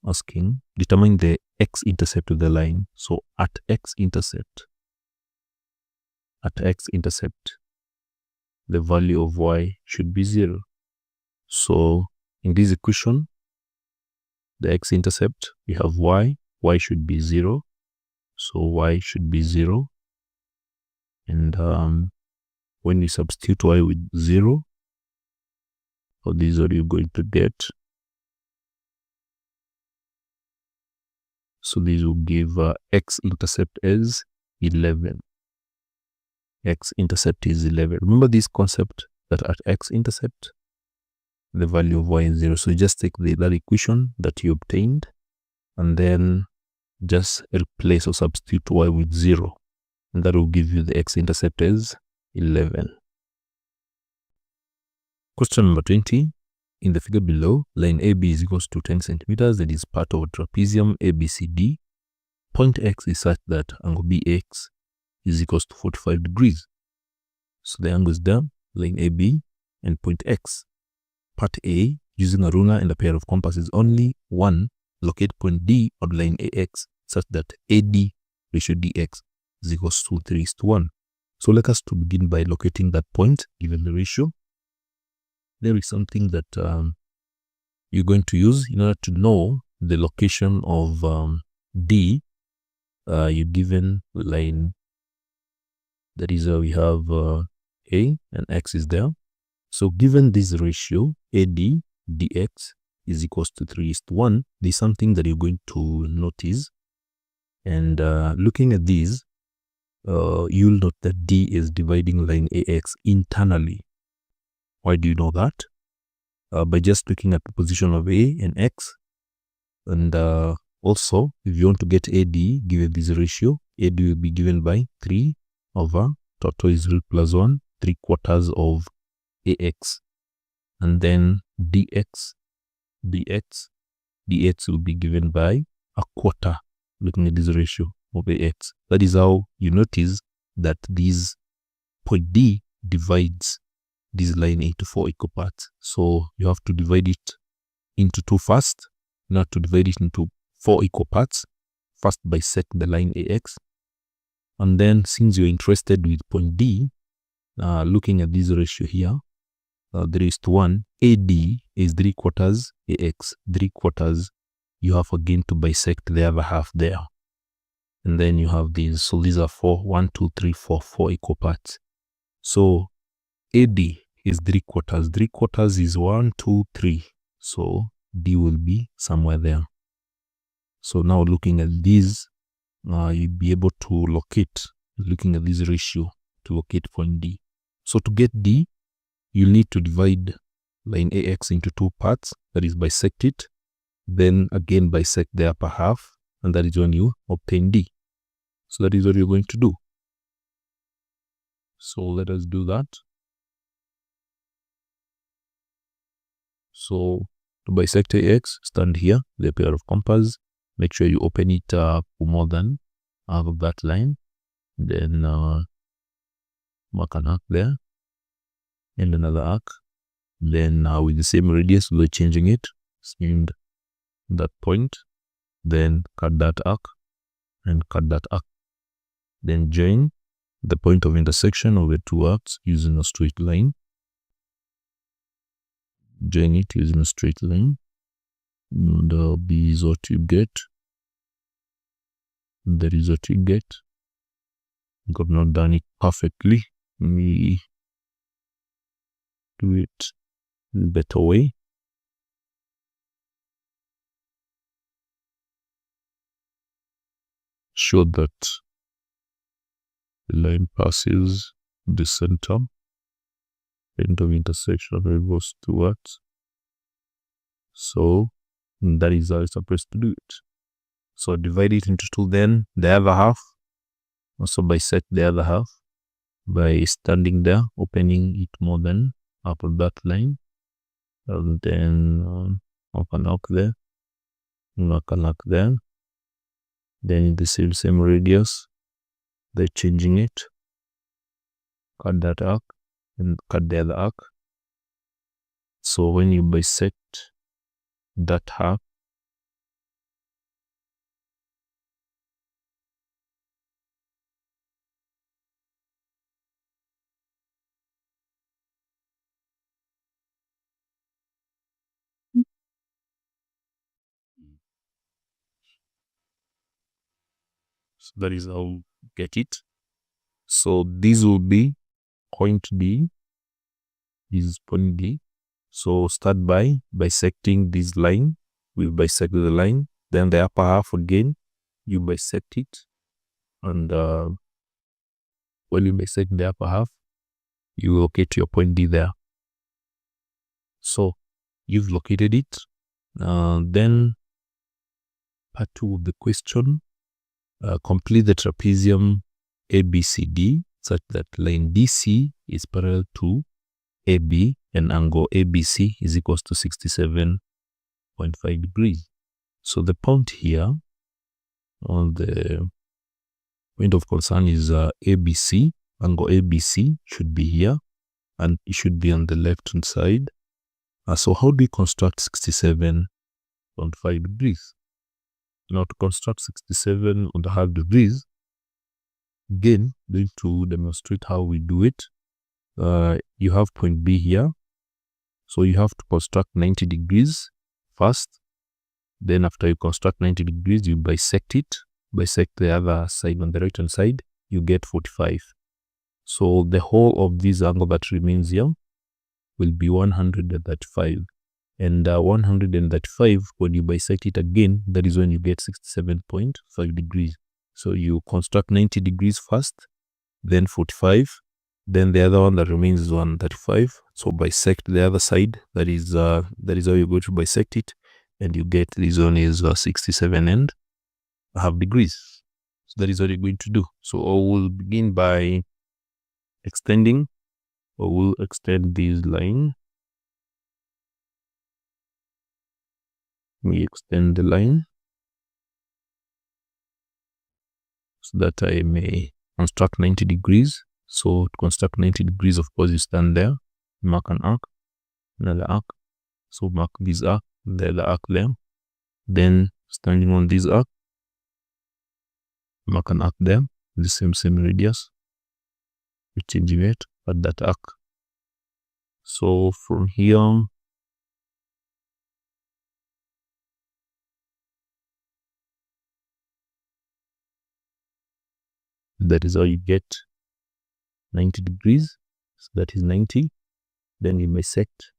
asking, determine the x-intercept of the line. So at x-intercept, the value of y should be 0. So in this equation, the x-intercept, we have y should be 0. So y should be 0. And when you substitute y with 0, so this is what you're going to get. So this will give x-intercept as 11. X-intercept is 11. Remember this concept that at x-intercept, the value of y is 0. So you just take that equation that you obtained and then just replace or substitute y with 0. And that will give you the x-intercept as 11. Question number 20. In the figure below, line AB is equals to 10 centimeters. That is part of a trapezium ABCD. Point X is such that angle BX is equals to 45 degrees. So the angle is there, line AB and point X. Part A, using a ruler and a pair of compasses only. 1. Locate point D on line AX such that AD ratio DX is equals to 3:1. So let us to begin by locating that point given the ratio. There is something that you're going to use in order to know the location of D. You're given line, that is we have A and X is there. So given this ratio, AD dx is equals to 3:1, there's something that you're going to notice. And looking at these, you'll note that D is dividing line AX internally. Why do you know that? By just looking at the position of A and X. And also, if you want to get AD, given this ratio, AD will be given by 3 over total is root plus 1, 3/4 of AX. And then dx will be given by 1/4, looking at this ratio of AX. That is how you notice that this point D divides this line into 4 equal parts. So you have to divide it into 2 first. Now to divide it into 4 equal parts, first bisect the line AX. And then since you're interested with point D, looking at this ratio here, 3:1, AD is 3/4 AX, 3/4. You have again to bisect the other half there. And then you have these. So these are 4, 1, 2, 3, 4, 4 equal parts. So AD is 3/4. 3/4 is 1, 2, 3. So D will be somewhere there. So now looking at these, you'll be able to locate, looking at this ratio, to locate point D. So to get D, you'll need to divide line AX into 2 parts, that is bisect it, then again bisect the upper half, and that is when you obtain D. So that is what you're going to do. So let us do that. So to bisect AX, stand here, the pair of compass, make sure you open it for more than half of that line, then mark an arc there, and another arc. Then with the same radius, we're changing it, send that point, then cut that arc, and cut that arc. Then join the point of intersection of the 2 arcs using a straight line. Join it using a straight line. And this is what you get. That is what you get. I've not done it perfectly. Let me do it in a better way. Show that the line passes the center, point of intersection reverse towards. So that is how it's supposed to do it. So divide it into 2, then the other half, also bisect the other half by standing there, opening it more than half of that line, and then mark an arc there, mark an arc there. Then in the same radius, they're changing it, cut that arc, and cut the other arc. So when you bisect that half, so that is how you get it. So this will be point D. This is point D. So start by bisecting this line. We bisect the line. Then the upper half again, you bisect it. And when you bisect the upper half, you locate your point D there. So you've located it. Then part 2 of the question. Complete the trapezium ABCD such that line DC is parallel to AB and angle ABC is equals to 67.5 degrees. So the point here on the point of concern is ABC. Angle ABC should be here and it should be on the left hand side. So how do we construct 67.5 degrees? Now to construct 67.5 degrees, again, going to demonstrate how we do it. You have point B here. So you have to construct 90 degrees first. Then after you construct 90 degrees, you bisect it. Bisect the other side on the right hand side, you get 45. So the whole of this angle that remains here will be 135. And 135, when you bisect it again, that is when you get 67.5 degrees. So you construct 90 degrees first, then 45, then the other one that remains is 135. So bisect the other side. That is how you go to bisect it, and you get this one is 67.5 degrees. So that is what you're going to do. So I will begin by extending. I will extend this line. We extend the line so that I may construct 90 degrees. So to construct 90 degrees, of course, you stand there, mark an arc, another arc. So mark this arc, the other arc there. Then standing on this arc, mark an arc there, the same radius, we're changing it at that arc. So from here, that is how you get 90 degrees. So that is 90. Then you bisect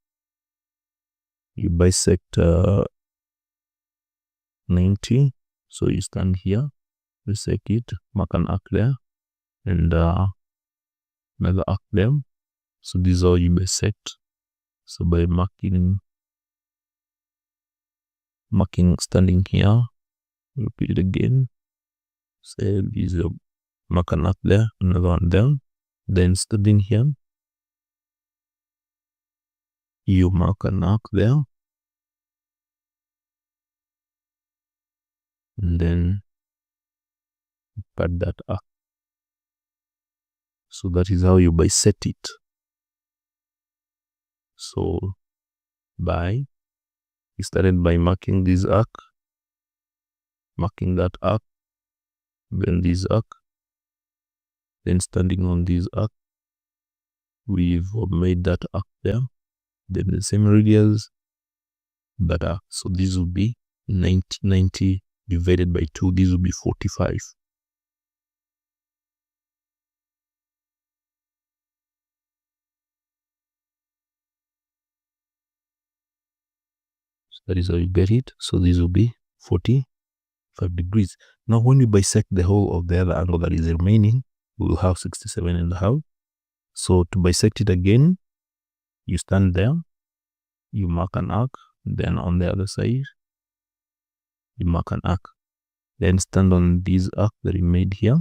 90. So you stand here, bisect it, mark an arc there, and another arc there. So this is how you bisect. So by marking standing here, repeat it again. Say this is mark an arc there, another one there. Then standing here, you mark an arc there, and then cut that arc. So that is how you bisect it. So we started by marking this arc, marking that arc, then this arc, then standing on this arc, we've made that arc there, then the same radius, that arc. So this will be 90 divided by 2, this will be 45. So that is how you get it. So this will be 45 degrees. Now when we bisect the whole of the other angle that is remaining, we will have 67.5. So to bisect it again, you stand there, you mark an arc, then on the other side, you mark an arc. Then stand on this arc that we made here,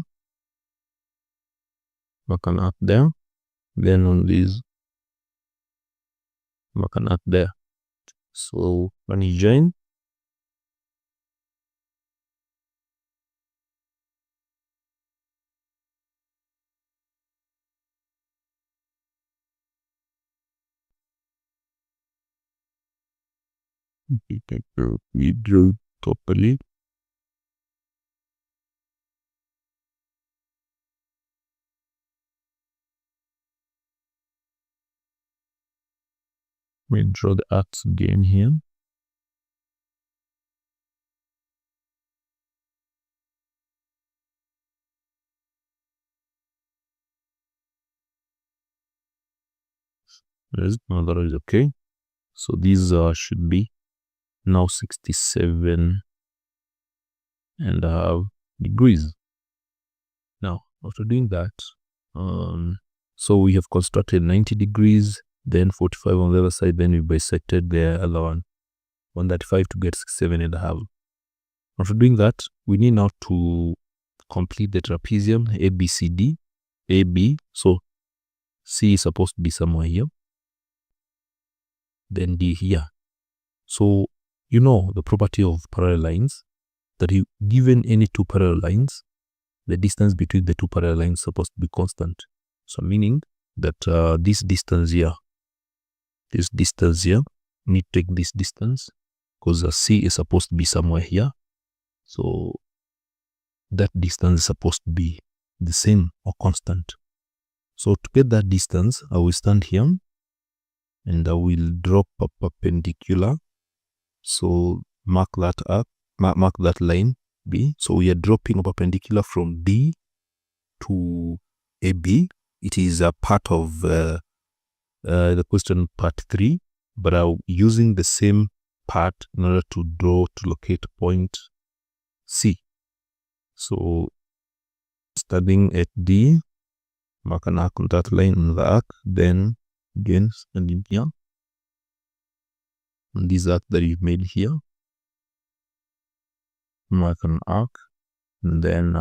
mark an arc there, then on this, mark an arc there. So when you join, we draw properly. We draw the arcs again here. That is okay. So these should be now 67.5 degrees. Now, after doing that, so we have constructed 90 degrees, then 45 on the other side, then we bisected the other one, 135 to get 67.5. After doing that, we need now to complete the trapezium ABCD, AB. So C is supposed to be somewhere here, then D here. So you know the property of parallel lines, that you given any two parallel lines, the distance between the two parallel lines is supposed to be constant. So meaning that this distance here, need to take this distance, because C is supposed to be somewhere here. So that distance is supposed to be the same or constant. So to get that distance, I will stand here and I will drop a perpendicular. So mark that up, mark that line B. So we are dropping a perpendicular from D to AB. It is a part of the question part 3, but I'm using the same part in order to locate point C. So starting at D, mark an arc on that line on the arc, then again standing here on this arc that you've made here, mark an arc, and then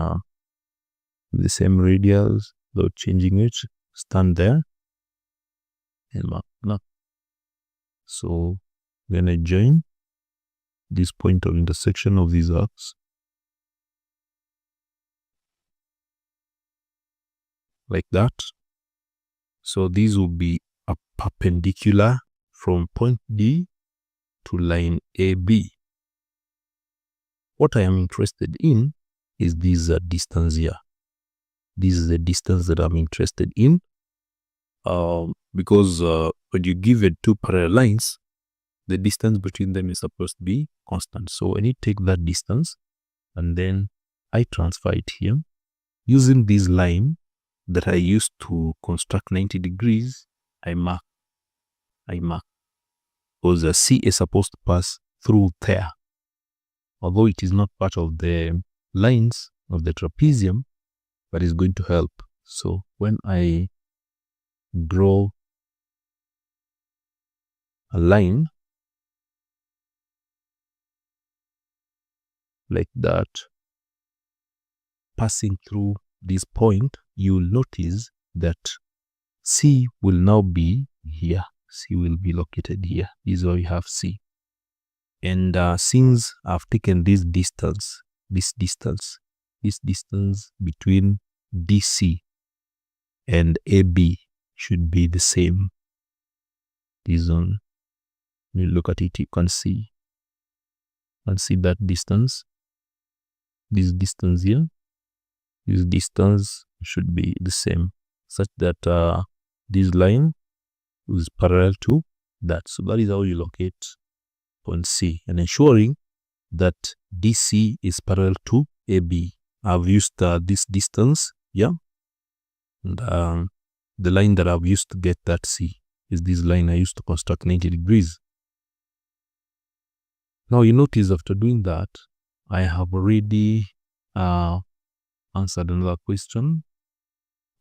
the same radius without changing it, stand there and mark an arc. So then I join this point of intersection of these arcs like that. So these will be a perpendicular from point D to line AB. What I am interested in is this distance here. This is the distance that I'm interested in, because when you give it two parallel lines, the distance between them is supposed to be constant. So I need to take that distance and then I transfer it here using this line that I used to construct 90 degrees. I mark because the C is supposed to pass through there, although it is not part of the lines of the trapezium, but it's going to help. So when I draw a line like that passing through this point, you will notice that C will now be here. C will be located here. This is why we have C. And since I've taken this distance between DC and AB should be the same. This one, when you look at it, you can see that distance. This distance here, this distance should be the same, such that this line is parallel to that. So that is how you locate point C, and ensuring that DC is parallel to AB. I've used this distance, yeah, and the line that I've used to get that C is this line I used to construct 90 degrees. Now you notice after doing that, I have already answered another question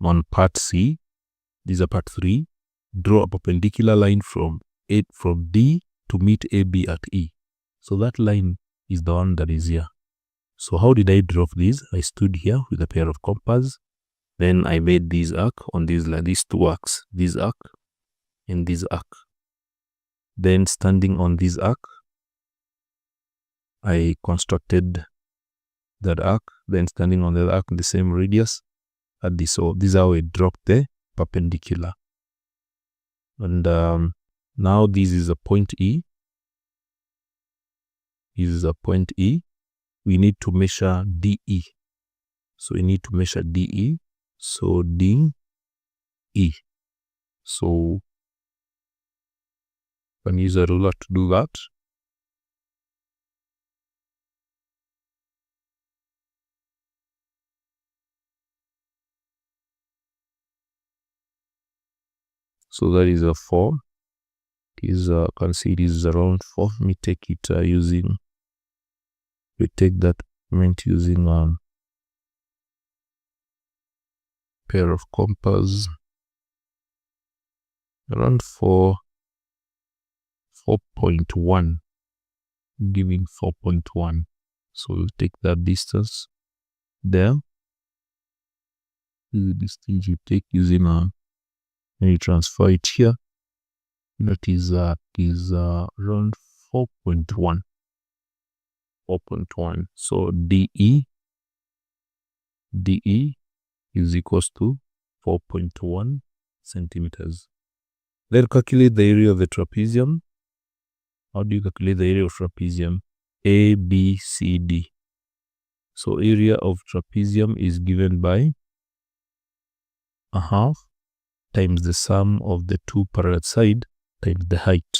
on part C. This is a part 3. Draw a perpendicular line from D to meet AB at E. So that line is the one that is here. So how did I draw this? I stood here with a pair of compass. Then I made this arc on this line, these two arcs, this arc and this arc. Then standing on this arc, I constructed that arc, then standing on the arc in the same radius at this. So this is how I dropped the perpendicular. And now this is a point E. This is a point E. We need to measure DE. So we need to measure DE. So DE. So I can use a ruler to do that. So that is a 4. Is can see it is around 4. Let me take it using. We take that meant using pair of compass. Around 4.1, giving 4.1. So we'll take that distance there. This is the distance you take using and you transfer it here. That is around 4.1. 4.1. So DE is equals to 4.1 centimeters. Then calculate the area of the trapezium. How do you calculate the area of trapezium? A, B, C, D. So area of trapezium is given by a half times the sum of the two parallel sides times the height.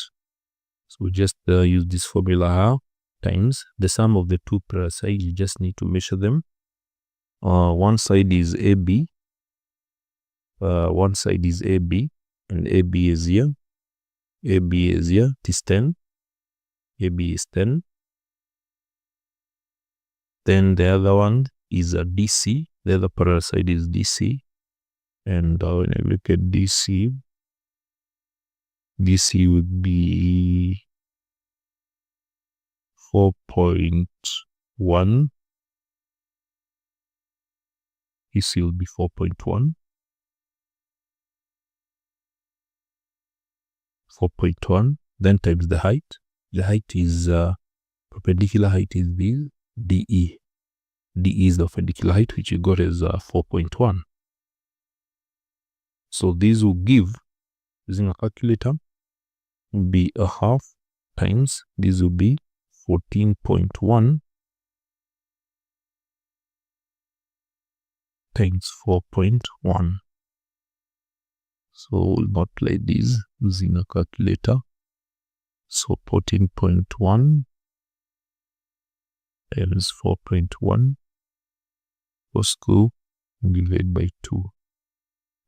So we just use this formula, half times the sum of the two parallel sides. You just need to measure them. One side is AB. One side is AB, and AB is here. AB is here. It is 10. AB is 10. Then the other one is a DC. The other parallel side is DC. And when I look at DC would be 4.1. DC will be 4.1. 4.1. Then times the height. The height is perpendicular height is this DE. DE is the perpendicular height, which you got as 4.1. So this will give, using a calculator, will be a half times this will be 14.1 times 4.1. So we'll multiply these using a calculator. So 14.1 times 4.1 was 2 divided by 2.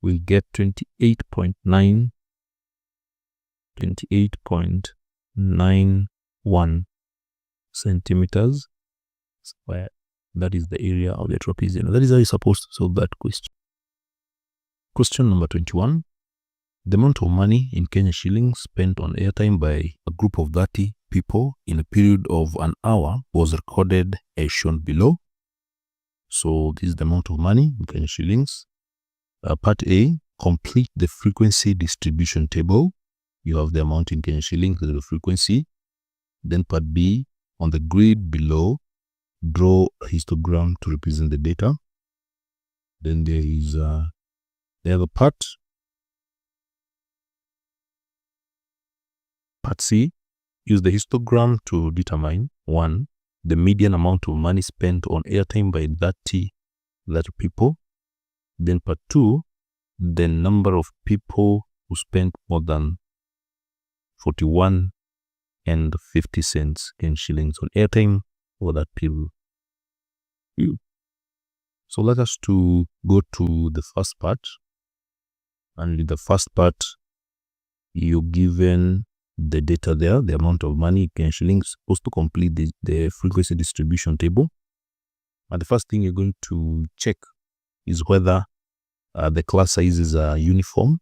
We'll get 28.91 centimeters squared. That is the area of the trapezium. That is how you're supposed to solve that question. Question number 21. The amount of money in Kenya shillings spent on airtime by a group of 30 people in a period of an hour was recorded as shown below. So this is the amount of money in Kenya shillings. Part A, complete the frequency distribution table. You have the amount in Kenya shillings, the frequency. Then part B, on the grid below, draw a histogram to represent the data. Then there is the other part. Part C, use the histogram to determine 1. The median amount of money spent on airtime by 30 people. Then part 2, the number of people who spent more than 41 and 50 cents in shillings on airtime for that period. So let us to go to the first part. And in the first part, you're given the data there, the amount of money in shillings, supposed to complete the frequency distribution table. And the first thing you're going to check is whether the class sizes are uniform.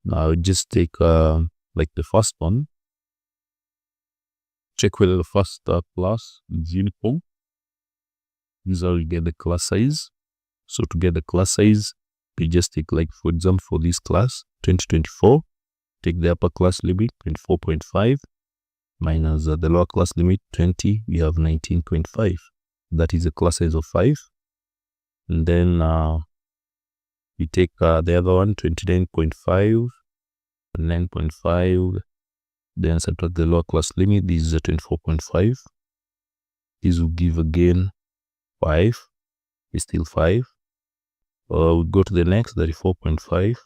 Now just take like the first one, check whether the first class is uniform. This is how you get the class size. So to get the class size, you just take, like, for example, for this class 2024, take the upper class limit 24.5 minus the lower class limit 20, we have 19.5. That is a class size of 5. And then we take the other one, 29.5, 9.5, then subtract the lower class limit. This is a 24.5. This will give again 5. It's still 5. We'll go to the next, 34.5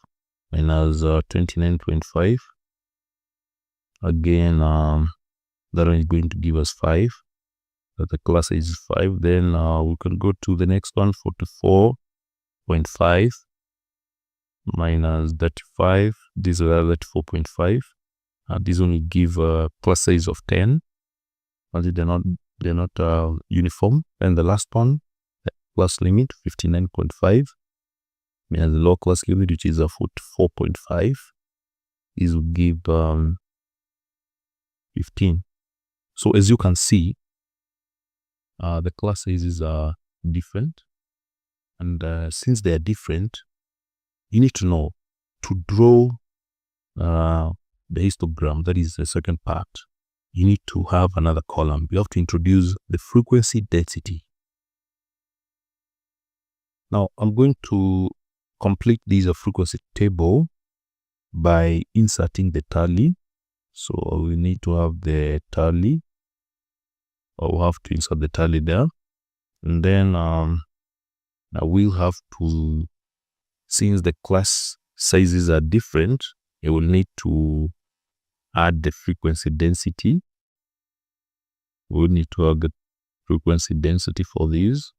minus 29.5. Again, that one is going to give us 5. That the class size is 5. Then we can go to the next one, 44.5 minus 35. This is 34.5. This one will give a class size of 10. But they're not uniform. And the last one, the class limit 59.5. Minus the lower class limit, which is a 44.5. This will give 15. So as you can see, the class sizes are different. And since they are different, you need to know to draw the histogram. That is the second part. You need to have another column. You have to introduce the frequency density. Now I'm going to complete this frequency table by inserting the tally. So we need to have the tally, or we'll have to insert the tally there. And then now we'll have to, since the class sizes are different, you will need to add the frequency density. We'll need to add the frequency density for these.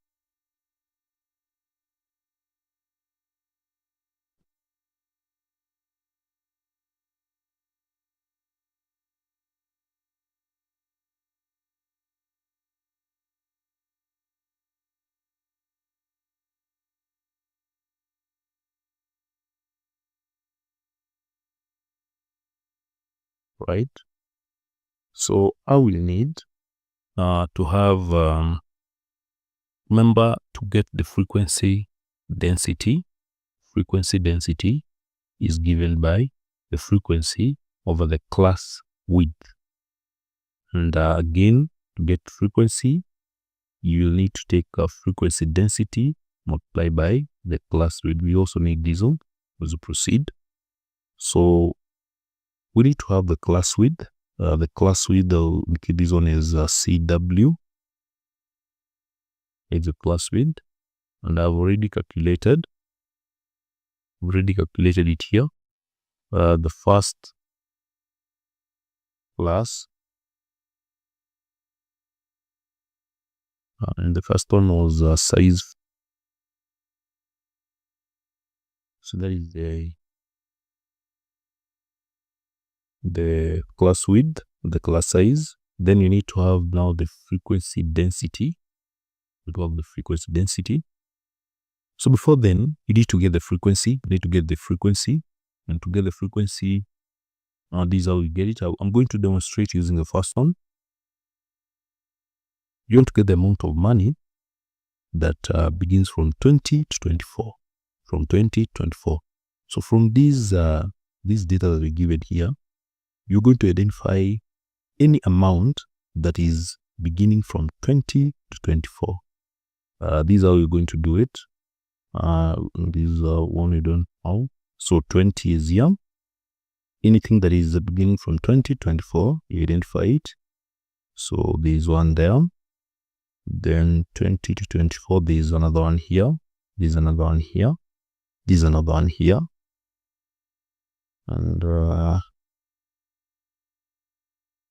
Right? So I will need to have, remember to get the frequency density. Frequency density is given by the frequency over the class width. And again, to get frequency, you will need to take a frequency density multiplied by the class width. We also need this one as we proceed. So we need to have the class width, the class width, this one is CW. It's a class width, and I've already calculated it here. The first class, and the first one was size. So that is the class width, the class size. Then you need to have now the frequency density. So before then, you need to get the frequency. And to get the frequency, this is how you get it. I'm going to demonstrate using the first one. You want to get the amount of money that begins from 20 to 24. From 20 to 24. So from these data that we given here, you're going to identify any amount that is beginning from 20 to 24. This is how you're going to do it. This is one we don't know. So 20 is here. Anything that is beginning from 20 to 24, you identify it. So there is one there. Then 20 to 24, there is another one here. There's another one here. There's another one here. And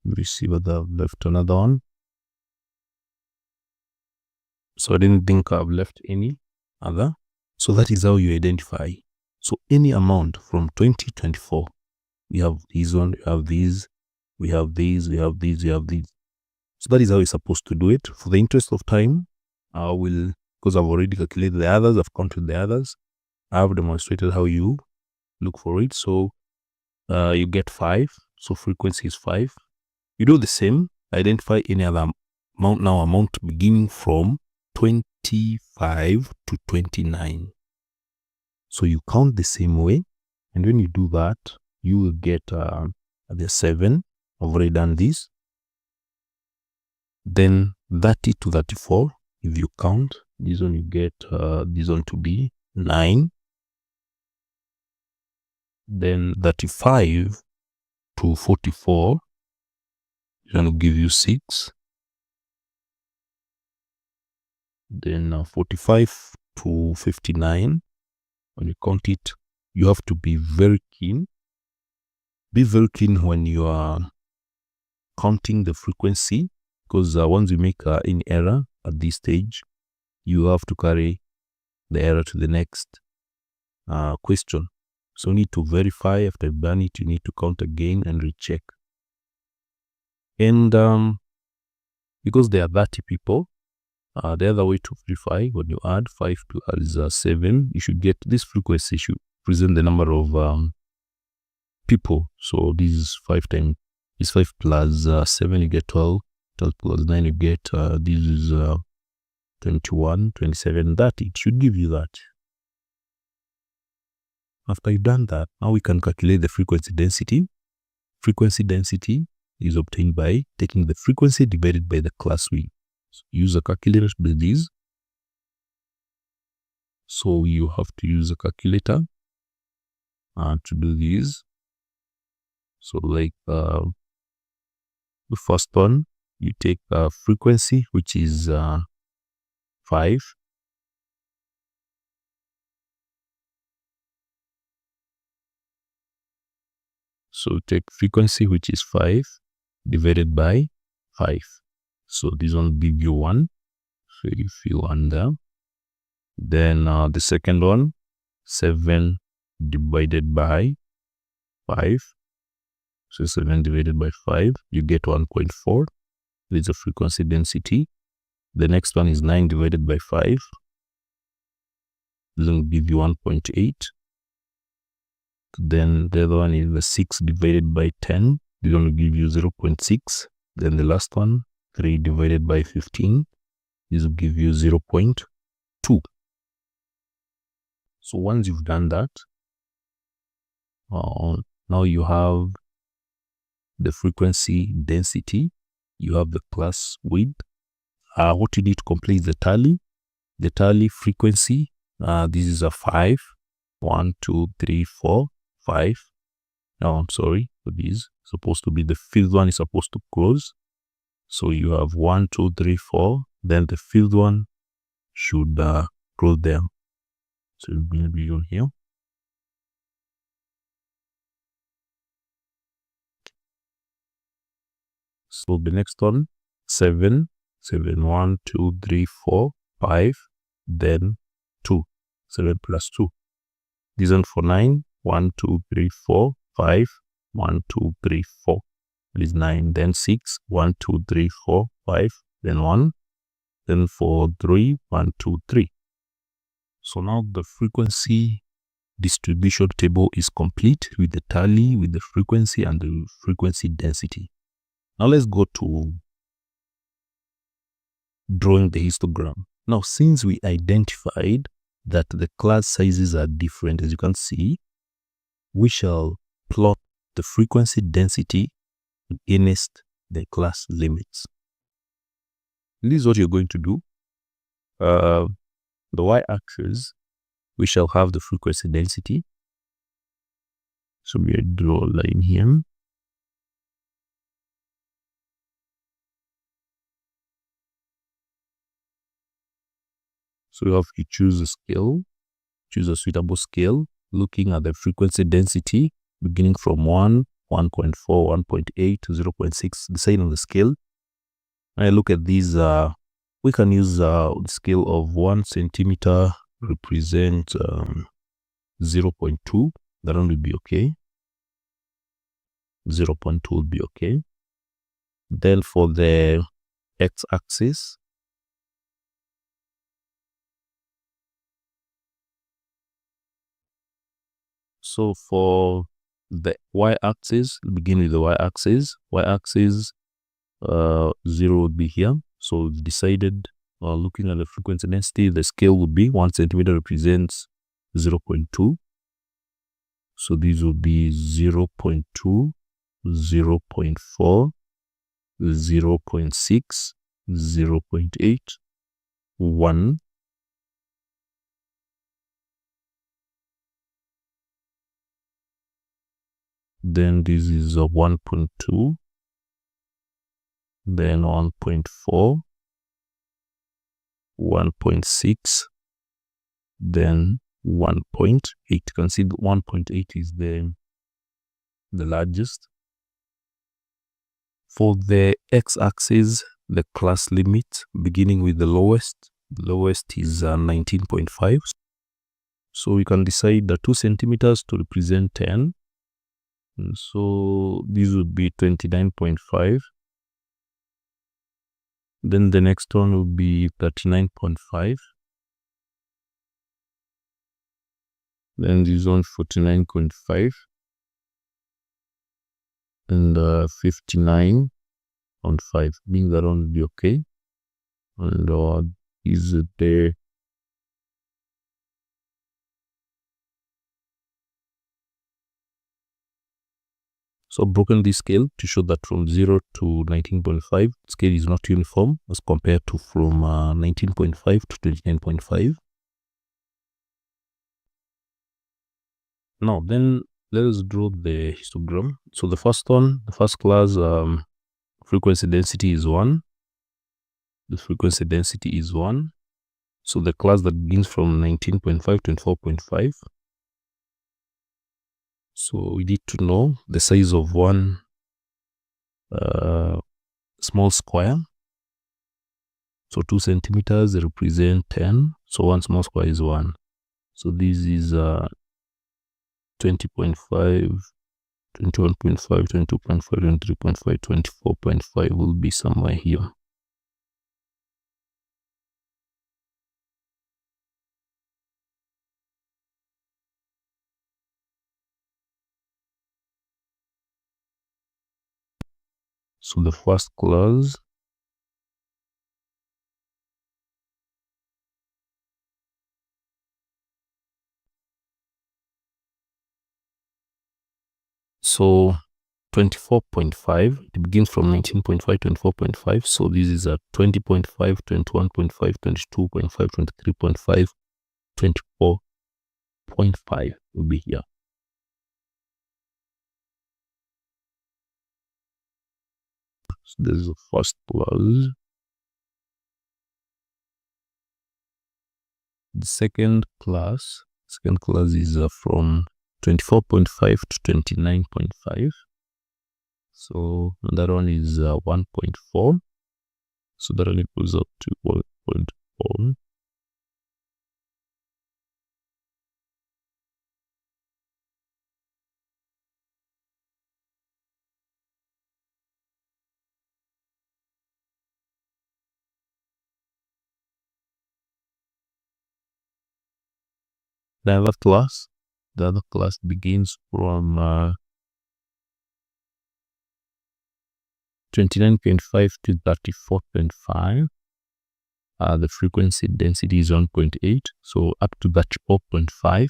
we see whether I've left another one. So I didn't think I've left any other. So that is how you identify. So any amount from 20 to 24, we have these one, we have these, we have these, we have these, we have these. So that is how you're supposed to do it. For the interest of time, I will, because I've already calculated the others, I've counted the others. I have demonstrated how you look for it. So you get 5. So frequency is 5. You do the same. Identify any other amount now, amount beginning from 25 to 29. So you count the same way. And when you do that, you will get the 7. I've already done this. Then 30 to 34. If you count, this one you get this one to be 9. Then 35 to 44 is going to give you 6. Then 45 to 59, when you count it, you have to be very keen. Be very keen when you are counting the frequency, because once you make any error at this stage, you have to carry the error to the next question. So you need to verify. After you've done it, you need to count again and recheck. And because there are 30 people, the other way to verify, when you add 5 to 7, you should get this frequency should present the number of people. So this is 5 times, is 5 plus 7, you get 12. 12 plus 9, you get, this is 21, 27, 30. It should give you that. After you've done that, now we can calculate the frequency density. Frequency density is obtained by taking the frequency divided by the class width. So use a calculator to do this. So you have to use a calculator to do this. So like the first one, you take frequency, which is 5. So take frequency, which is 5, divided by 5. So this one will give you 1. So if you 1 there. Then the second one, 7 divided by 5. So 7 divided by 5, you get 1.4. This is a frequency density. The next one is 9 divided by 5. This will give you 1.8. Then the other one is the 6 divided by 10. This will give you 0.6. Then the last one, 3 divided by 15. This will give you 0.2. So once you've done that, now you have the frequency density, you have the class width. What you need to complete is the tally. The tally frequency, this is a 5. 1, 2, 3, 4, 5. No, I'm sorry. So this is supposed to be the fifth one is supposed to close. So you have 1, 2, 3, 4. Then the fifth one should close them. So it'll be on here. So the next one, 7, 7, 1, 2, 3, 4, 5, then 2, 7 plus 2. This one for 9, 1, 2, 3, 4, 5, 1, 2, 3, 4. This is 9, then 6, 1, 2, 3, 4, 5, then 1, then 4, 3, 1, 2, 3. So now the frequency distribution table is complete with the tally, with the frequency and the frequency density. Now let's go to drawing the histogram. Now, since we identified that the class sizes are different, as you can see, we shall plot the frequency density against the class limits. This is what you're going to do. The y-axis, we shall have the frequency density. So we draw a line here. So you have to choose a scale, choose a suitable scale, looking at the frequency density, beginning from 1, 1.4, 1.8 to 0.6, decide on the scale. I look at these, we can use the scale of 1 centimeter represent 0.2. That one will be okay. 0.2 will be okay. Then for the x-axis, so for the y-axis, begin with the y-axis. Y-axis 0 would be here. So decided, looking at the frequency density, the scale would be 1 centimeter represents 0.2. So these would be 0.2, 0.4, 0.6, 0.8, 1. Then this is a 1.2. Then 1.4, 1.6, then 1.8. You can see the 1.8 is the largest. For the x-axis, the class limit, beginning with the lowest is 19.5. So we can decide the 2 centimeters to represent 10. And so this would be 29.5. Then the next one will be 39.5. Then this one 49.5. And 59.5. Being that one will be okay. And is it there? So broken this scale to show that from 0 to 19.5, scale is not uniform as compared to from 19.5 to 29.5. Now then, let us draw the histogram. So the first one, the first class, frequency density is 1. The frequency density is 1. So the class that begins from 19.5 to 24.5. So we need to know the size of one small square. So 2 centimeters represent 10. So one small square is 1. So this is 20.5, 21.5, 22.5, 23.5, 24.5 will be somewhere here. So the first clause, so 24.5, it begins from 19.5 to 24.5. So this is a 20.5, 21.5, 22.5, 23.5, 24.5 will be here. So this is the first class. The second class is from 24.5 to 29.5. So that one is 1.4. So that one goes up to 1.4. The other class begins from 29.5 to 34.5. The frequency density is 1.8, so up to that 4.5.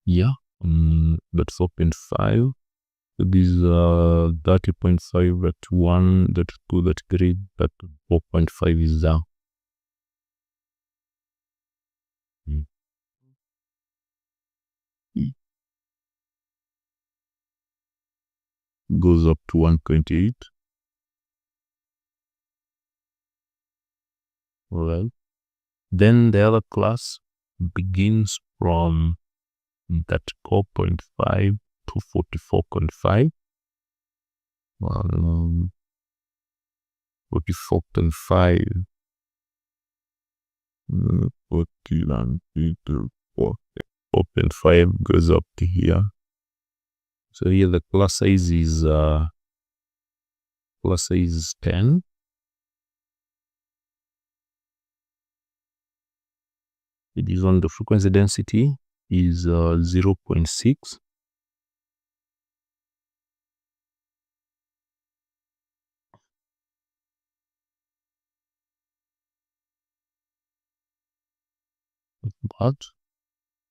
Yeah, that 4.5. So this 30.5, that 1, that 2, that 3, that 4.5 is down. Goes up to 1.8. Well, then the other class begins from that 4.5 to 44.5. 44.5. 4.5 goes up to here. So here the class size is 10. It is on the frequency density is 0.6. But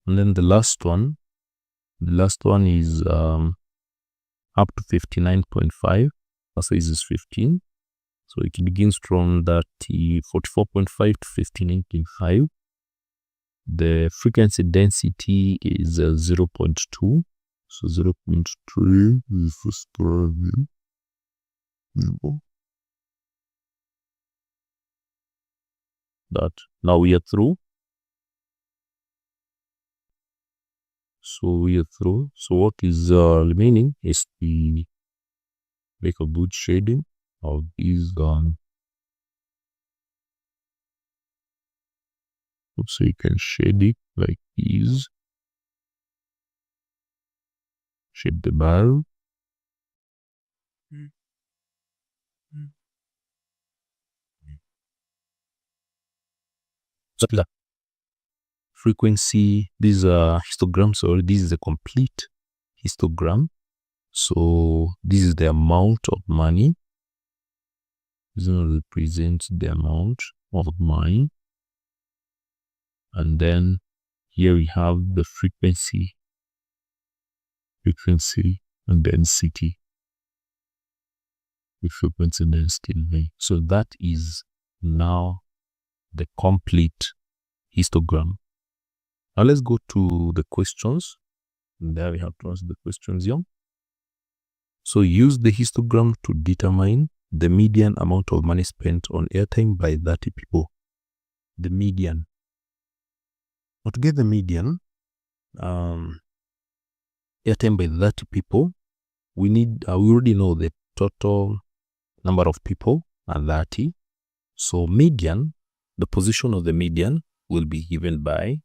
and then the last one is up to 59.5. The size is 15. So it begins from that 44.5 to 59.5. The frequency density is 0.2. So 0.3 is the Trapezium. That now we are through. So we are through. So what is remaining is to make a good shading of these so you can shade it like these. Shade the barrel. So the frequency, these are histograms, so this is a complete histogram. So this is the amount of money. This represents the amount of money. And then here we have the frequency and density. The frequency and density. So that is now the complete histogram. Now let's go to the questions. And there we have to answer the questions here. So use the histogram to determine the median amount of money spent on airtime by 30 people. The median. Now to get the median, airtime by 30 people, we need, we already know the total number of people are 30. So median, the position of the median will be given by,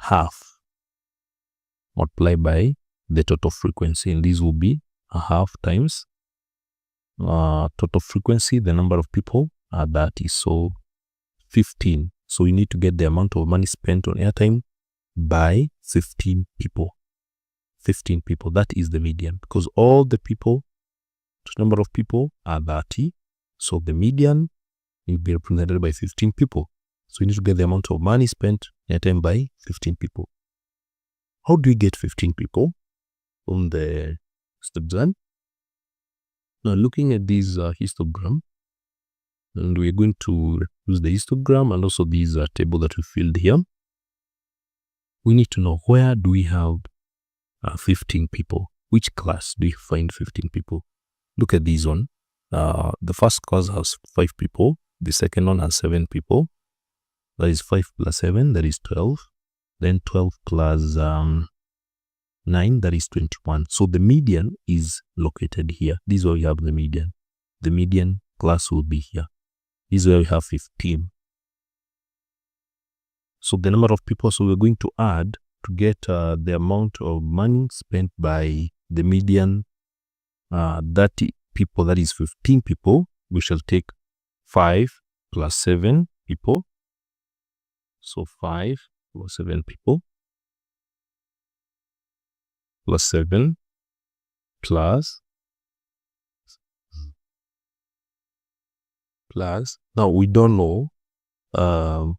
half multiplied by the total frequency, and this will be a half times total frequency, the number of people are 30, so 15. So we need to get the amount of money spent on airtime by 15 people. 15 people, that is the median, because all the people, the number of people are 30, so the median will be represented by 15 people. So we need to get the amount of money spent on airtime by 15 people. How do we get 15 people from the step one? Now looking at this histogram, and we're going to use the histogram and also this table that we filled here. We need to know where do we have 15 people. Which class do you find 15 people? Look at this one. The first class has 5 people. The second one has 7 people. That is 5 plus 7, that is 12. Then 12 plus 9, that is 21. So the median is located here. This is where we have the median. The median class will be here. This is where we have 15. So the number of people, so we're going to add to get the amount of money spent by the median 30 people, that is 15 people. We shall take 5 plus 7 people. So 5 plus 7 people plus 7 plus now we don't know the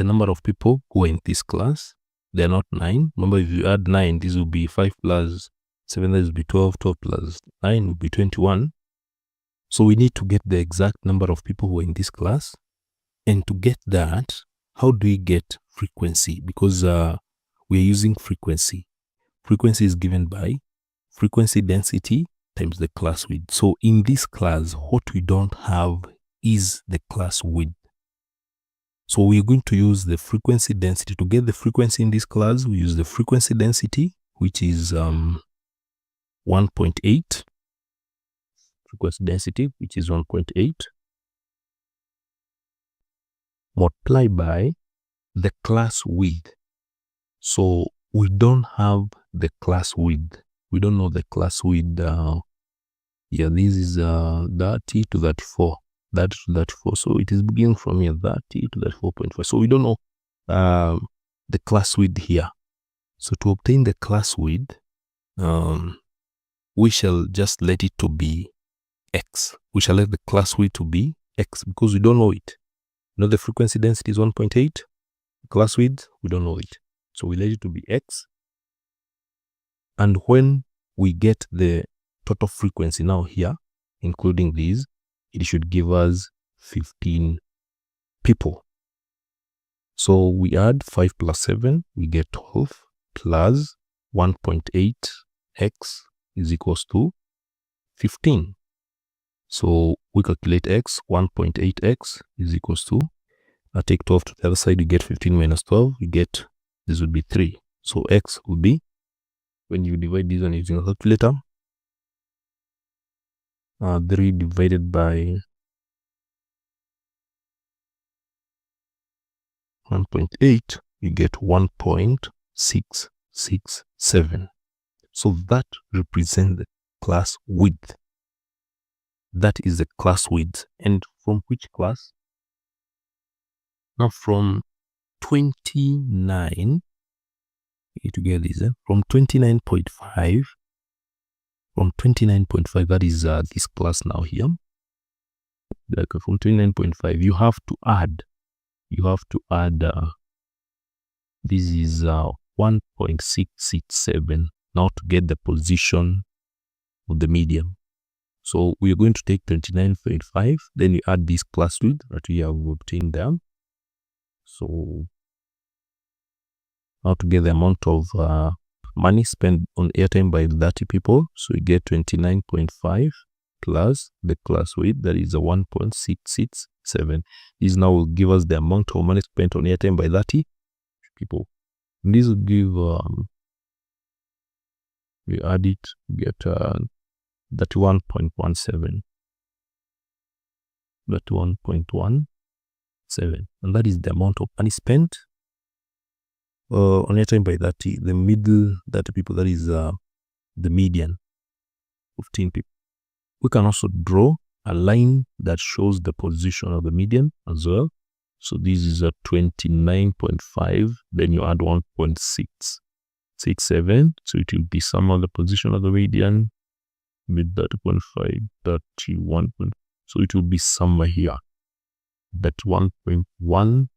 number of people who are in this class. They're not 9. Remember, if you add 9, this will be 5 plus 7, that will be 12. 12 plus 9 will be 21. So we need to get the exact number of people who are in this class. And to get that, how do we get frequency? Because we are using frequency. Frequency is given by frequency density times the class width. So in this class, what we don't have is the class width. So we're going to use the frequency density. To get the frequency in this class, we use the frequency density, which is 1.8. Frequency density, which is 1.8. Multiply by the class width. So we don't have the class width. We don't know the class width. Yeah, this is 30 to 34. That to 34. So it is beginning from here, 30 to 34.5. So we don't know the class width here. So to obtain the class width, we shall just let it to be x. We shall let the class width to be x because we don't know it. You know, the frequency density is 1.8. Class width, we don't know it. So we let it to be x. And when we get the total frequency now here, including these, it should give us 15 people. So we add 5 plus 7, we get 12 plus 1.8x is equals to 15. So we calculate x, 1.8x is equals to, I take 12 to the other side, we get 15 minus 12, we get, this would be 3. So x will be, when you divide this one using a calculator, 3 divided by 1.8, you get 1.667. So that represents the class width. That is the class width. And from which class? Now from 29, to get this, from 29.5, that is this class now here. Like from 29.5, you have to add, this is 1.667 now to get the position of the median. So we are going to take 29.5, then you add this class width that we have obtained there. So now to get the amount of money spent on airtime by 30 people, so we get 29.5 plus the class width, that is a 1.667. This now will give us the amount of money spent on airtime by 30 people. And this will give, we add it, get 31.17. 31.17. And that is the amount of money spent on airtime by 30. The middle 30 people, that is the median, 15 people. We can also draw a line that shows the position of the median as well. So this is a 29.5, then you add 1.667, so it will be some of the position of the median, mid 30.5, 31. So it will be somewhere here. That 1.1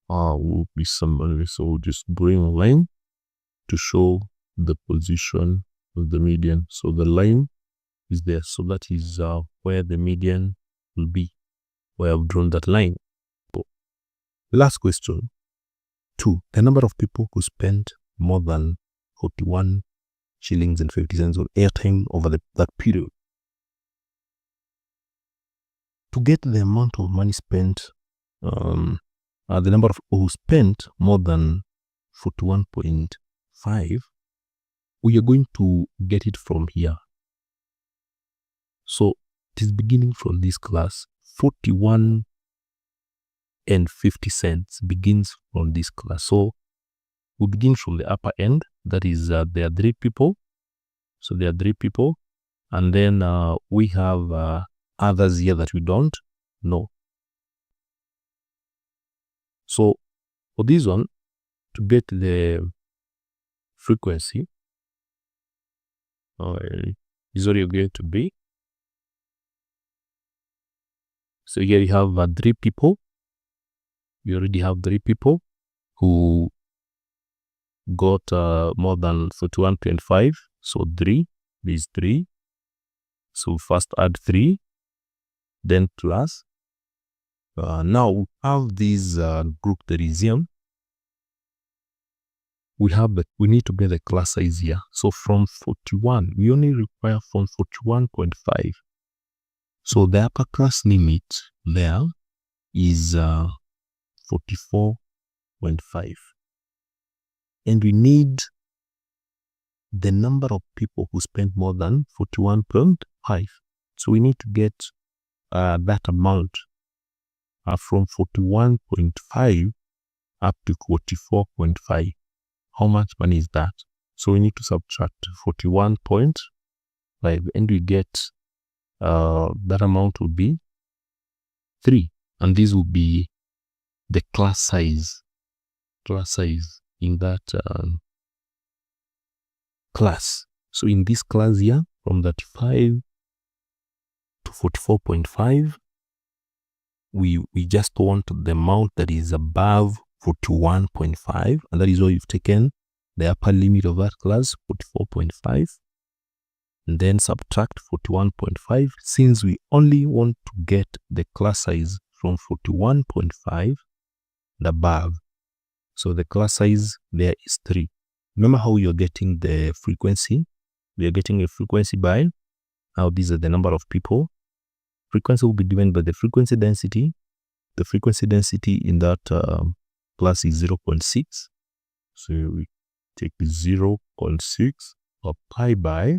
will be somewhere. So we'll just bring a line to show the position of the median. So the line is there. So that is where the median will be, where I've drawn that line. So, last question. 2. The number of people who spent more than 41 shillings and 50 cents of airtime over that period. To get the amount of money spent, the number of people who spent more than 41.5, we are going to get it from here. So it is beginning from this class. 41 and 50 cents begins from this class. So we begin from the upper end. That is, there are 3 people. So there are 3 people. And then we have others here that we don't know. So for this one, to get the frequency, is what you're going to be. So here you have 3 people. You already have 3 people who got more than 41.5. So 3 is 3. So first add 3, then plus. Now we have this group Trapezium. We need to get the class size here. So from 41, we only require from 41.5. So the upper class limit there is 44.5. And we need the number of people who spent more than 41.5. So we need to get that amount from 41.5 up to 44.5. How much money is that? So we need to subtract 41.5 and we get that amount will be 3. And this will be the class size in that class. So in this class here, from 35 to 44.5, we just want the amount that is above 41.5, and that is why you've taken the upper limit of that class, 44.5, and then subtract 41.5, since we only want to get the class size from 41.5 and above. So the class size there is 3. Remember how you're getting the frequency? We are getting a frequency by, now these are the number of people. Frequency will be given by the frequency density. The frequency density in that class is 0.6. So we take 0.6 or pi by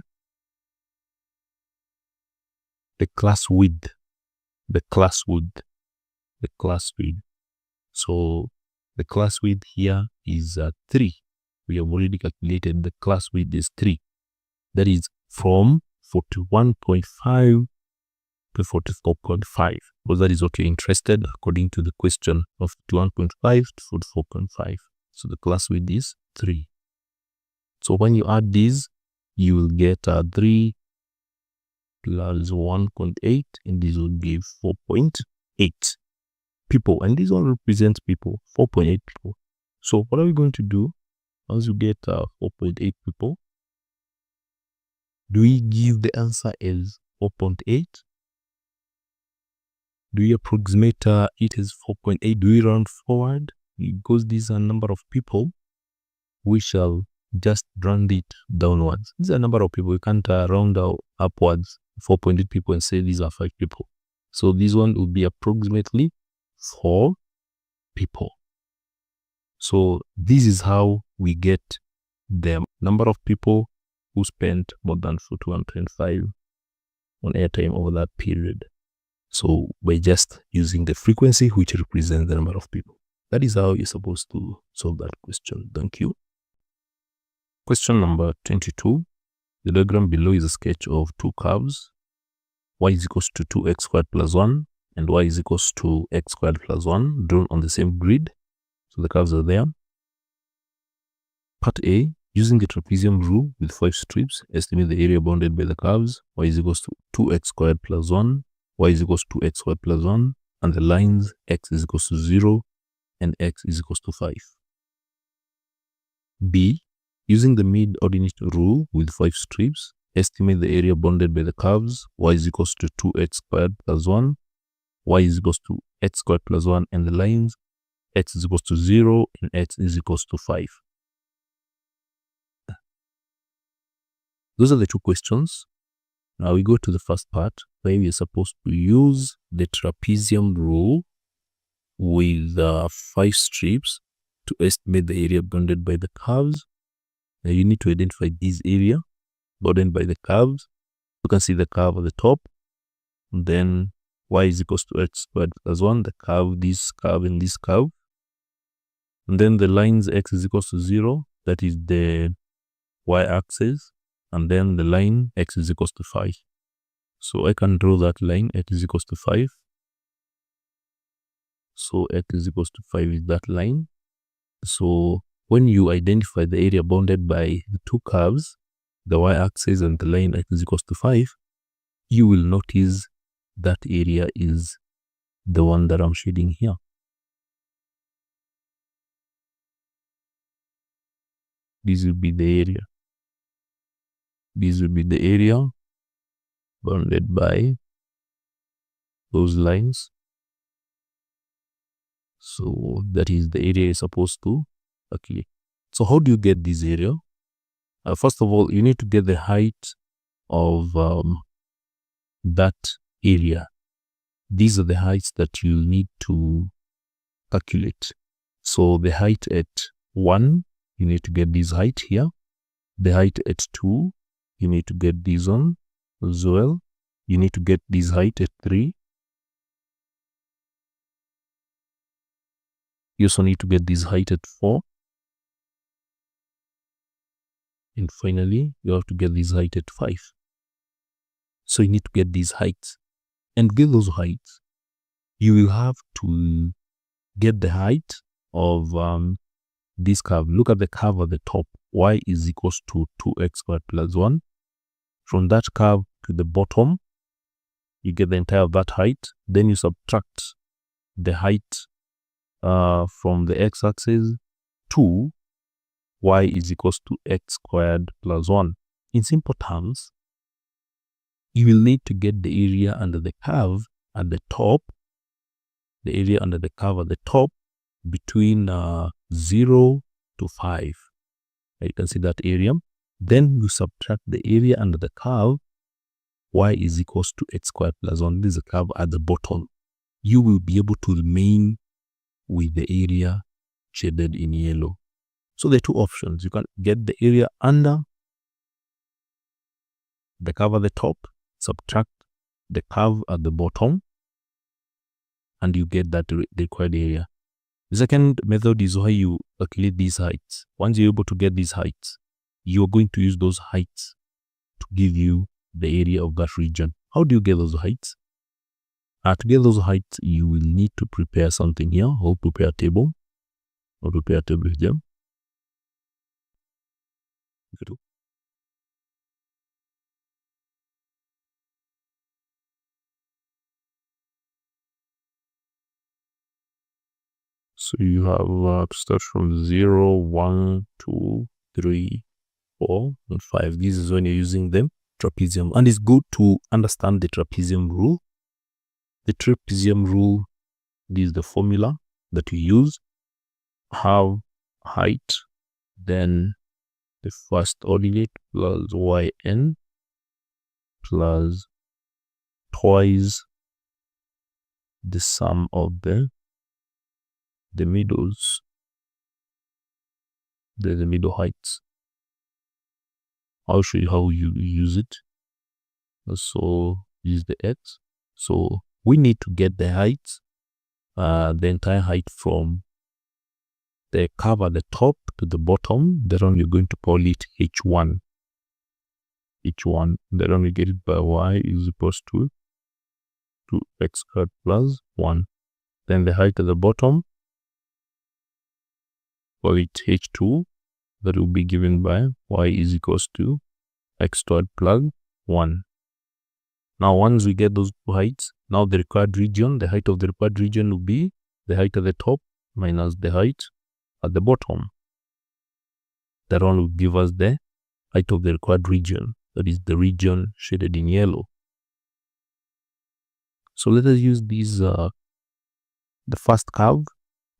the class width. So the class width here is 3. We have already calculated the class width is 3. That is from 41.5 to 44.5. Because that is what you're interested according to the question of 41.5 to 44.5. So the class width is 3. So when you add these, you will get 3 plus 1.8, and this will give 4.8 people. And this one represents people, 4.8 people. So what are we going to do once you get 4.8 people? Do we give the answer as 4.8? Do we approximate it as 4.8? Do we round forward? Because these are a number of people, we shall just round it downwards. These are a number of people. We can't round out upwards 4.8 people and say these are 5 people. So this one will be approximately 4 people. So this is how we get the number of people who spent more than 41.5 on airtime over that period. So by just using the frequency which represents the number of people. That is how you're supposed to solve that question. Thank you. Question number 22. The diagram below is a sketch of 2 curves. Y is equals to 2x squared plus 1 and y is equals to x squared plus 1 drawn on the same grid. So the curves are there. Part A, using the trapezium rule with 5 strips, estimate the area bounded by the curves. Y is equals to 2x squared plus 1, y is equals to x squared plus 1, and the lines x is equals to 0 and x is equals to 5. B, using the mid-ordinate rule with 5 strips, estimate the area bounded by the curves. Y is equals to 2x squared plus 1, y is equals to x squared plus 1, and the lines x is equals to 0 and x is equals to 5. Those are the two questions. Now we go to the first part where we are supposed to use the trapezium rule with 5 strips to estimate the area bounded by the curves. Now you need to identify this area bounded by the curves. You can see the curve at the top, and then y is equals to x squared plus 1, the curve, this curve, and this curve. And then the lines x is equals to 0, that is the y-axis, and then the line x is equals to 5. So I can draw that line, x is equals to 5. So x is equals to 5 is that line. So when you identify the area bounded by the two curves, the y-axis and the line x is equals to 5, you will notice that area is the one that I'm shading here. This will be the area. This will be the area bounded by those lines. So that is the area is supposed to calculate. So how do you get this area? First of all, you need to get the height of that area. These are the heights that you need to calculate. So the height at 1, you need to get this height here. The height at 2, you need to get this one as well. You need to get this height at 3. You also need to get this height at 4. And finally, you have to get this height at 5. So you need to get these heights. And get those heights, you will have to get the height of this curve. Look at the curve at the top. Y is equals to 2x squared plus 1. From that curve to the bottom, you get the entire of that height. Then you subtract the height from the x-axis to y is equals to x squared plus 1. In simple terms, you will need to get the area under the curve at the top, the area under the curve at the top between 0 to 5. You can see that area. Then you subtract the area under the curve, y is equals to x squared plus 1. This is the curve at the bottom. You will be able to remain with the area shaded in yellow. So there are two options. You can get the area under the curve at the top, subtract the curve at the bottom, and you get that the required area. The second method is how you calculate these heights. Once you're able to get these heights, you're going to use those heights to give you the area of that region. How do you get those heights? To get those heights, you will need to prepare something here. I'll prepare a table. I'll prepare a table here. So you have to start from 0, 1, 2, 3, 4, and 5. This is when you're using the trapezium. And it's good to understand the trapezium rule. The trapezium rule, this is the formula that you use. Have height, then the first ordinate plus yn plus twice the sum of the middles, the middle heights. I'll show you how you use it. So use the x. So we need to get the heights, the entire height from the curve at the top to the bottom. That one you're going to call it h1. h1. That one we get it by y is equals to 2x squared plus 1. Then the height at the bottom, call it h2. That will be given by y is equals to x squared plus 1. Now once we get those two heights, now the required region, the height of the required region will be the height at the top minus the height at the bottom. That one will give us the height of the required region, that is the region shaded in yellow. So let us use these the first curve,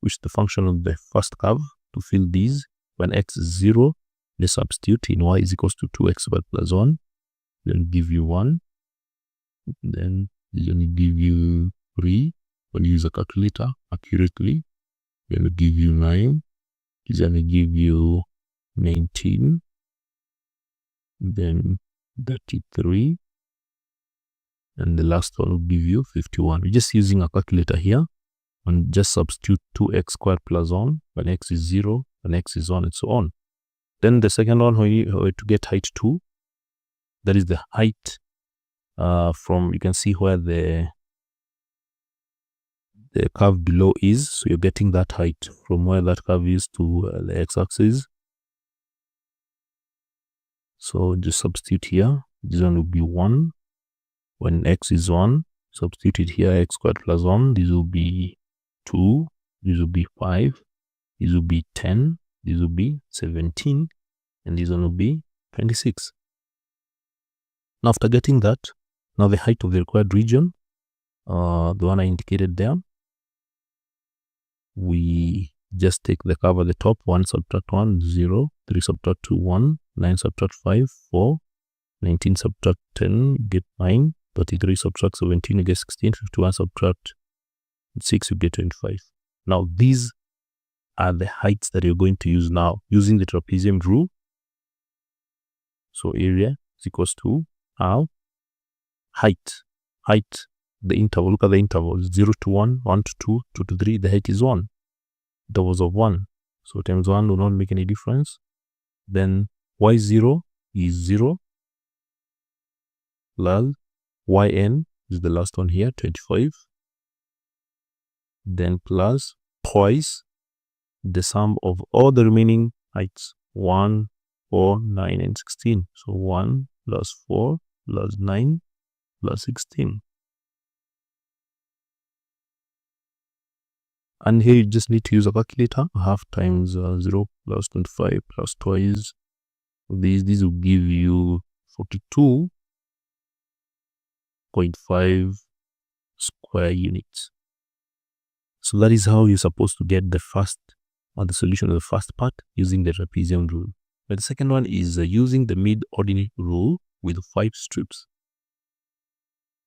which is the function of the first curve, to fill these when x is 0, Let's substitute in y is equals to 2x squared plus 1. Then give you 1. Then it's going to give you 3. When you use a calculator accurately, it's going to give you 9. It's going to give you 19. Then 33. And the last one will give you 51. We're just using a calculator here. And just substitute 2x squared plus 1 when x is 0, when x is 1, and so on. Then the second one, we to get height 2. That is the height from, you can see where the curve below is. So you're getting that height from where that curve is to the x-axis. So just substitute here. This one will be 1. When x is 1, substitute it here, x squared plus 1. This will be 2, this will be 5, this will be 10, this will be 17, and this one will be 26. Now after getting that, now the height of the required region, the one I indicated there, we just take the curve at the top, 1 subtract 1, 0, 3 subtract 2, 1, 9 subtract 5, 4, 19 subtract 10, you get 9, 33 subtract 17, you get 16, 51 subtract 6, you get 25. Now these are the heights that you're going to use now using the trapezium rule. So area is equals to our height, the interval. Look at the interval, 0 to 1, 1 to 2, 2 to 3, the height is 1. Intervals of 1. So times 1 will not make any difference. Then y0 is 0 plus yn is the last one here, 25. Then plus twice the sum of all the remaining heights, 1, 4, 9, and 16. So 1 plus 4 plus 9 plus 16. And here you just need to use a calculator. Half times 0 plus 25 plus twice. These will give you 42.5 square units. So that is how you're supposed to get the first, or the solution of the first part using the trapezium rule. But the second one is using the mid-ordinate rule with 5 strips.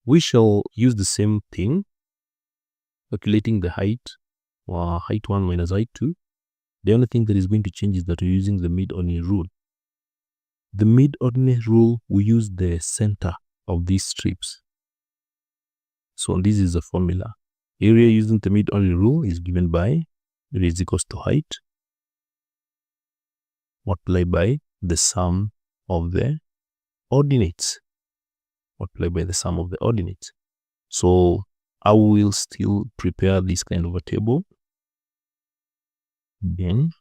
We shall use the same thing, calculating the height, or height 1 minus height 2. The only thing that is going to change is that we're using the mid-ordinate rule. The mid-ordinate rule, we use the center of these strips. So this is the formula. Area using the mid-ordinate rule is given by area is equals to height multiplied by the sum of the ordinates. So I will still prepare this kind of a table. Then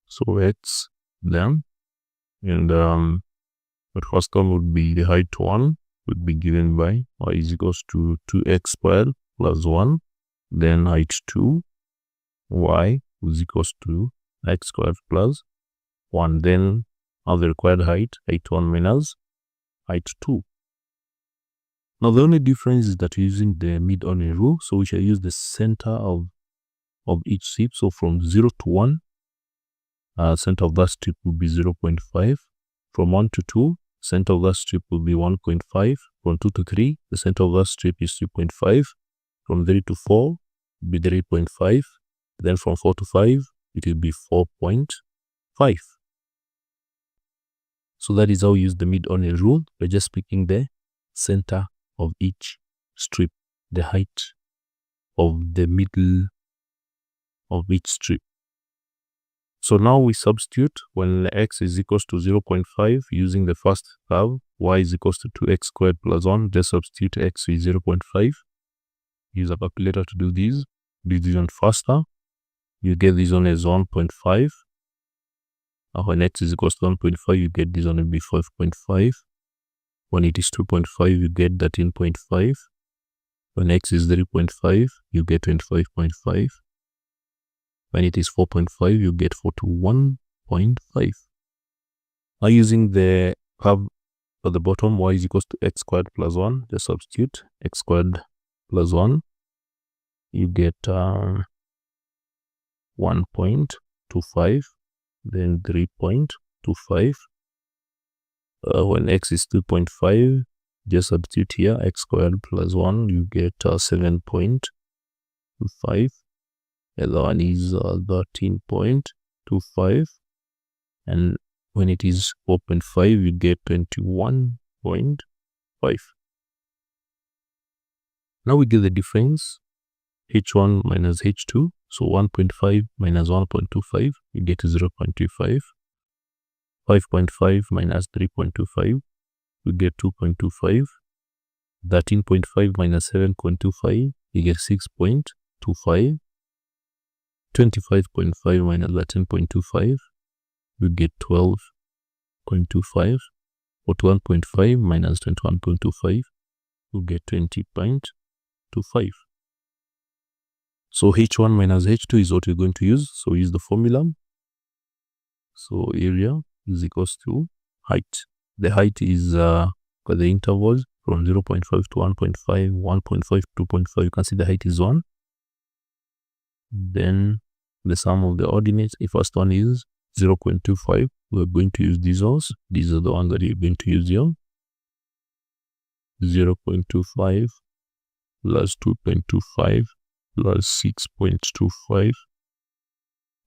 so x then, and the first one would be the height 1 would be given by y is equals to 2x squared plus 1. Then height 2, y is equals to x squared plus 1. Then the required height 1 minus height 2. Now the only difference is that we're using the mid-ordinate rule, so we shall use the center of each strip. So from 0 to 1, center of that strip will be 0.5. From 1 to 2, center of that strip will be 1.5. From 2 to 3, the center of that strip is 3.5. From 3 to 4, it will be 3.5. Then from 4 to 5, it will be 4.5. So that is how we use the mid-ordinate rule. We're just picking the center of each strip, the height of the middle of each strip. So now we substitute when x is equals to 0.5 using the first curve, y is equals to 2x squared plus 1. Just substitute x is 0.5. Use a calculator to do this. Do this one faster. You get this one as 1.5. When x is equals to 1.5, you get this one will be 5.5. When it is 2.5, you get 13.5. When x is 3.5, you get 25.5. When it is 4.5, you get 41.5. Now using the curve at the bottom, y is equals to x squared plus 1. Just substitute x squared plus 1. You get 1.25, then 3.25. When x is 2.5, just substitute here x squared plus 1. You get 7.25. The other one is 13.25. And when it is 4.5, you get 21.5. Now we get the difference, h1 minus h2. So 1.5 minus 1.25, you get 0.25. 5.5 minus 3.25, you get 2.25. 13.5 minus 7.25, you get 6.25. 25.5 minus 13.25, you get 12.25. 41.5 minus 21.25, you get 20.25. So h1 minus h2 is what we're going to use. So use the formula. So area is equals to height. The height is the intervals from 0.5 to 1.5, 1.5 to 2.5. You can see the height is 1. Then the sum of the ordinates, the first one is 0.25. We're going to use these ones. These are the ones that you're going to use here. 0.25 plus 2.25 plus 6.25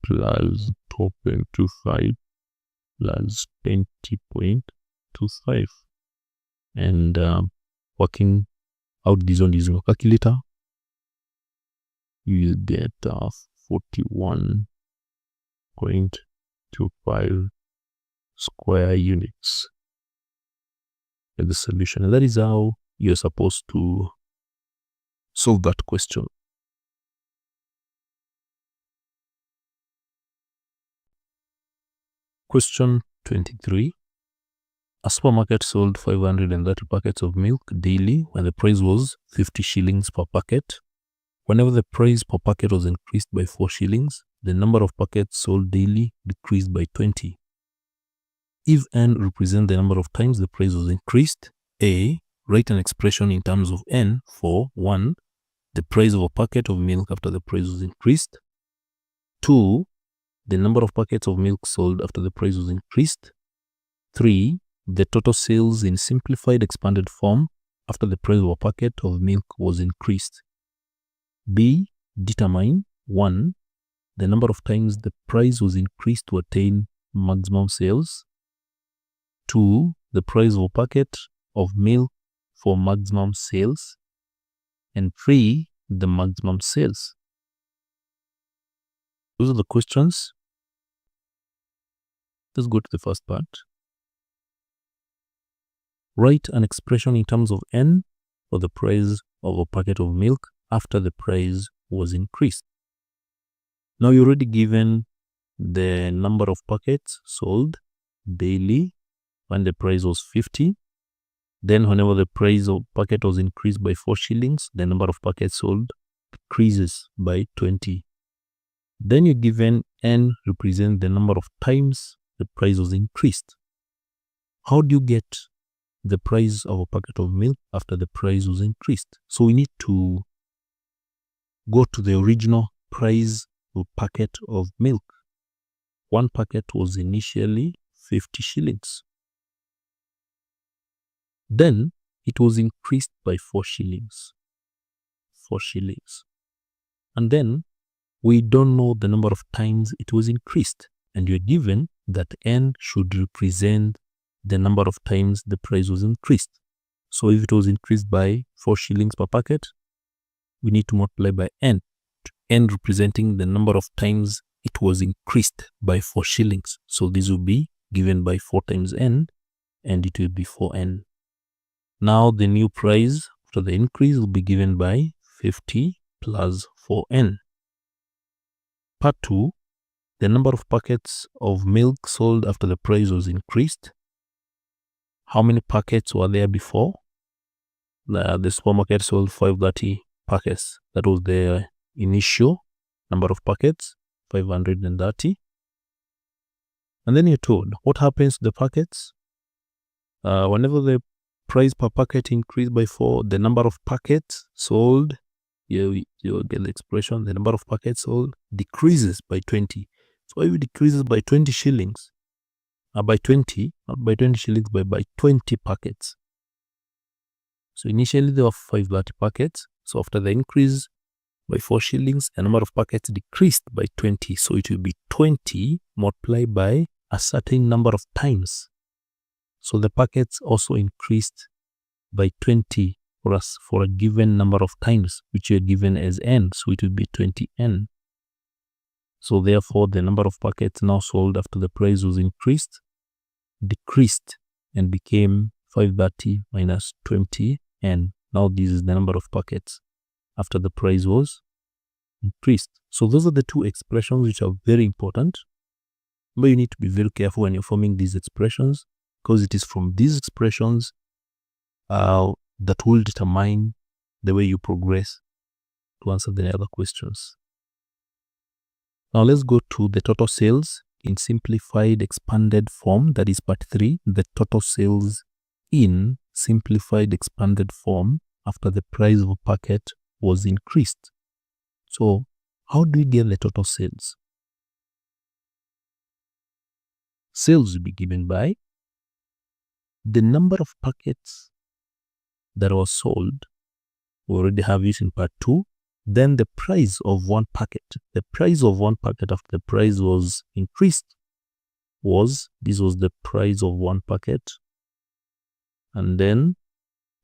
plus 4.25 plus 20.25. And working out these on using a calculator, you will get 41.25 square units as the solution. And that is how you're supposed to solve that question. Question 23. A supermarket sold 530 packets of milk daily when the price was 50 shillings per packet. Whenever the price per packet was increased by 4 shillings, the number of packets sold daily decreased by 20. If n represents the number of times the price was increased, A, write an expression in terms of n for 1, the price of a packet of milk after the price was increased, 2, the number of packets of milk sold after the price was increased, 3, the total sales in simplified expanded form after the price of a packet of milk was increased. B, determine 1, the number of times the price was increased to attain maximum sales, 2, the price of a packet of milk for maximum sales, and 3, the maximum sales. Those are the questions. Let's go to the first part. Write an expression in terms of n for the price of a packet of milk after the price was increased. Now you're already given the number of packets sold daily when the price was 50. Then whenever the price of packet was increased by 4 shillings, the number of packets sold decreases by 20. Then you're given n represent the number of times the price was increased. How do you get the price of a packet of milk after the price was increased? So we need to go to the original price of a packet of milk. One packet was initially 50 shillings. Then it was increased by 4 shillings. 4 shillings. And then we don't know the number of times it was increased. And you're given that n should represent the number of times the price was increased. So if it was increased by 4 shillings per packet, we need to multiply by n. N representing the number of times it was increased by 4 shillings. So this will be given by 4 times n, and it will be 4n. Now the new price after the increase will be given by 50 plus 4n. Part 2, the number of packets of milk sold after the price was increased. How many packets were there before? The supermarket sold 530 packets. That was the initial number of packets, 530. And then you're told what happens to the packets. Whenever the price per packet increased by 4, the number of packets sold, you get the expression, the number of packets sold decreases by 20. So if it decreases by 20 shillings, by 20, not by 20 shillings, but by 20 packets. So initially there were 530 packets. So after the increase by 4 shillings, the number of packets decreased by 20. So it will be 20 multiplied by a certain number of times. So the packets also increased by 20 for a given number of times, which are given as n. So it will be 20n. So therefore, the number of packets now sold after the price was increased decreased and became 530 minus 20n. Now this is the number of packets after the price was increased. So those are the two expressions which are very important. But you need to be very careful when you're forming these expressions, because it is from these expressions that will determine the way you progress to answer the other questions. Now let's go to the total sales in simplified expanded form. That is part 3, the total sales in simplified expanded form after the price of a packet was increased. So how do we get the total sales? Sales will be given by the number of packets that was sold. We already have it in part 2. Then the price of one packet. The price of one packet after the price was increased this was the price of one packet. And then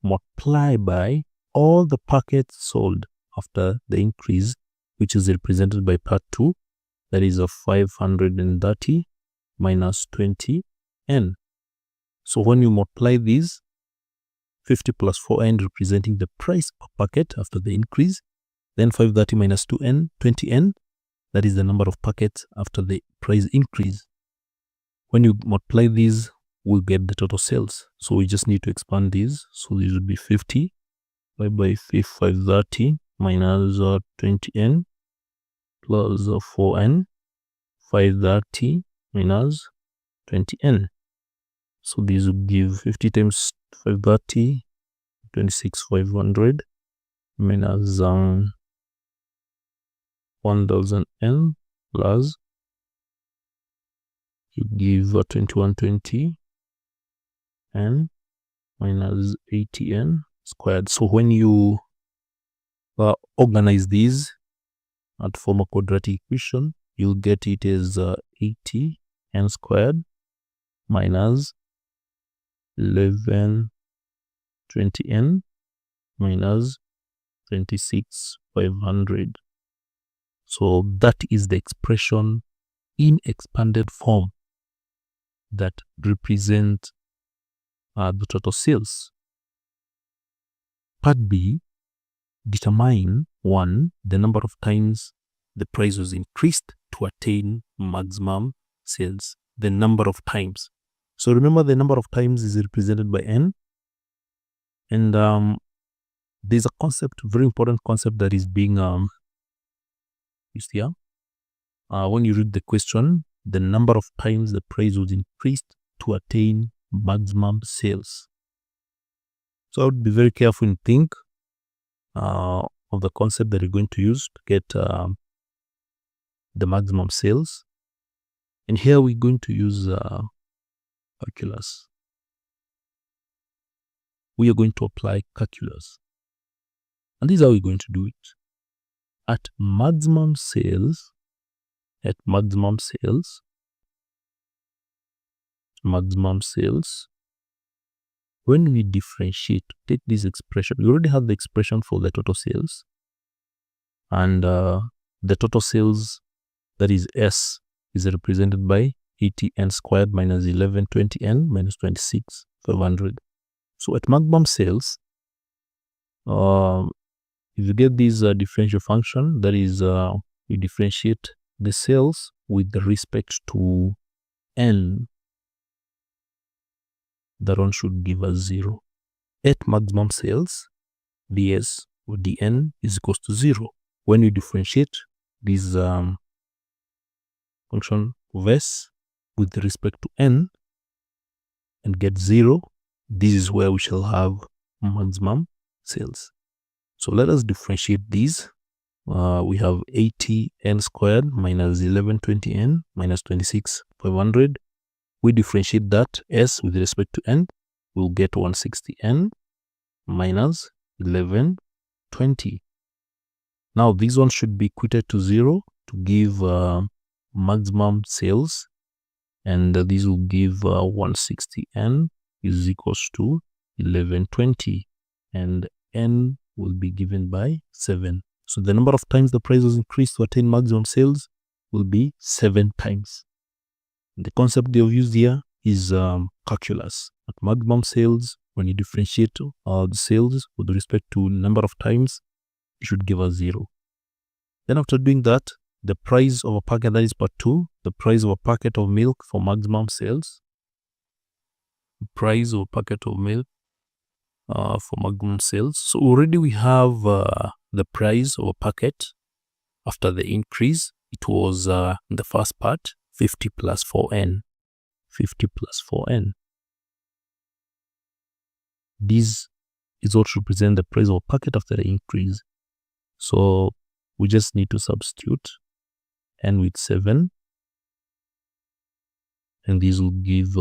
multiply by all the packets sold after the increase, which is represented by part 2. That is of 530 minus 20n. So when you multiply these, 50 plus 4n representing the price per packet after the increase, then 530 minus 2n, 20n, that is the number of packets after the price increase. When you multiply these, we'll get the total sales. So we just need to expand these. So this will be 50 by 530 minus 20n plus 4n, 530 minus 20n. So this will give 50 times 530, 26,500 minus 1000n plus you give 2120 n minus 80n squared. So when you organize these and form a quadratic equation, you'll get it as 80n squared minus 1120n minus 26,500. So that is the expression in expanded form that represent the total sales. Part B, determine 1, the number of times the price was increased to attain maximum sales. The number of times. So remember, the number of times is represented by n. And there's a concept, very important concept that is being used here. When you read the question, the number of times the price was increased to attain maximum sales. So I would be very careful and think of the concept that you're going to use to get the maximum sales. And here we're going to use calculus. We are going to apply calculus. And this is how we're going to do it. At maximum sales, when we differentiate, take this expression, we already have the expression for the total sales. And the total sales, that is S, is represented by 80n squared minus 1120n minus 26,500. So at maximum sales, if you get this differential function, that is, we differentiate the sales with respect to n, that one should give us 0. At maximum sales, ds or dn is equals to 0. When you differentiate this function of s, with respect to n and get 0, this is where we shall have maximum sales. So let us differentiate these. We have 80n squared minus 1120n minus 26,500. We differentiate that s with respect to n, we'll get 160n minus 1120. Now these ones should be equated to 0 to give maximum sales, and these will give 160n is equals to 1120, and n will be given by 7. So the number of times the price was increased to attain maximum sales will be 7 times. The concept they have used here is calculus. At maximum sales, when you differentiate the sales with respect to number of times, it should give us 0. Then after doing that, the price of a packet, that is part 2, the price of a packet of milk for maximum sales. The price of a packet of milk for maximum sales. So already we have the price of a packet after the increase. It was in the first part, 50 plus 4n. 50 plus 4n. This is what represents the price of a packet after the increase. So we just need to substitute n with 7, and this will give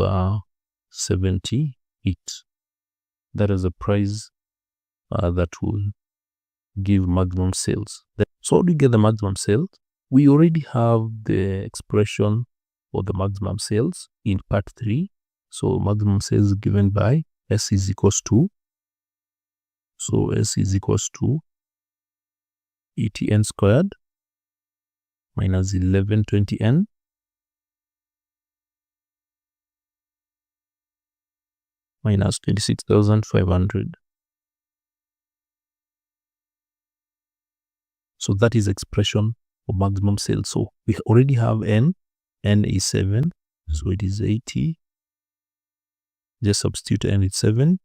78. That is the price that will give maximum sales. So how do you get the maximum sales? We already have the expression for the maximum sales in part 3. So maximum sales is given by s is equals to, so s is equals to 80n squared minus 1120n minus 26,500. So that is expression for maximum sales. So we already have n is 7, so it is 80. Just substitute n with 7.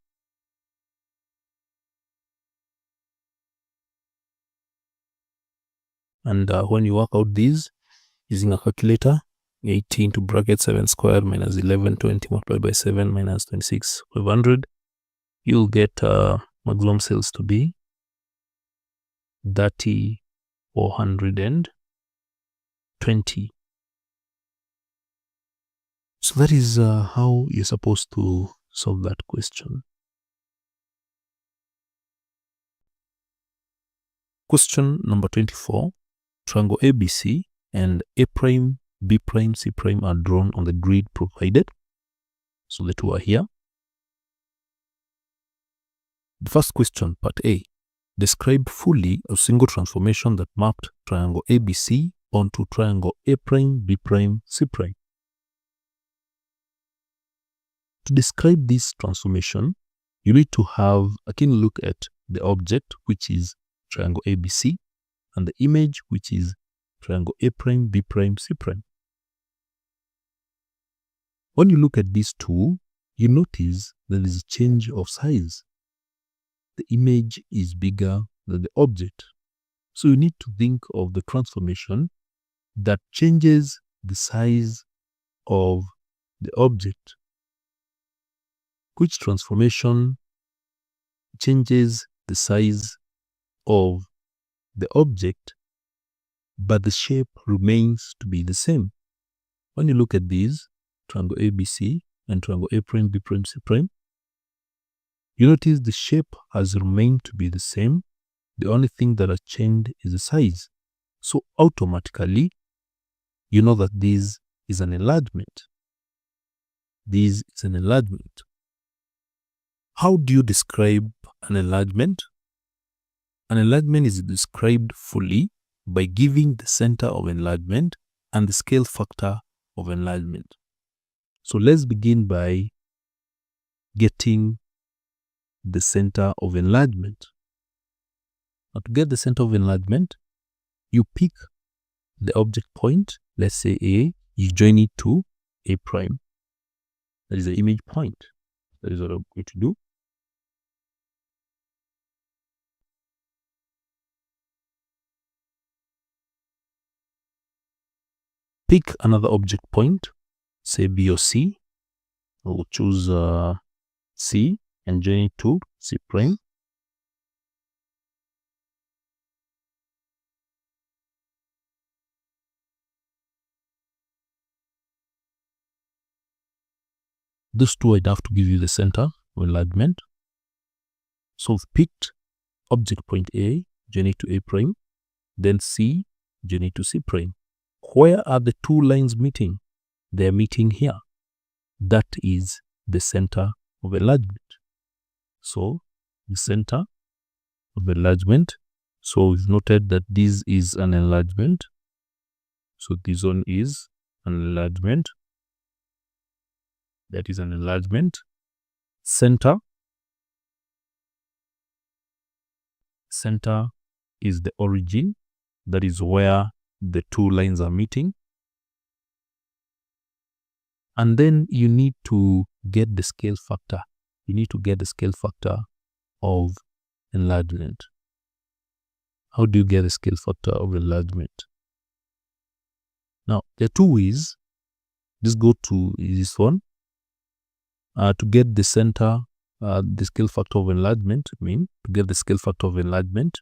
And when you work out these using a calculator, 80 into bracket 7 squared minus 1120 multiplied by 7 minus 26,500, you'll get maximum sales to be 30,420. So that is how you're supposed to solve that question. Question number 24. Triangle ABC and A prime, B prime, C prime are drawn on the grid provided. So the two are here. The first question, part A. Describe fully a single transformation that mapped triangle ABC onto triangle A prime, B prime, C prime. To describe this transformation, you need to have a keen look at the object, which is triangle ABC, and the image, which is triangle A prime, B prime, C prime. When you look at these two, you notice there is a change of size. The image is bigger than the object. So you need to think of the transformation that changes the size of the object. Which transformation changes the size of the object, but the shape remains to be the same? When you look at these, triangle ABC and triangle A prime, B prime, C prime, you notice the shape has remained to be the same. The only thing that has changed is the size. So automatically, you know that this is an enlargement. This is an enlargement. How do you describe an enlargement? An enlargement is described fully by giving the center of enlargement and the scale factor of enlargement. So let's begin by getting the center of enlargement. Now to get the center of enlargement, you pick the object point, let's say A, you join it to A prime. That is the image point. That is what I'm going to do. Pick another object point, say B or C. We'll choose C and join it to C prime. Those two I'd have to give you the center of enlargement. So we've picked object point A, join it to A prime, then C, join it to C prime. Where are the two lines meeting? They're meeting here. That is the center of enlargement. So the center of enlargement. So we've noted that this is an enlargement. So this one is an enlargement. That is an enlargement. Center is the origin. That is where the two lines are meeting. And then you need to get the scale factor. You need to get the scale factor of enlargement. How do you get the scale factor of enlargement? Now, there are two ways. Just go to this one. To get the center, the scale factor of enlargement, to get the scale factor of enlargement,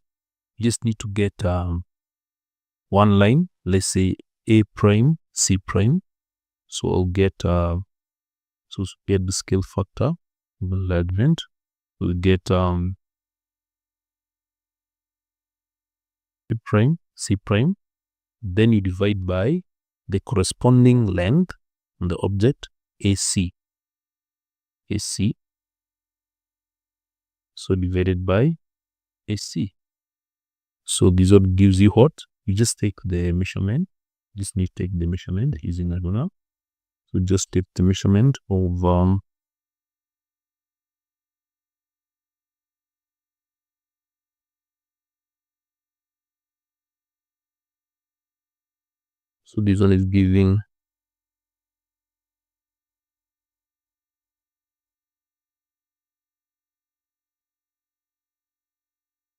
you just need to get one line, let's say A prime, C prime. So I'll get, so to get the scale factor of enlargement, we'll get A prime, C prime. Then you divide by the corresponding length on the object AC. So divided by AC. So this one gives you what? You just take the measurement. Just need to take the measurement using a ruler. So just take the measurement of so this one is giving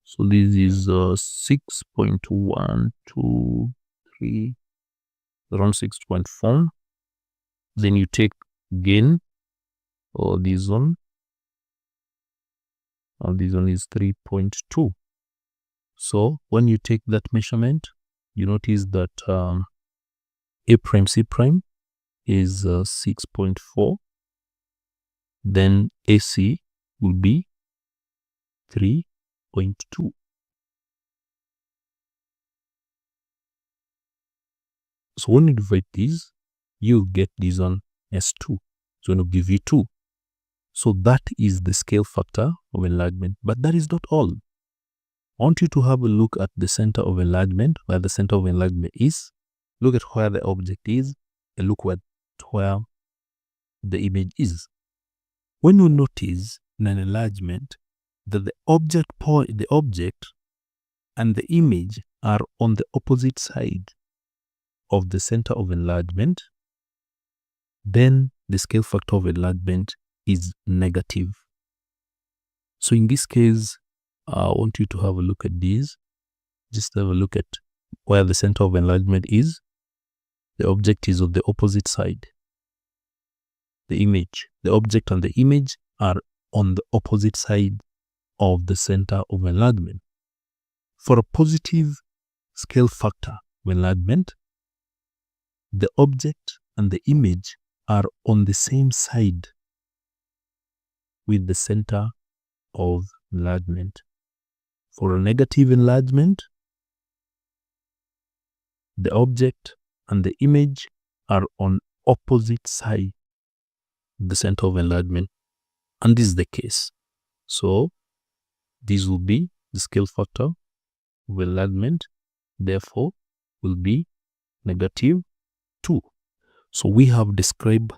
so this is 6.123, around 6.4. Then you take gain, or this one, this one is 3.2. So when you take that measurement, you notice that A prime, C prime is 6.4. Then AC will be 3.2. So when you divide these, you get this on S2. So it'll give you 2. So that is the scale factor of enlargement. But that is not all. I want you to have a look at the center of enlargement, where the center of enlargement is. Look at where the object is, and look at where the image is. When you notice in an enlargement that the object and the image are on the opposite side of the center of enlargement, then the scale factor of enlargement is negative. So in this case, I want you to have a look at these. Just have a look at where the center of enlargement is. The object is on the opposite side. The object and the image are on the opposite side of the center of enlargement. For a positive scale factor of enlargement, the object and the image are on the same side with the center of enlargement. For a negative enlargement, the object and the image are on opposite side of the center of enlargement. And this is the case. So this will be the scale factor of enlargement, therefore will be -2. So we have described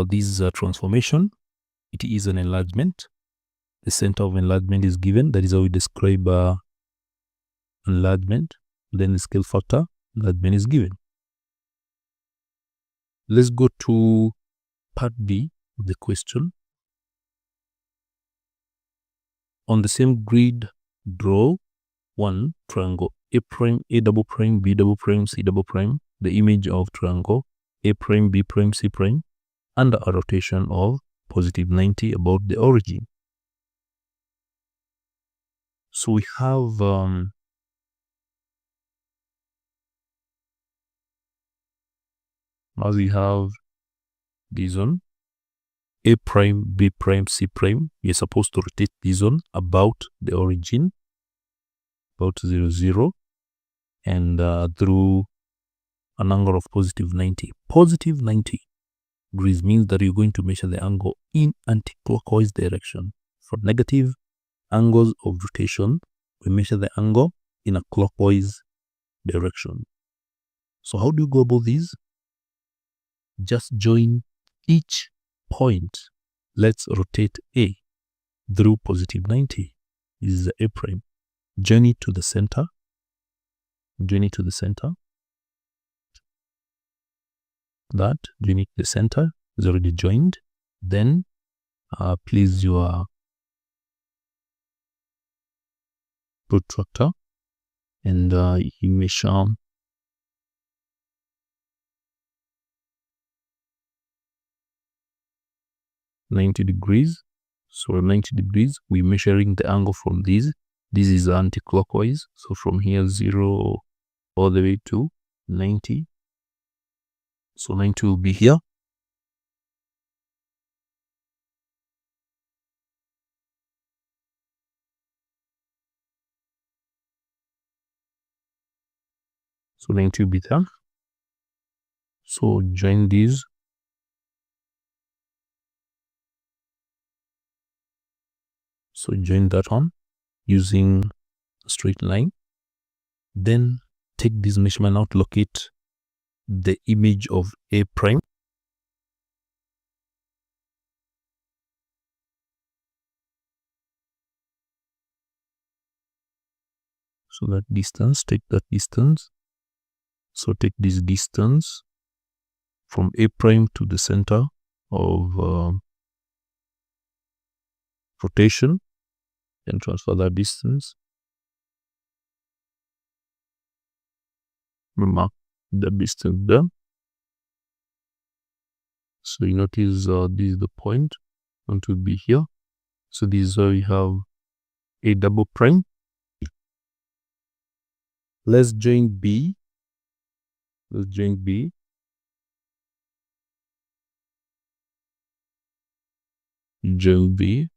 this transformation. It is an enlargement. The center of enlargement is given. That is how we describe enlargement. Then the scale factor enlargement is given. Let's go to part B of the question. On the same grid, draw one triangle A prime, A double prime, B double prime, C double prime, the image of triangle A prime, B prime, C prime under a rotation of positive 90 about the origin. So we have as we have this one, A prime, B prime, C prime, you're supposed to rotate this one about the origin, about 0, 0, and through an angle of positive 90. Positive 90 degrees means that you're going to measure the angle in anti-clockwise direction. For negative angles of rotation, we measure the angle in a clockwise direction. So how do you go about this? Just join each point. Let's rotate A through positive 90. This is the A prime. Join it to the center. Join it to the center. That join it to the center is already joined. Then place your protractor and you measure 90 degrees. So 90 degrees, we're measuring the angle from this. This is anti-clockwise. So from here 0 all the way to 90. So 90 will be here. So 90 will be there. So join these. So join that one using a straight line. Then take this measurement out, locate the image of A prime. So that distance, take that distance. So take this distance from A prime to the center of rotation and transfer that distance. Mark the distance there. So you notice this is the point, and to be here. So this is where we have A double prime. Let's join B. Let's join B. Join B.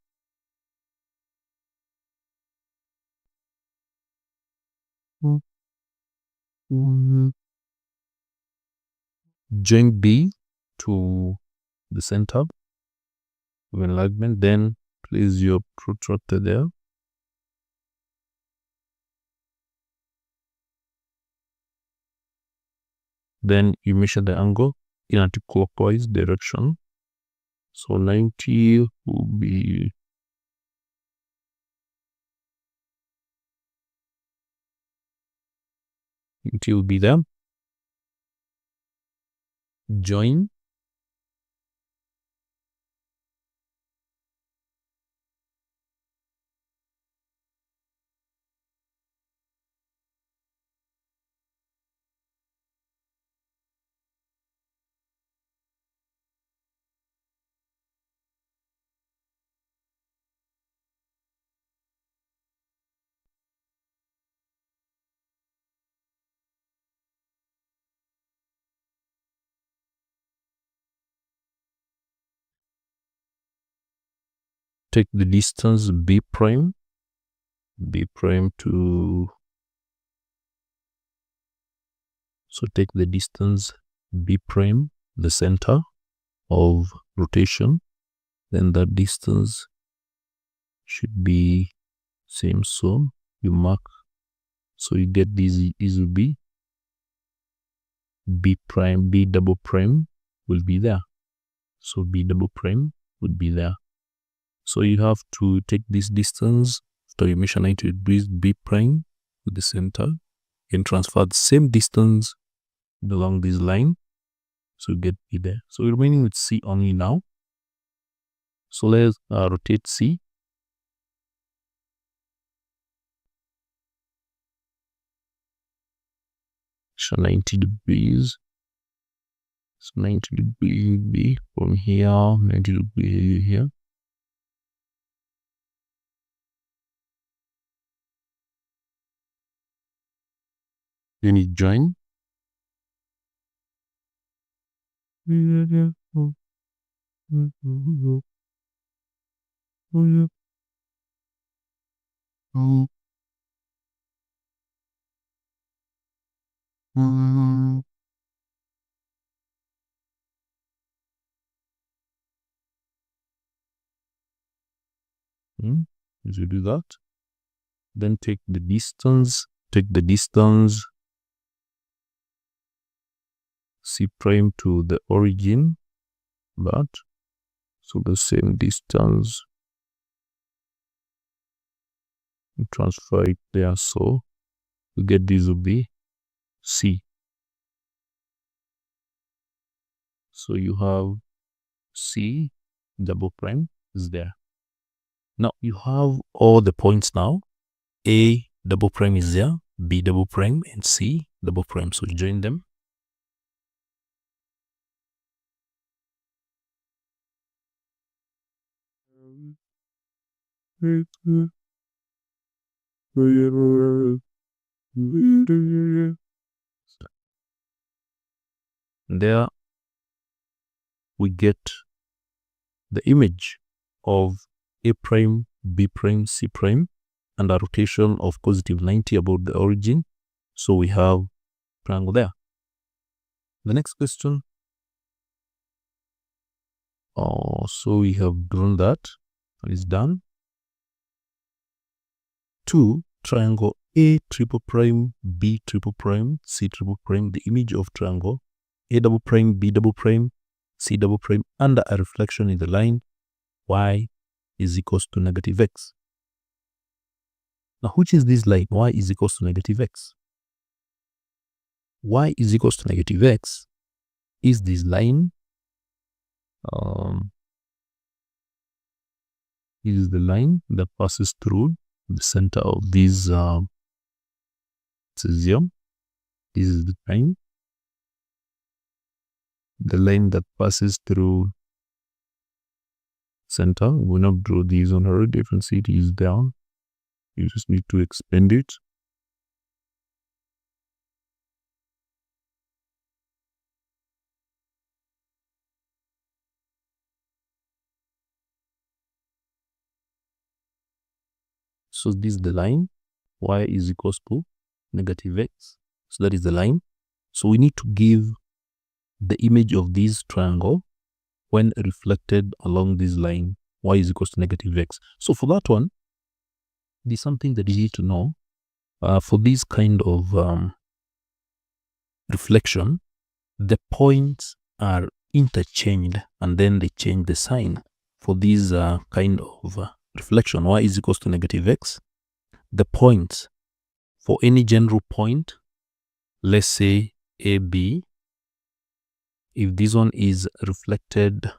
Join B to the center of enlargement. Then place your protractor there. Then you measure the angle in anti-clockwise direction. So 90 will be there. Join. Take the distance B prime to, so take the distance B prime, the center of rotation, then that distance should be same. So you mark, so you get this is will be B prime, B double prime will be there. So B double prime would be there. So you have to take this distance after you measure 90 degrees B prime to the center and transfer the same distance along this line. So get B there. So we're remaining with C only now. So let's rotate C. So 90 degrees. So 90 degree will be from here, 90 degree here. Then you join. As you do that, then take the distance, C prime to the origin, that, so the same distance, transfer it there, so you get this will be C. So you have C double prime is there. Now you have all the points now. A double prime is there, B double prime, and C double prime. So join them. There we get the image of A prime, B prime, C prime, and a rotation of positive 90 about the origin. So we have triangle there. The next question. So we have drawn that, and it's done. 2, triangle A triple prime, B triple prime, C triple prime, the image of triangle A double prime, B double prime, C double prime, under a reflection in the line y is equals to negative x. Now, which is this line? Y is equals to negative x. Y is equals to negative x is this line. Is the line that passes through the center of this Trapezium. This is the line. The line that passes through center. We will not draw these on already. You can see it is down. You just need to expand it. So this is the line. Y is equals to negative x. So that is the line. So we need to give the image of this triangle when reflected along this line. Y is equals to negative x. So for that one, there's something that you need to know. For this kind of reflection, the points are interchanged and then they change the sign. For this kind of reflection, y is equals to negative x. The points for any general point, let's say AB, if this one is reflected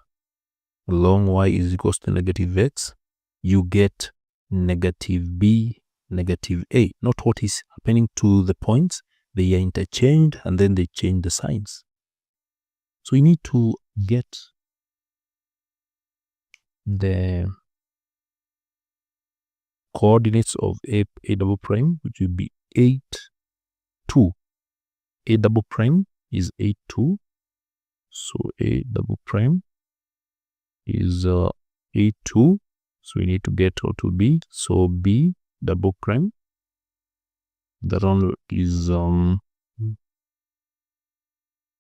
along y is equals to negative x, you get negative B, negative A. Note what is happening to the points. They are interchanged and then they change the signs. So you need to get the coordinates of A double prime, which will be 8, 2. A double prime is 8, 2. So A double prime is 8, 2. So we need to get what will be. So B double prime, that one is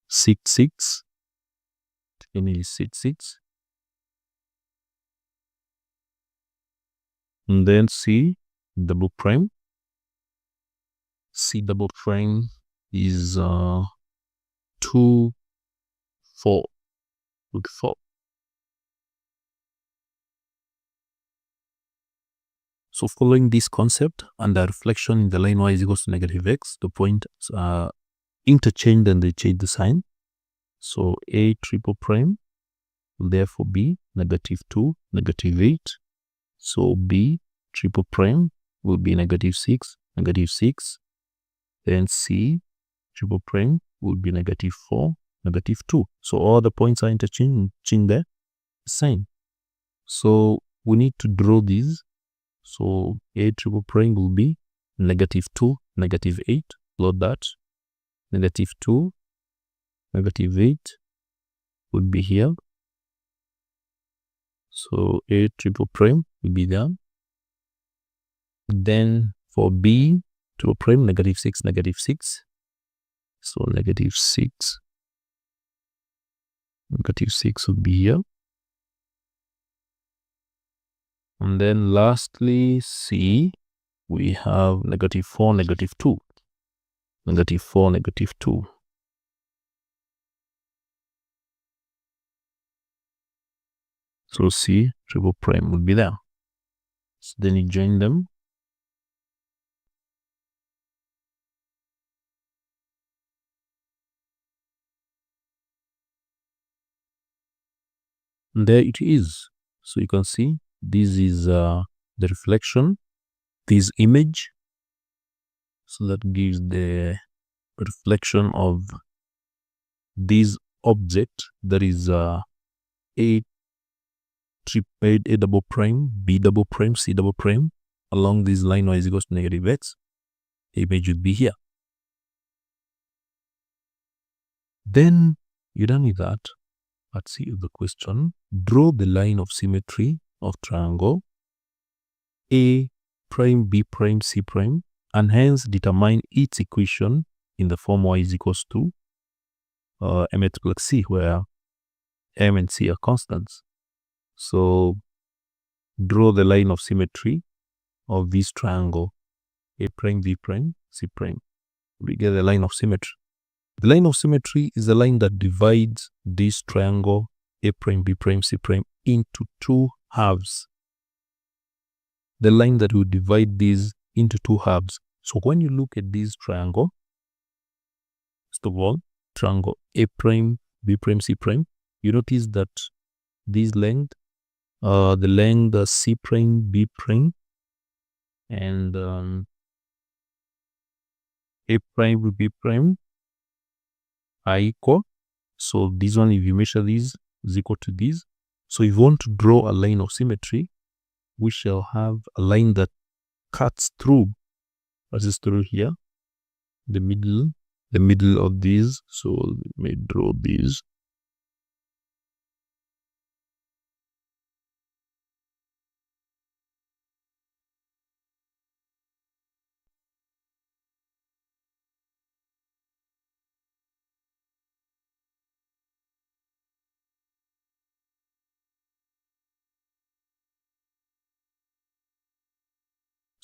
6, 6. And it is 6, 6. And then C double prime. C double prime is 2, 4. Look, 4. So following this concept and the reflection in the line y is equals to negative x, the points are interchanged and they change the sign. So A triple prime will therefore be negative 2, negative 8. So B triple prime will be negative 6, negative 6. Then C triple prime will be negative 4, -2. So all the points are interchanging the sign. So we need to draw these. So A triple prime will be -2, -8. Plot that. -2, -8 would be here. So A triple prime will be there. Then for B triple prime, -6, -6. So -6. -6 would be here. And then lastly, C, we have -4, -2. -4, -2. So C triple prime would be there. So then you join them. And there it is. So you can see this is the reflection, this image. So that gives the reflection of this object, that is A double prime, B double prime, C double prime along this line y is equals to -x. The image would be here. Then you're done with that. Let's see the question. Draw the line of symmetry of triangle A prime, B prime, C prime, and hence determine its equation in the form y is equals to mx plus c, where m and c are constants. So draw the line of symmetry of this triangle A prime, B prime, C prime. We get the line of symmetry. The line of symmetry is the line that divides this triangle A prime, B prime, C prime into two halves. The line that will divide these into two halves. So when you look at this triangle, first of all, triangle A prime, B prime, C prime, you notice that this length, the length C prime, B prime, and A prime, B prime are equal. So this one, if you measure these, is equal to this. So if you want to draw a line of symmetry, we shall have a line that cuts through, passes through here, the middle of these. So let me draw these.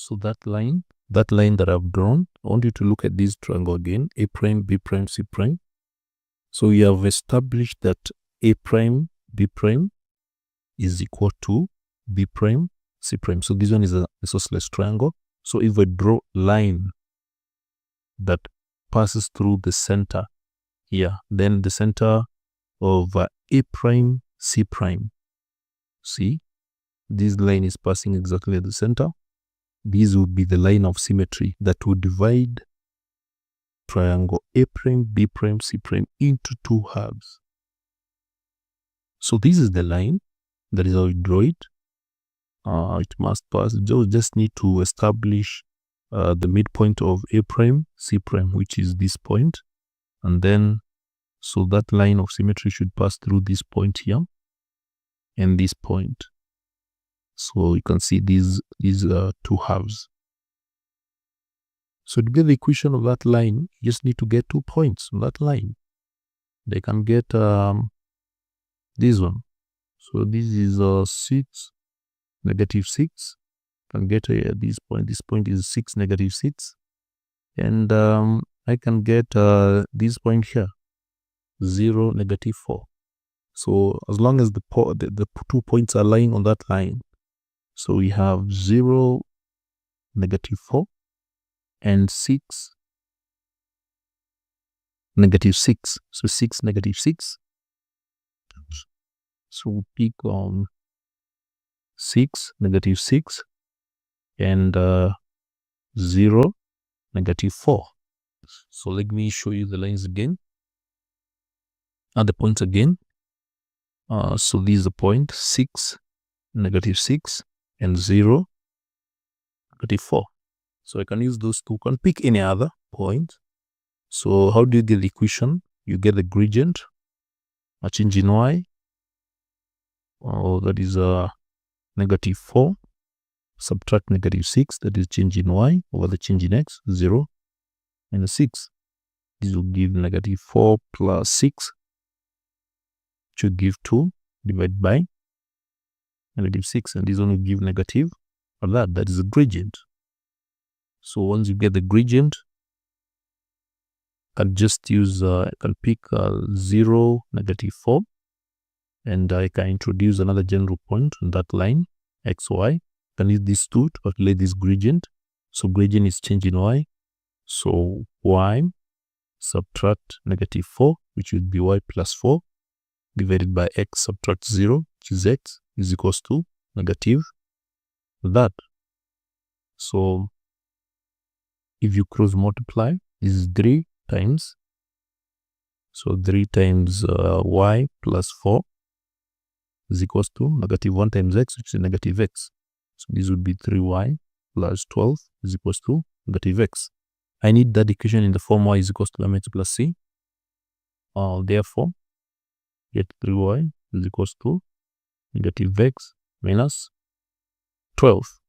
So that line that I've drawn, I want you to look at this triangle again, A prime, B prime, C prime. So we have established that A prime, B prime is equal to B prime, C prime. So this one is a isosceles triangle. So if I draw a line that passes through the center here, then the center of A prime, C prime. See, this line is passing exactly at the center. This would be the line of symmetry that would divide triangle A prime, B prime, C prime into two halves. So this is the line. That is how we draw it. It must pass. Just need to establish the midpoint of A prime, C prime, which is this point. And then, so that line of symmetry should pass through this point here and this point. So you can see these two halves. So to get the equation of that line, you just need to get 2 points on that line. They can get this one. So this is 6, -6. Can get this point. This point is 6, -6. And I can get this point here, 0, -4. So as long as the 2 points are lying on that line, so we have 0, -4, and 6, -6. So 6, -6. So we pick 6, -6, and 0, -4. So let me show you the lines again. add the points again. So this is the point 6, -6, and 0, -4. So I can use those two. Can pick any other point. So how do you get the equation? You get the gradient, a change in y, that is -4, subtract -6, that is change in y, over the change in x, 0, minus 6. This will give -4 plus 6, which will give 2, divided by -6, and this one will give negative, or that is the gradient. So once you get the gradient, I can just use, I can pick 0, -4, and I can introduce another general point on that line, x, y. I can use these two to calculate this gradient. So gradient is change in y. So y subtract -4, which would be y plus 4, divided by x subtract 0, which is x, is equals to negative that. So if you cross multiply, this is 3 times. So 3 times y plus 4 is equals to -1 times x, which is negative x. So this would be 3y plus 12 is equals to -x. I need that equation in the form y is equals to mx plus c. Therefore, get 3y is equals to -x minus 12.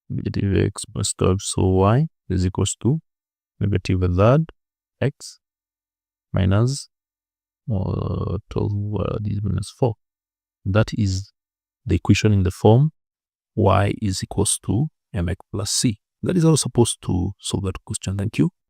-x plus 12, so y is equals to -3 x minus 12 this minus 4. That is the equation in the form y is equals to mx plus c. That is how we're supposed to solve that question. Thank you.